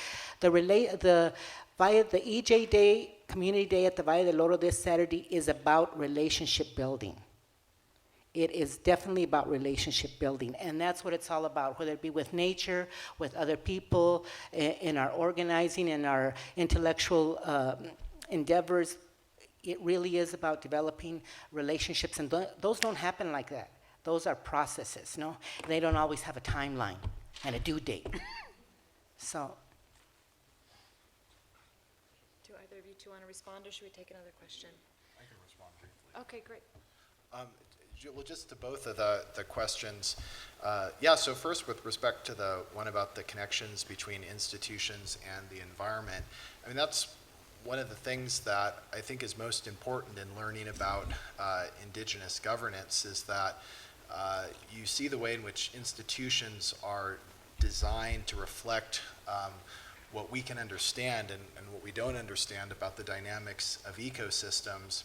D: The EJ Day, Community Day at the Valle del Oro this Saturday is about relationship building. It is definitely about relationship building, and that's what it's all about, whether it be with nature, with other people, in our organizing, in our intellectual endeavors. It really is about developing relationships, and those don't happen like that. Those are processes, no? They don't always have a timeline and a due date. So.
A: Do either of you two want to respond, or should we take another question?
E: I can respond briefly.
A: Okay, great.
E: Well, just to both of the questions. Yeah, so first with respect to the one about the connections between institutions and the environment, I mean, that's one of the things that I think is most important in learning about indigenous governance, is that you see the way in which institutions are designed to reflect what we can understand and what we don't understand about the dynamics of ecosystems.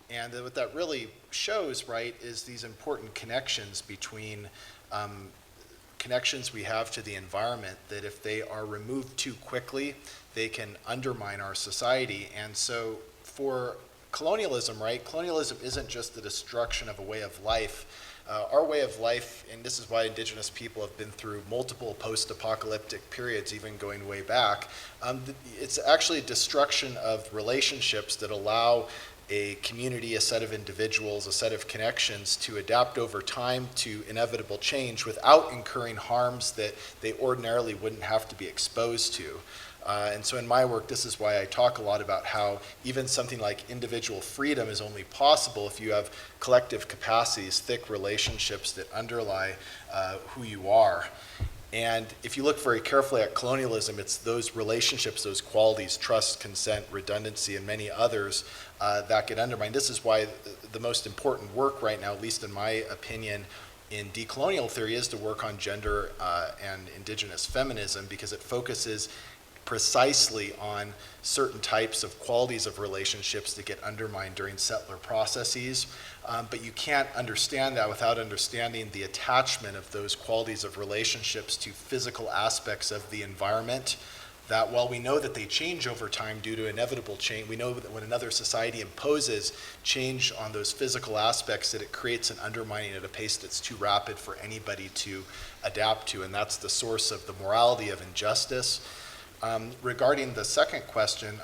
E: And what that really shows, right, is these important connections between connections we have to the environment, that if they are removed too quickly, they can undermine our society. And so for colonialism, right, colonialism isn't just the destruction of a way of life. Our way of life, and this is why indigenous people have been through multiple post-apocalyptic periods, even going way back, it's actually destruction of relationships that allow a community, a set of individuals, a set of connections to adapt over time to inevitable change without incurring harms that they ordinarily wouldn't have to be exposed to. And so in my work, this is why I talk a lot about how even something like individual freedom is only possible if you have collective capacities, thick relationships that underlie who you are. And if you look very carefully at colonialism, it's those relationships, those qualities, trust, consent, redundancy, and many others that get undermined. This is why the most important work right now, at least in my opinion, in decolonial theory is to work on gender and indigenous feminism, because it focuses precisely on certain types of qualities of relationships that get undermined during settler processes. But you can't understand that without understanding the attachment of those qualities of relationships to physical aspects of the environment, that while we know that they change over time due to inevitable change, we know that when another society imposes change on those physical aspects, that it creates an undermining at a pace that's too rapid for anybody to adapt to, and that's the source of the morality of injustice. Regarding the second question,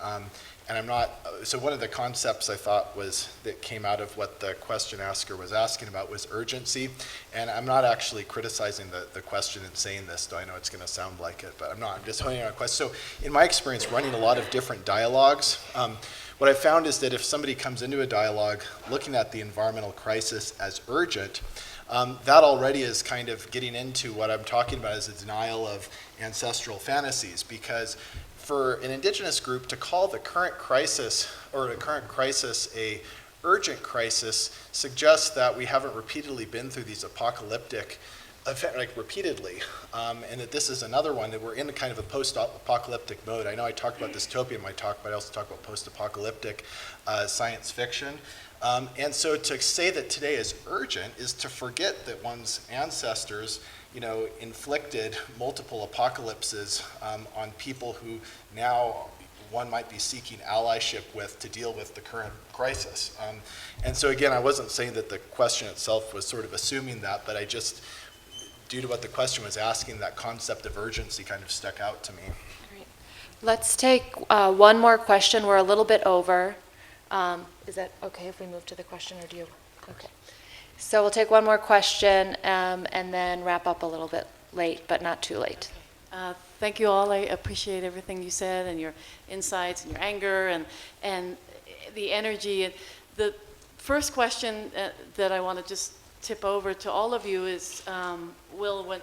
E: and I'm not, so one of the concepts I thought that came out of what the question asker was asking about was urgency, and I'm not actually criticizing the question and saying this, though I know it's going to sound like it, but I'm not, I'm just honing on a question. So in my experience running a lot of different dialogues, what I found is that if somebody comes into a dialogue looking at the environmental crisis as urgent, that already is kind of getting into what I'm talking about as a denial of ancestral fantasies, because for an indigenous group to call the current crisis, or the current crisis, a urgent crisis suggests that we haven't repeatedly been through these apocalyptic events, like repeatedly, and that this is another one, that we're in kind of a post-apocalyptic mode. I know I talked about dystopia in my talk, but I also talk about post-apocalyptic science fiction. And so to say that today is urgent is to forget that one's ancestors, inflicted multiple apocalypses on people who now one might be seeking allyship with to deal with the current crisis. And so again, I wasn't saying that the question itself was sort of assuming that, but I just, due to what the question was asking, that concept of urgency kind of stuck out to me.
A: Great. Let's take one more question. We're a little bit over. Is that okay if we move to the question, or do you? Okay. So we'll take one more question and then wrap up a little bit late, but not too late.
F: Thank you all. I appreciate everything you said, and your insights and your anger and the energy. And the first question that I want to just tip over to all of you is, Will, when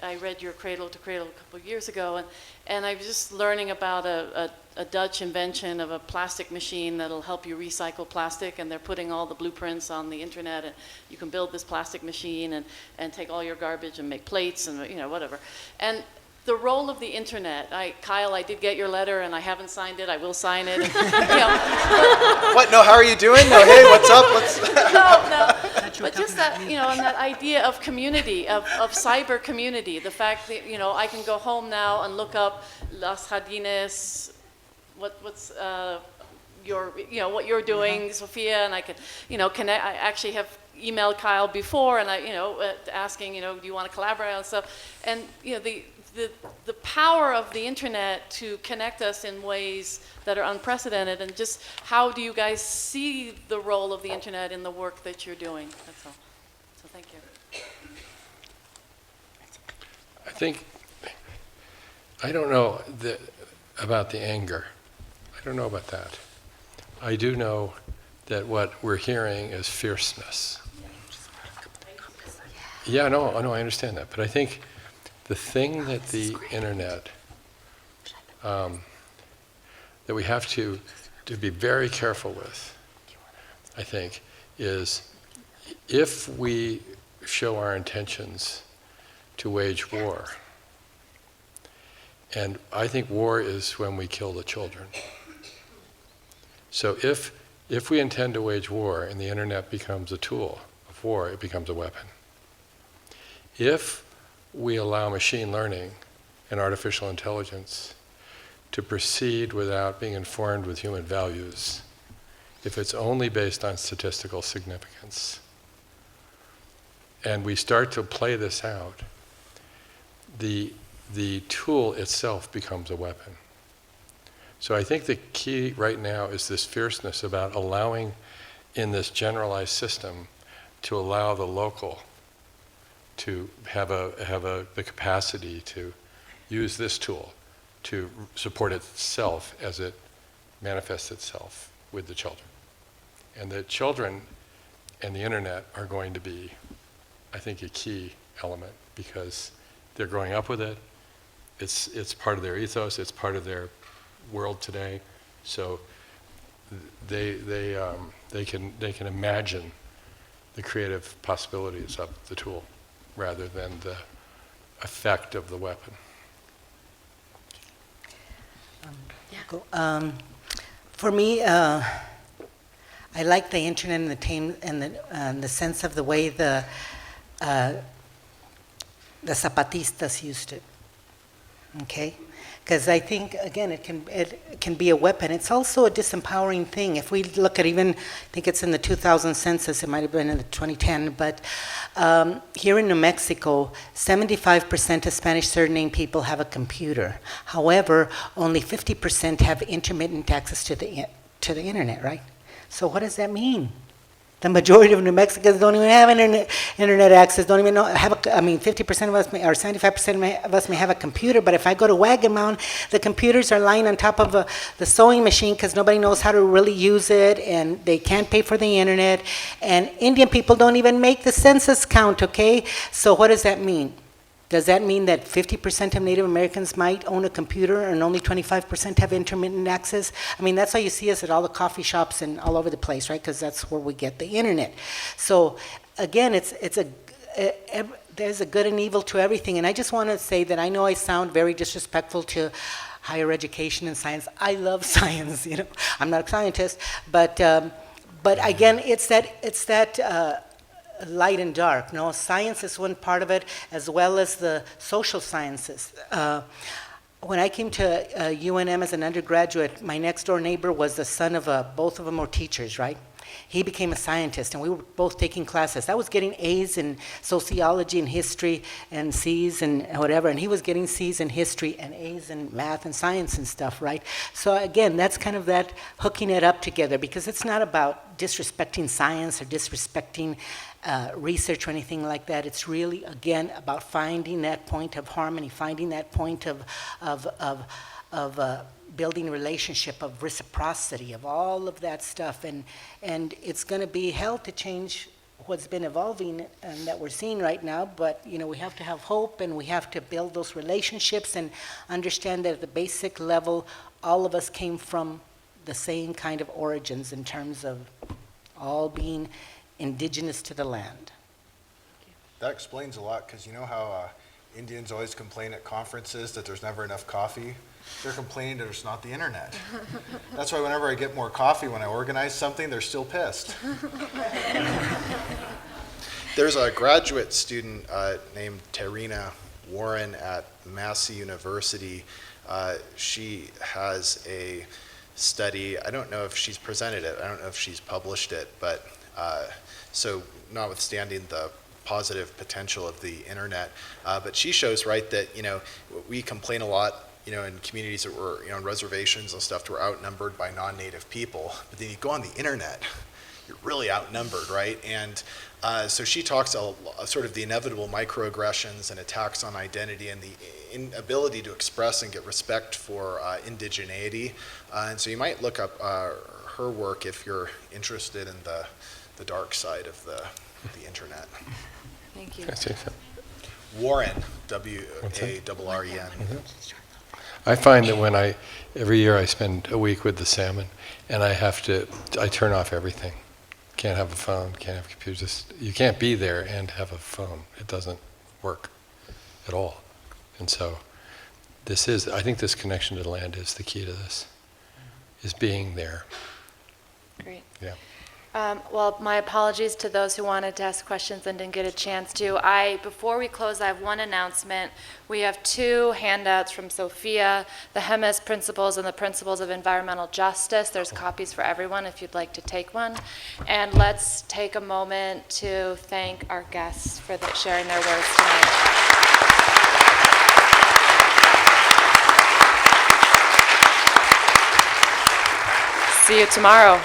F: I read your Cradle to Cradle a couple of years ago, and I was just learning about a Dutch invention of a plastic machine that'll help you recycle plastic, and they're putting all the blueprints on the internet, and you can build this plastic machine and take all your garbage and make plates and whatever. And the role of the internet, Kyle, I did get your letter and I haven't signed it. I will sign it. And,
E: What? No, how are you doing? No, hey, what's up?
F: no. But just that, and that idea of community, of cyber community, the fact that, I can go home now and look up Las Jardines, what's what you're doing, Sophia, and I can, connect. I actually have emailed Kyle before, and asking, do you want to collaborate on stuff, and the power of the internet to connect us in ways that are unprecedented, and just how do you guys see the role of the internet in the work that you're doing? That's all. So thank you.
B: I don't know about the anger. I don't know about that. I do know that what we're hearing is fierceness. Yeah, no, I understand that. But I think the thing that the internet, that we have to be very careful with, I think, is if we show our intentions to wage war, and I think war is when we kill the children. So if If we intend to wage war and the internet becomes a tool of war, it becomes a weapon. If we allow machine learning and artificial intelligence to proceed without being informed with human values, if it's only based on statistical significance, and we start to play this out, the tool itself becomes a weapon. So I think the key right now is this fierceness about allowing, in this generalized system, to allow the local to have the capacity to use this tool to support itself as it manifests itself with the children. And the children and the internet are going to be, I think, a key element, because they're growing up with it. It's part of their ethos. It's part of their world today. So they can imagine the creative possibilities of the tool rather than the effect of the weapon.
D: For me, I like the internet and the sense of the way the Zapatistas used it. Okay, because I think again it can be a weapon. It's also a disempowering thing. If we look at even, I think it's in the 2000 census, it might have been in the 2010, but here in New Mexico, 75% of Spanish surname people have a computer. However, only 50% have intermittent access to the internet, right? So what does that mean? The majority of New Mexicans don't even have internet access, don't even know, 50% of us, or 75% of us may have a computer, but if I go to Wagamon, the computers are lying on top of the sewing machine because nobody knows how to really use it, and they can't pay for the internet, and Indian people don't even make the census count, okay? So what does that mean? Does that mean that 50% of Native Americans might own a computer and only 25% have intermittent access? I mean, that's why you see us at all the coffee shops and all over the place, right? Because that's where we get the internet. So again, there's a good and evil to everything. And I just want to say that I know I sound very disrespectful to higher education and science. I love science, you know. I'm not a scientist, but again, it's that light and dark. No, science is one part of it, as well as the social sciences. When I came to UNM as an undergraduate, my next door neighbor was the son of both of them were teachers, right? He became a scientist, and we were both taking classes. I was getting A's in sociology and history and C's and whatever, and he was getting C's in history and A's in math and science and stuff, right? So again, that's kind of that hooking it up together, because it's not about disrespecting science or disrespecting research or anything like that. It's really, again, about finding that point of harmony, finding that point of building a relationship, of reciprocity, of all of that stuff. And it's going to be hell to change what's been evolving and that we're seeing right now. But, you know, we have to have hope, and we have to build those relationships and understand that at the basic level, all of us came from the same kind of origins in terms of all being indigenous to the land.
E: That explains a lot, because you know how Indians always complain at conferences that there's never enough coffee? They're complaining that there's not the internet. That's why whenever I get more coffee when I organize something, they're still pissed. There's a graduate student named Tarina Warren at Massey University. She has a study. I don't know if she's presented it. I don't know if she's published it, but so notwithstanding the positive potential of the internet, but she shows, right, that, you know, we complain a lot, you know, in communities that were, you know, on reservations and stuff, we're outnumbered by non-native people. But then you go on the internet, you're really outnumbered, right? And so she talks sort of the inevitable microaggressions and attacks on identity and the inability to express and get respect for indigeneity. And so you might look up her work if you're interested in the dark side of the internet.
G: Thank you.
B: Can I say something?
E: Warren, W-A-R-R-E-N.
B: I find that every year I spend a week with the salmon, and I turn off everything. Can't have a phone, can't have computers. You can't be there and have a phone. It doesn't work at all. And so I think this connection to the land is the key to this, is being there
A: Great.
B: Yeah.
A: Well, my apologies to those who wanted to ask questions and didn't get a chance to. Before we close, I have one announcement. We have 2 handouts from Sophia, the HEMIS Principles and the Principles of Environmental Justice. There's copies for everyone if you'd like to take one. And let's take a moment to thank our guests for sharing their words tonight. See you tomorrow.